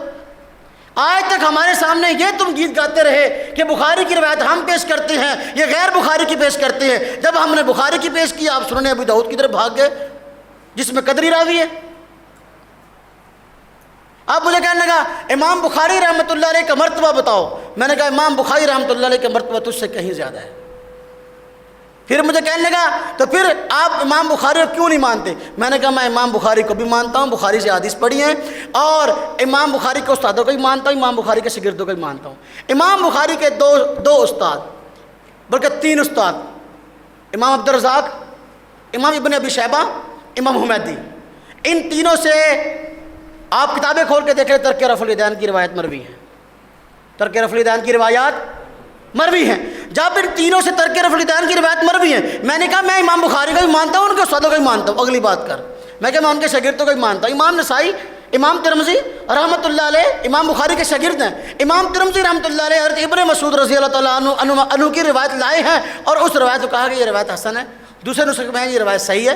آج تک ہمارے سامنے یہ تم گیت گاتے رہے کہ بخاری کی روایت ہم پیش کرتے ہیں، یہ غیر بخاری کی پیش کرتے ہیں۔ جب ہم نے بخاری کی پیش کی آپ سنن ابو داؤد کی طرف بھاگ گئے جس میں قدری راوی ہے۔ آپ مجھے کہنے لگا امام بخاری رحمۃ اللہ علیہ کا مرتبہ بتاؤ۔ میں نے کہا امام بخاری رحمۃ اللہ علیہ کا مرتبہ تجھ سے کہیں زیادہ ہے۔ پھر مجھے کہنے لگا تو پھر آپ امام بخاری کو کیوں نہیں مانتے؟ میں نے کہا میں امام بخاری کو بھی مانتا ہوں، بخاری سے حدیث پڑھی ہیں، اور امام بخاری کے استادوں کو بھی مانتا ہوں، امام بخاری کے شاگردوں کو بھی مانتا ہوں۔ امام بخاری کے دو استاد بلکہ 3 استاد، امام عبدالرزاق، امام ابن ابی شیبہ، امام حمیدی، ان تینوں سے آپ کتابیں کھول کے دیکھیں ترک رفع الیدین کی روایت مروی ہے، ترک رفع الیدین کی روایات مروی ہیں۔ جب ان تینوں سے ترک رفع الیدین کی روایت مروی ہیں، میں نے کہا میں امام بخاری کو بھی مانتا ہوں، ان کے استادوں کو بھی مانتا ہوں۔ اگلی بات کر میں کہ میں ان کے شاگردوں کو بھی مانتا ہوں۔ امام نسائی، امام ترمذی رحمۃ اللہ علیہ امام بخاری کے شاگرد ہیں۔ امام ترمذی رحمۃ اللہ علیہ حضرت ابن مسعود رضی اللہ تعالیٰ عنہ کی روایت لائے ہیں، اور اس روایت کو کہا کہ یہ روایت حسن ہے، دوسرے نسخے میں یہ روایت صحیح ہے۔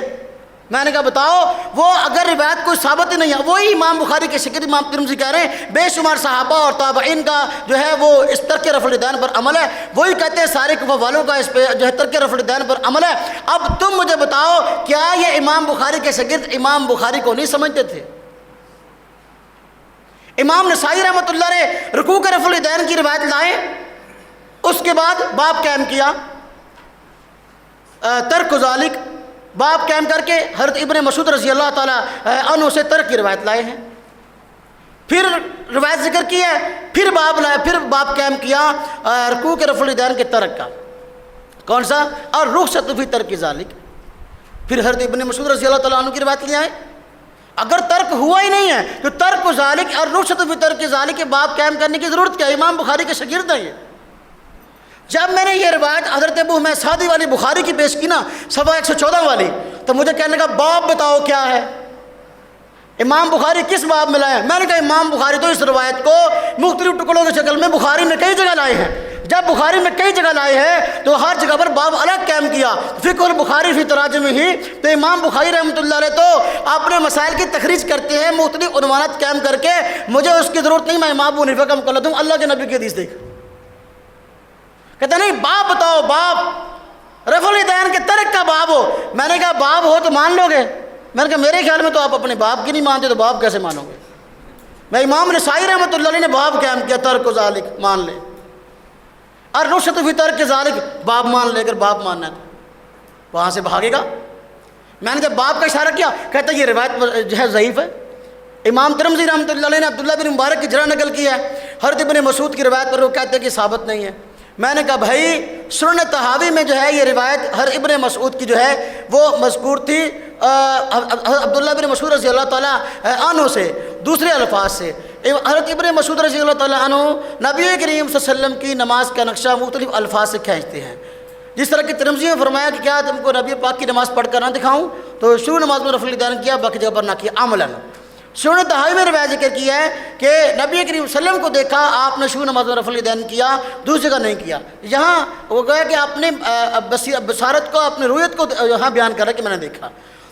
میں نے کہا بتاؤ وہ اگر روایت کوئی ثابت ہی نہیں ہے، وہی امام بخاری کے شاگرد امام ترمذی کہہ رہے ہیں بے شمار صحابہ اور تابعین کا جو ہے وہ اس ترک رفع الیدین پر عمل ہے، وہی کہتے ہیں سارے کوفہ والوں کا اس پہ جو ہے ترک رفع الیدین پر عمل ہے۔ اب تم مجھے بتاؤ کیا یہ امام بخاری کے شاگرد امام بخاری کو نہیں سمجھتے تھے؟ امام نسائی رحمۃ اللہ علیہ رکوع کے رفع الیدین کی روایت لائے، اس کے بعد باب قائم کیا ترک ذالک، باب قائم کر کے حضرت ابن مسعود رضی اللہ تعالیٰ عنہ سے ترک کی روایت لائے ہیں، پھر روایت ذکر کی ہے، پھر باب لائے، پھر باب قائم کیا رکوع کے رفع الیدین کے ترک کا، کون سا؟ اور رخصت فی ترک ذالک، پھر حضرت ابن مسعود رضی اللہ تعالیٰ عنہ کی روایت لے آئے۔ اگر ترک ہوا ہی نہیں ہے تو ترک ذالک اور رخصت فی ترک ذالک کے باب قائم کرنے کی ضرورت کیا ہے؟ امام بخاری کے شاگرد ہیں یہ۔ جب میں نے یہ روایت حضرت ابو حمید سعدی والی بخاری کی پیش کی نا، صفحہ 114 والی، تو مجھے کہنے کا باب بتاؤ کیا ہے، امام بخاری کس باب میں لائے؟ میں نے کہا امام بخاری تو اس روایت کو مختلف ٹکڑوں کی شکل میں بخاری میں کئی جگہ لائے ہیں۔ جب بخاری میں کئی جگہ لائے ہیں تو ہر جگہ پر باب الگ قائم کیا، فقہ البخاری فی تراجم ہی، تو امام بخاری رحمۃ اللہ علیہ تو اپنے مسائل کی تخریج کرتے ہیں مختلف عنوانات قائم کر کے، مجھے اس کی ضرورت نہیں، میں امام ابو حنیفہ کا مقلد ہوں، اللہ کے نبی کی حدیث دیکھ۔ کہتا نہیں باب بتاؤ، باب رفع الیدین کے ترک کا باب ہو۔ میں نے کہا باب ہو تو مان لو گے؟ میں نے کہا میرے خیال میں تو آپ اپنے باب کی نہیں مانتے، تو باب کیسے مانو گے؟ میں امام نسائی رحمۃ اللہ علیہ نے باب قائم کیا ترک ذالک، مان لے، اور رخصت فی ترک ذالک باب مان لے، اگر باب ماننا ہے تو وہاں سے بھاگے گا۔ میں نے جب باب کا اشارہ کیا، کہتا یہ روایت جو ہے ضعیف ہے۔ امام ترمذی رحمۃ اللہ علیہ نے عبداللہ بن مبارک کی جرح نقل کی ہے، حضرت ابن مسعود کی روایت پر وہ کہتے ہیں کہ ثابت نہیں ہے۔ میں نے کہا بھائی سنن طحاوی میں جو ہے یہ روایت ہر ابن مسعود کی جو ہے وہ مذکور تھی عبداللہ بن مسعود رضی اللہ تعالیٰ عنہ سے دوسرے الفاظ سے۔ حضرت ابن مسعود رضی اللہ تعالیٰ عنہ نبی کریم صلی اللہ علیہ وسلم کی نماز کا نقشہ مختلف الفاظ سے کھینچتے ہیں، جس طرح کہ ترمذی میں فرمایا کہ کیا تم کو نبی پاک کی نماز پڑھ کر نہ دکھاؤں، تو شروع نماز میں رفع الیدین کیا، باقی جگہ پر نہ کیا عملاً۔ سنن طحاوی میں روایت ذکر کیا ہے کہ نبی کریم صلی اللہ علیہ وسلم کو دیکھا آپ نے شروع نماز میں رفع الیدین کیا، دوسری جگہ نہیں کیا۔ یہاں وہ گویا کہ آپ نے بصارت کو، اپنے رویت کو یہاں بیان کر رہا ہے کہ میں نے دیکھا۔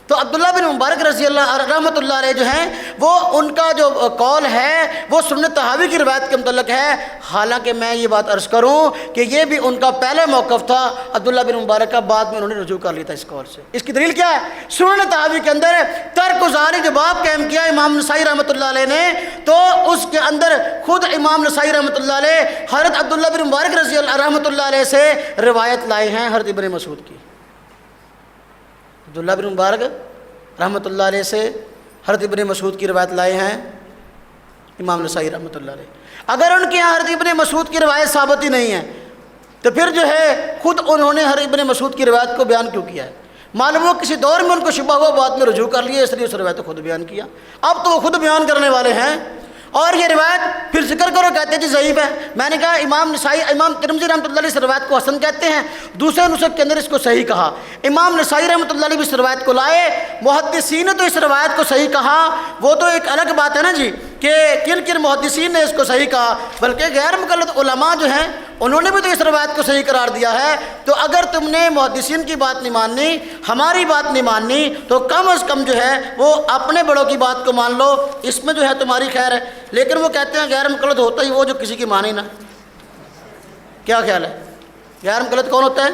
تو عبداللہ بن مبارک رضی اللہ رحمۃ اللہ علیہ جو ہیں وہ ان کا جو قول ہے وہ سنن طحاوی کی روایت کے متعلق ہے، حالانکہ میں یہ بات عرض کروں کہ یہ بھی ان کا پہلا موقف تھا عبداللہ بن مبارک کا، بعد میں انہوں نے رجوع کر لیا تھا اس قول سے۔ اس کی دلیل کیا ہے؟ سنن طحاوی کے اندر ترک ذالک جو باب قائم کیا امام نسائی رحمۃ اللہ علیہ نے، تو اس کے اندر خود امام نسائی رحمۃ اللہ علیہ حضرت عبداللہ بن مبارک رضی اللہ رحمۃ اللہ علیہ سے روایت لائے ہیں حضرت ابن مسعود کی۔ عبداللہ بن مبارک رحمۃ اللہ علیہ سے حضرت ابن مسعود کی روایت لائے ہیں امام نسائی رحمۃ اللہ علیہ۔ اگر ان کے یہاں حضرت ابن مسعود کی روایت ثابت ہی نہیں ہے تو پھر جو ہے خود انہوں نے حضرت ابن مسعود کی روایت کو بیان کیوں کیا ہے؟ معلوم ہو کسی دور میں ان کو شبہ ہوا، بعد میں رجوع کر لیا، اس لیے اس روایت کو خود بیان کیا۔ اب تو وہ خود بیان کرنے والے ہیں، اور یہ روایت پھر ذکر کرو کہتے ہیں جی ضعیف ہے. میں نے کہا امام نسائی امام ترمذی رحمۃ اللہ علیہ اس روایت کو حسن کہتے ہیں, دوسرے نسخ کے اندر اس کو صحیح کہا. امام نسائی رحمۃ اللہ علیہ بھی اس روایت کو لائے. محدثین نے تو اس روایت کو صحیح کہا, وہ تو ایک الگ بات ہے نا جی کہ کن کن محدثین نے اس کو صحیح کہا, بلکہ غیر مقلد علماء جو ہیں انہوں نے بھی تو اس روایت کو صحیح قرار دیا ہے. تو اگر تم نے محدثین کی بات نہیں ماننی, ہماری بات نہیں ماننی, تو کم از کم جو ہے وہ اپنے بڑوں کی بات کو مان لو, اس میں جو ہے تمہاری خیر ہے. لیکن وہ کہتے ہیں غیر مقلد ہوتا ہی وہ جو کسی کی مانے نہ. کیا خیال ہے, غیر مقلد کون ہوتا ہے؟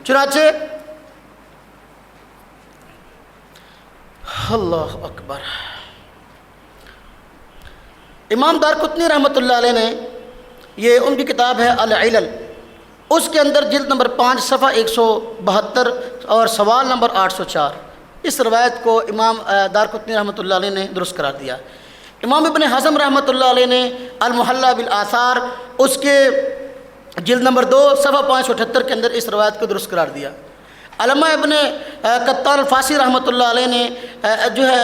چنانچہ اللہ اکبر, امام دارقطنی رحمۃ اللہ علیہ نے, یہ ان کی کتاب ہے العلل, اس کے اندر جلد نمبر 5 صفحہ 172 اور سوال نمبر 804 اس روایت کو امام دارقطنی رحمۃ اللہ علیہ نے درست قرار دیا. امام ابن حزم رحمۃ اللہ علیہ نے المحلہ بالآثار اس کے جلد نمبر 2 صفحہ 578 کے اندر اس روایت کو درست قرار دیا. علامہ ابن قطان الفاسی رحمۃ اللہ علیہ نے جو ہے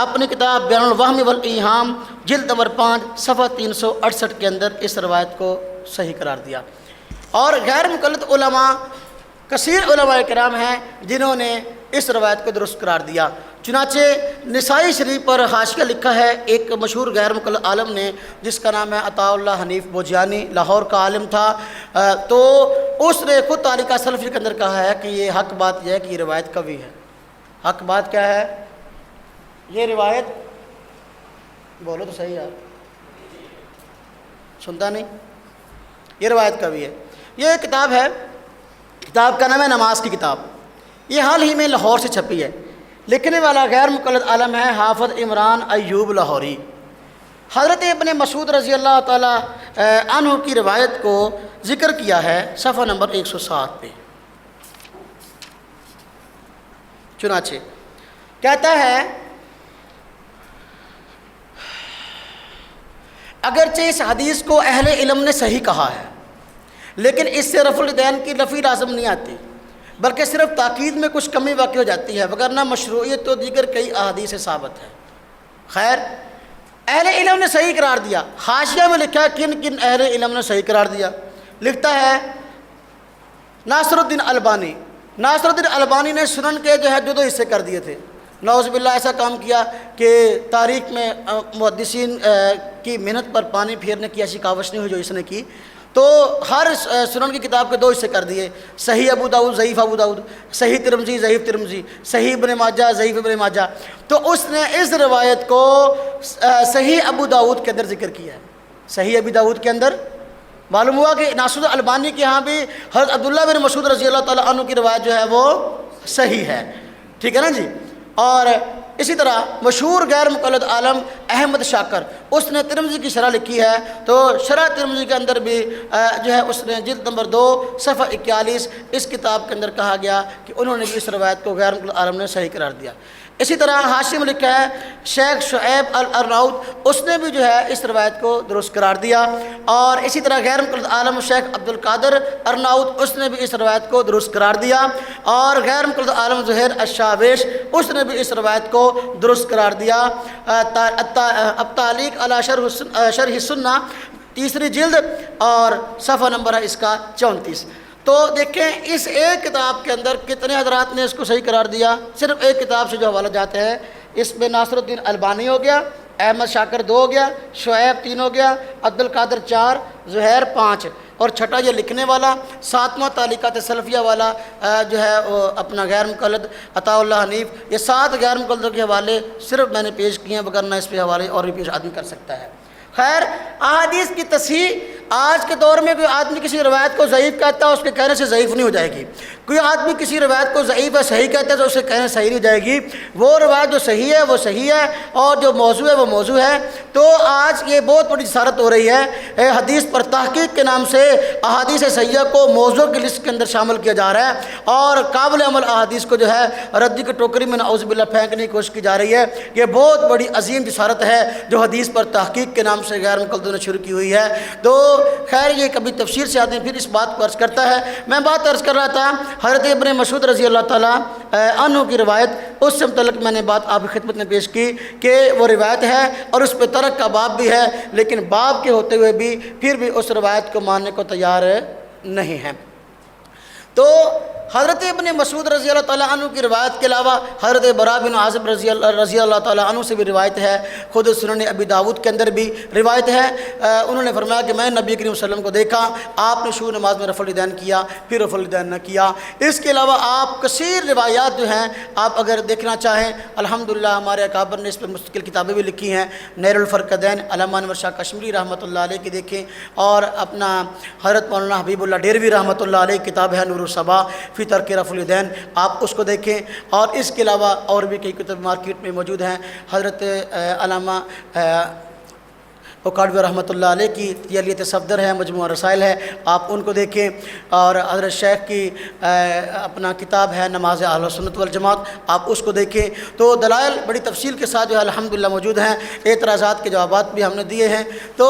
اپنی کتاب بیان الوہم والایہام جلد نمبر 5 صفحہ 368 کے اندر اس روایت کو صحیح قرار دیا. اور غیر مقلد علماء کثیر علماء کرام ہیں جنہوں نے اس روایت کو درست قرار دیا. چنانچہ نسائی شریف پر حاشیہ لکھا ہے ایک مشہور غیر مقلد عالم نے جس کا نام ہے عطاء اللہ حنیف بوجیانی, لاہور کا عالم تھا. تو اس نے خود تاریخ سلفی کے اندر کہا ہے کہ یہ حق بات یہ ہے کہ یہ روایت قوی ہے. حق بات کیا ہے؟ یہ روایت, بولو تو صحیح یار, سنتا نہیں, یہ روایت قوی ہے. یہ کتاب ہے, کتاب کا نام ہے نماز کی کتاب. یہ حال ہی میں لاہور سے چھپی ہے. لکھنے والا غیر مقلد عالم ہے حافظ عمران ایوب لاہوری. حضرت ابن مسعود رضی اللہ تعالی عنہ کی روایت کو ذکر کیا ہے صفحہ نمبر 107 پہ. چنانچہ کہتا ہے اگرچہ اس حدیث کو اہل علم نے صحیح کہا ہے, لیکن اس سے رفع الیدین کی نفی لازم نہیں آتی, بلکہ صرف تاکید میں کچھ کمی واقع ہو جاتی ہے, وگرنہ مشروعیت تو دیگر کئی احادیث سے ثابت ہے. خیر, اہل علم نے صحیح قرار دیا. حاشیہ میں لکھا ہے کن کن اہل علم نے صحیح قرار دیا. لکھتا ہے ناصر الدین البانی. ناصر الدین البانی نے سنن کے جو ہے جدو حصے کر دیے تھے. نعوذ باللہ ایسا کام کیا کہ تاریخ میں محدثین کی محنت پر پانی پھیرنے کی ایسی کاوش نہیں ہوئی جو اس نے کی. تو ہر سنن کی کتاب کے 2 حصے کر دیے, صحیح ابو داؤد ضعیف ابو داؤد, صحیح ترمذی ضعیف ترمذی, صحیح ابن ماجہ ضعیف ابن ماجہ. تو اس نے اس روایت کو صحیح ابو داؤد کے اندر ذکر کیا ہے. صحیح ابو داؤد کے اندر معلوم ہوا کہ ناصر البانی کے ہاں بھی حضرت عبداللہ بن مسعود رضی اللہ تعالیٰ عنہ کی روایت جو ہے وہ صحیح ہے. ٹھیک ہے نا جی. اور اسی طرح مشہور غیر مقلد عالم احمد شاکر, اس نے ترمذی کی شرح لکھی ہے. تو شرح ترمذی کے اندر بھی جو ہے اس نے جلد نمبر 2 صفحہ 41 اس کتاب کے اندر کہا گیا کہ انہوں نے بھی اس روایت کو غیر مقلد عالم نے صحیح قرار دیا. اسی طرح حاشیہ میں لکھا ہے شیخ شعیب الارناؤط, اس نے بھی جو ہے اس روایت کو درست قرار دیا. اور اسی طرح غیر مقلد عالم شیخ عبد القادر ارناؤط, اس نے بھی اس روایت کو درست قرار دیا. اور غیر مقلد عالم زہیر الشابیش, اس نے بھی اس روایت کو درست قرار دیا. اب تعلیق علی شرح السنہ 3 جلد اور صفحہ نمبر ہے اس کا 34. تو دیکھیں اس ایک کتاب کے اندر کتنے حضرات نے اس کو صحیح قرار دیا. صرف ایک کتاب سے جو حوالہ جاتے ہیں اس میں ناصر الدین البانی ہو گیا, احمد شاکر 2 ہو گیا, شعیب 3 ہو گیا, عبد القادر 4, زہیر 5 اور چھٹا یہ لکھنے والا. 7واں تعلیقات سلفیہ والا جو ہے وہ اپنا غیر مقلد عطاء اللہ حنیف. یہ 7 غیر مقلدوں کے حوالے صرف میں نے پیش کیے ہیں, وگرنہ اس پہ حوالے اور بھی پیش آدمی کر سکتا ہے. خیر, احادیث کی تصحیح آج کے دور میں کوئی آدمی کسی روایت کو ضعیف کہتا ہے اس کے کہنے سے ضعیف نہیں ہو جائے گی. کوئی آدمی کسی روایت کو ضعیف ہے صحیح کہتا ہے تو اسے کہنے صحیح نہیں ہو جائے گی. وہ روایت جو صحیح ہے وہ صحیح ہے اور جو موضوع ہے وہ موضوع ہے. تو آج یہ بہت بڑی جسارت ہو رہی ہے, حدیث پر تحقیق کے نام سے احادیث صحیحہ کو موضوع کی لسٹ کے اندر شامل کیا جا رہا ہے اور قابل عمل احادیث کو جو ہے ردی کی ٹوکری میں نعوذ باللہ پھینکنے کی کوشش کی جا رہی ہے. یہ بہت بڑی عظیم جسارت ہے جو حدیث پر تحقیق کے نام سے غیر مقلدوں نے شروع کی ہوئی ہے. تو خیر, یہ کبھی تفسیر سے آدمی پھر اس بات کو عرض کرتا ہے. میں بات عرض کر رہا تھا حضرت ابن مسعود رضی اللہ تعالیٰ عنہ کی روایت، اس سے متعلق میں نے بات آپ کی خدمت میں پیش کی کہ وہ روایت ہے اور اس پہ ترک کا باب بھی ہے، لیکن باب کے ہوتے ہوئے بھی پھر بھی اس روایت کو ماننے کو تیار نہیں ہے۔ تو حضرت ابن مسعود رضی اللہ تعالیٰ عنہ کی روایت کے علاوہ حضرت براء بن عازب رضی اللہ تعالیٰ عنہ سے بھی روایت ہے، خود سنن ابی داود کے اندر بھی روایت ہے۔ انہوں نے فرمایا کہ میں نبی کریم صلی اللہ علیہ وسلم کو دیکھا، آپ نے شروع نماز میں رفع الیدین کیا، پھر رفع الیدین نہ کیا۔ اس کے علاوہ آپ کثیر روایات جو ہیں آپ اگر دیکھنا چاہیں، الحمدللہ ہمارے اکابر نے اس پہ مستقل کتابیں بھی لکھی ہیں، نیر الفرقدین علامہ انور شاہ کشمیری رحمۃ اللہ علیہ کی دیکھیں، اور اپنا حضرت مولانا حبیب اللہ ڈیروی رحمۃ اللہ علیہ کتاب ہے نور الصبا فی ترک رفع الیدین، آپ اس کو دیکھیں۔ اور اس کے علاوہ اور بھی کئی کتب مارکیٹ میں موجود ہیں، حضرت علامہ اکاڑوی رحمۃ اللہ علیہ کی تیلیت صفدر ہے، مجموعہ رسائل ہے، آپ ان کو دیکھیں۔ اور حضرت شیخ کی اپنا کتاب ہے نماز اہل سنت والجماعت، آپ اس کو دیکھیں۔ تو دلائل بڑی تفصیل کے ساتھ جو ہے الحمدللہ موجود ہیں، اعتراضات کے جوابات بھی ہم نے دیے ہیں۔ تو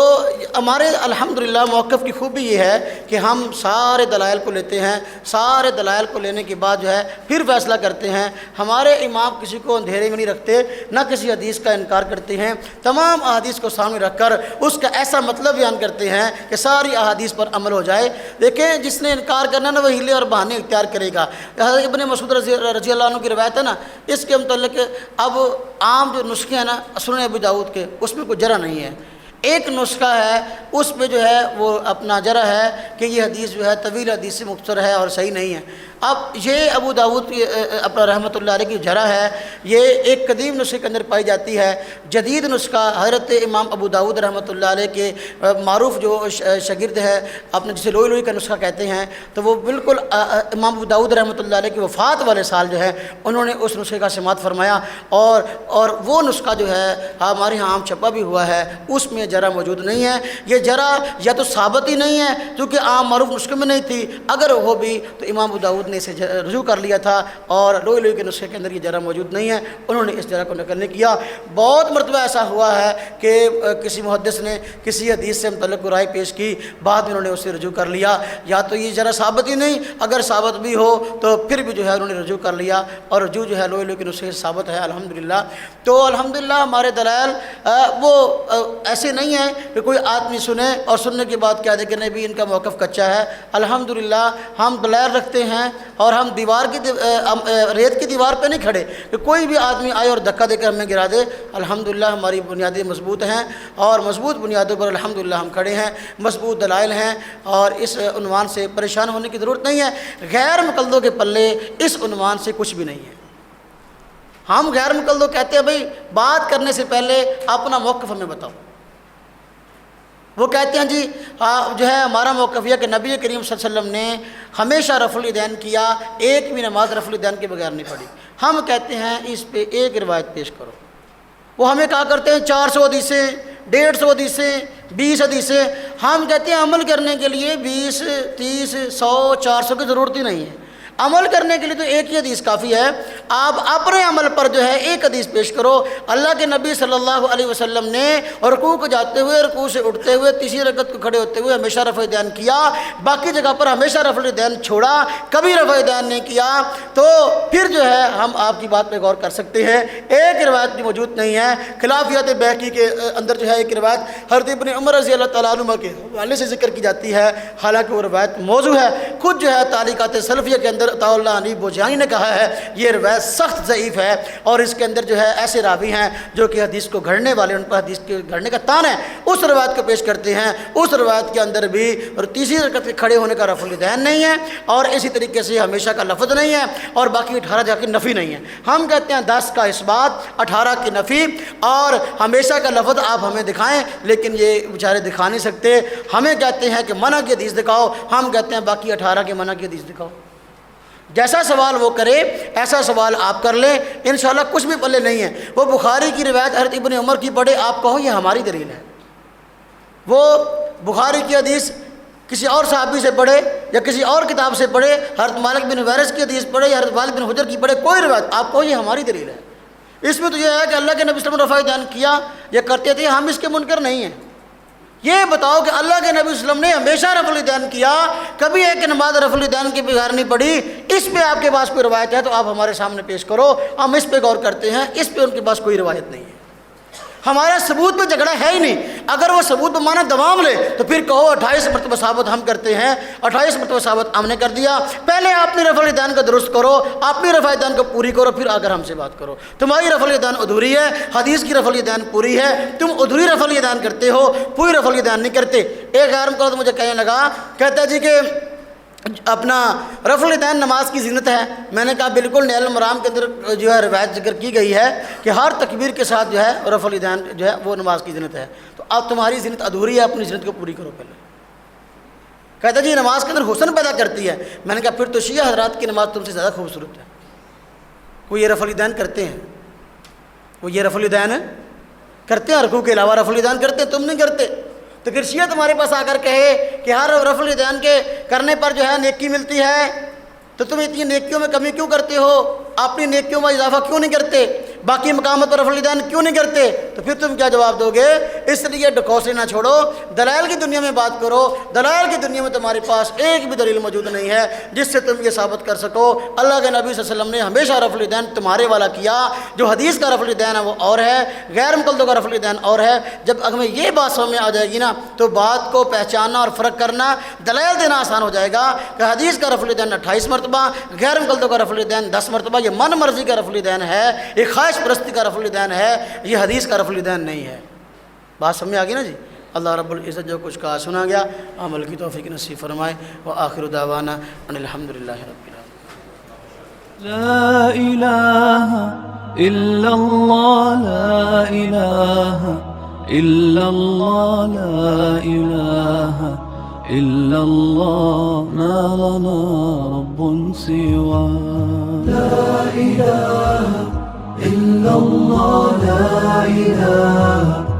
ہمارے الحمدللہ موقف کی خوبی یہ ہے کہ ہم سارے دلائل کو لیتے ہیں، سارے دلائل کو لینے کے بعد جو ہے پھر فیصلہ کرتے ہیں۔ ہمارے امام کسی کو اندھیرے میں نہیں رکھتے، نہ کسی حدیث کا انکار کرتے ہیں، تمام احادیث کو سامنے رکھ کر اس کا ایسا مطلب بیان کرتے ہیں کہ ساری احادیث پر عمل ہو جائے۔ دیکھیں جس نے انکار کرنا نا وہ ہیلے اور بہانے اختیار کرے گا۔ حضرت ابن مسعود رضی اللہ عنہ کی روایت ہے نا، اس کے متعلق اب عام جو نسخے ہیں نا سنن ابی داؤد کے، اس میں کوئی جرح نہیں ہے۔ ایک نسخہ ہے اس پہ جو ہے وہ اپنا جرح ہے کہ یہ حدیث جو ہے طویل حدیث سے مختصر ہے اور صحیح نہیں ہے۔ اب یہ ابو داؤد کی اپنا رحمۃ اللہ علیہ کی جرح ہے، یہ ایک قدیم نسخے کے اندر پائی جاتی ہے۔ جدید نسخہ حضرت امام ابو داؤد رحمۃ اللہ علیہ کے معروف جو شاگرد ہے، اپنے جسے لوئی لوئی کا نسخہ کہتے ہیں، تو وہ بالکل امام ابو داؤد رحمۃ اللہ علیہ کی وفات والے سال جو ہے انہوں نے اس نسخے کا سماعت فرمایا، اور وہ نسخہ جو ہے ہمارے ہاں عام چھپا بھی ہوا ہے، اس میں جرح موجود نہیں ہے۔ یہ جرح یا تو ثابت ہی نہیں ہے کیونکہ عام معروف نسخے میں نہیں تھی، اگر ہو بھی تو امام ابو داؤد نے اسے رجوع کر لیا تھا، اور لوئی لوئی کے نسخے کے اندر یہ جرح موجود نہیں ہے، انہوں نے اس جرح کو نقل نہیں کیا۔ بہت مرتبہ ایسا ہوا ہے کہ کسی محدث نے کسی حدیث سے متعلق رائے پیش کی، بعد میں انہوں نے اسے رجوع کر لیا، یا تو یہ جرح ثابت ہی نہیں، اگر ثابت بھی ہو تو پھر بھی جو ہے انہوں نے رجوع کر لیا، اور رجوع جو ہے لوئی لوئی کے نسخے سے ثابت ہے الحمدللہ۔ تو الحمدللہ ہمارے دلائل وہ ایسے نہیں ہیں کہ کوئی آدمی سنے اور سننے کے بعد کہہ دے کہ نہیں ان کا موقف کچا ہے۔ الحمدللہ ہم دلائل رکھتے ہیں، اور ہم ریت کی دیوار پہ نہیں کھڑے کہ کوئی بھی آدمی آئے اور دھکا دے کر ہمیں گرا دے۔ الحمدللہ ہماری بنیادیں مضبوط ہیں، اور مضبوط بنیادوں پر الحمدللہ ہم کھڑے ہیں، مضبوط دلائل ہیں، اور اس عنوان سے پریشان ہونے کی ضرورت نہیں ہے۔ غیر مقلدوں کے پلے اس عنوان سے کچھ بھی نہیں ہے۔ ہم غیر مقلدوں کہتے ہیں بھئی بات کرنے سے پہلے اپنا موقف ہمیں بتاؤ۔ وہ کہتے ہیں جی جو ہے ہمارا موقف یہ کہ نبی کریم صلی اللہ علیہ وسلم نے ہمیشہ رفع الیدین کیا، ایک بھی نماز رفع الیدین کے بغیر نہیں پڑھی۔ ہم کہتے ہیں اس پہ ایک روایت پیش کرو۔ وہ ہمیں کہا کرتے ہیں 400 حدیثیں، 150 حدیثیں، 20 حدیثیں۔ ہم کہتے ہیں عمل کرنے کے لیے 20 30 100 400 کی ضرورت ہی نہیں ہے، عمل کرنے کے لیے تو ایک ہی حدیث کافی ہے۔ آپ اپنے عمل پر جو ہے ایک حدیث پیش کرو۔ اللہ کے نبی صلی اللہ علیہ وسلم نے رکوع کو جاتے ہوئے، رکوع سے اٹھتے ہوئے، تیسری رکعت کو کھڑے ہوتے ہوئے ہمیشہ رفع الیدین کیا، باقی جگہ پر ہمیشہ رفع الیدین چھوڑا، کبھی رفع الیدین نہیں کیا، تو پھر جو ہے ہم آپ کی بات پہ غور کر سکتے ہیں۔ ایک روایت بھی موجود نہیں ہے۔ خلافیات بہقی کے اندر جو ہے ایک روایت حضرت ابن عمر رضی اللہ تعالیٰ عنہ کے حوالے سے ذکر کی جاتی ہے، حالانکہ وہ روایت موضوع ہے۔ خود جو ہے تعلیقات سلفیہ کے اندر عطاء اللہ علی بوجانی نے کہا ہے یہ روایت سخت ضعیف ہے، اور اس کے اندر جو ہے ایسے راوی ہیں جو کہ حدیث کو گھڑنے والے، ان پر حدیث کے گھڑنے کا تان ہے، اس روایت کو پیش کرتے ہیں۔ اس روایت کے اندر بھی اور تیسری رکعت کے کھڑے ہونے کا رفع الیدین نہیں ہے، اور اسی طریقے سے ہمیشہ کا لفظ نہیں ہے، اور باقی 18 جگہ کی نفی نہیں ہے۔ ہم کہتے ہیں 10 کا اثبات، 18 کی نفی، اور ہمیشہ کا لفظ آپ ہمیں دکھائیں، لیکن یہ بیچارے دکھا نہیں سکتے۔ ہمیں کہتے ہیں کہ منع کی حدیث دکھاؤ، ہم کہتے ہیں باقی 18 کے منع کی حدیث دکھاؤ۔ جیسا سوال وہ کرے ایسا سوال آپ کر لیں، انشاءاللہ کچھ بھی پلے نہیں ہے۔ وہ بخاری کی روایت حضرت ابن عمر کی پڑھے، آپ کہو یہ ہماری دلیل ہے۔ وہ بخاری کی حدیث کسی اور صحابی سے پڑھے یا کسی اور کتاب سے پڑھے، حضرت مالک بن حویرث کی حدیث پڑھے یا حضرت والد بن حجر کی پڑھے، کوئی روایت آپ کہو یہ ہماری دلیل ہے۔ اس میں تو یہ ہے کہ اللہ کے نبی صلی اللہ علیہ وسلم رفع الیدین کیا یا کرتے تھے، ہم اس کے منکر نہیں ہیں۔ یہ بتاؤ کہ اللہ کے نبی صلی اللہ علیہ وسلم نے ہمیشہ رفع الیدین کیا، کبھی ایک نماز رفع الیدین کے بغیر نہیں پڑھی، اس پہ آپ کے پاس کوئی روایت ہے تو آپ ہمارے سامنے پیش کرو، ہم اس پہ غور کرتے ہیں۔ اس پہ ان کے پاس کوئی روایت نہیں ہے، ہمارا ثبوت پہ جھگڑا ہے ہی نہیں۔ اگر وہ ثبوت پہ مانا دوام لے تو پھر کہو 28 مرتبہ ثابت ہم کرتے ہیں، 28 مرتبہ ثابت ہم نے کر دیا۔ پہلے آپ نے رفع الیدین کو درست کرو، آپ نے رفع الیدین کو پوری کرو، پھر آگر ہم سے بات کرو۔ تمہاری رفع الیدین ادھوری ہے، حدیث کی رفع الیدین پوری ہے، تم ادھوری رفع الیدین کرتے ہو، پوری رفع الیدین نہیں کرتے۔ ایک غیر مقرر مجھے کہنے لگا، کہتا ہے جی کہ اپنا رفع الیدین نماز کی زینت ہے۔ میں نے کہا بالکل، نیل المرام کے اندر جو ہے روایت ذکر کی گئی ہے کہ ہر تکبیر کے ساتھ جو ہے رفع الیدین جو ہے وہ نماز کی زینت ہے۔ تو اب تمہاری زینت ادھوری ہے، اپنی زینت کو پوری کرو پہلے۔ کہتا جی نماز کے اندر حسن پیدا کرتی ہے۔ میں نے کہا پھر تو شیعہ حضرات کی نماز تم سے زیادہ خوبصورت ہے، وہ یہ رفع الیدین کرتے ہیں، وہ یہ رفع الیدین کرتے ہیں، رکوع کے علاوہ رفع الیدین کرتے ہیں، تم نہیں کرتے۔ تو پھر شیعہ تمہارے پاس آ کر کہے کہ ہر رفع الیدین کے کرنے پر جو ہے نیکی ملتی ہے، تو تم اتنی نیکیوں میں کمی کیوں کرتے ہو؟ اپنی نیکیوں میں اضافہ کیوں نہیں کرتے؟ باقی مقامات پر رفع الیدین کیوں نہیں کرتے؟ تو پھر تم کیا جواب دو گے؟ اس لیے ڈکوسے نہ چھوڑو، دلائل کی دنیا میں بات کرو۔ دلائل کی دنیا میں تمہارے پاس ایک بھی دلیل موجود نہیں ہے جس سے تم یہ ثابت کر سکو اللہ کے نبی صلی اللہ علیہ وسلم نے ہمیشہ رفع الیدین تمہارے والا کیا۔ جو حدیث کا رفع الیدین ہے وہ اور ہے، غیر مقلدوں کا رفع الیدین اور ہے۔ جب ہمیں یہ بات سمجھ میں آ جائے گی نا تو بات کو پہچاننا اور فرق کرنا، دلائل دینا آسان ہو جائے گا کہ حدیث کا رفع الیدین 28 مرتبہ، غیر مقلدوں کا رفع الیدین 10 مرتبہ، یہ من مرضی کا رفع الیدین ہے، یہ خواہش پرستی کا رفع الیدین ہے، یہ حدیث کا رفع الیدین نہیں ہے۔ بات سمجھ آ گئی نا جی؟ اللہ رب العزت جو کچھ کہا سنا گیا عمل کی توفیق نصیب فرمائے۔ وآخر دعوانا ان الحمدللہ رب العالمین۔ لا إله إلا الله، لا إله إلا الله، لا إله إلا الله، ما لنا رب سواه. لا إله إلا الله، لا إله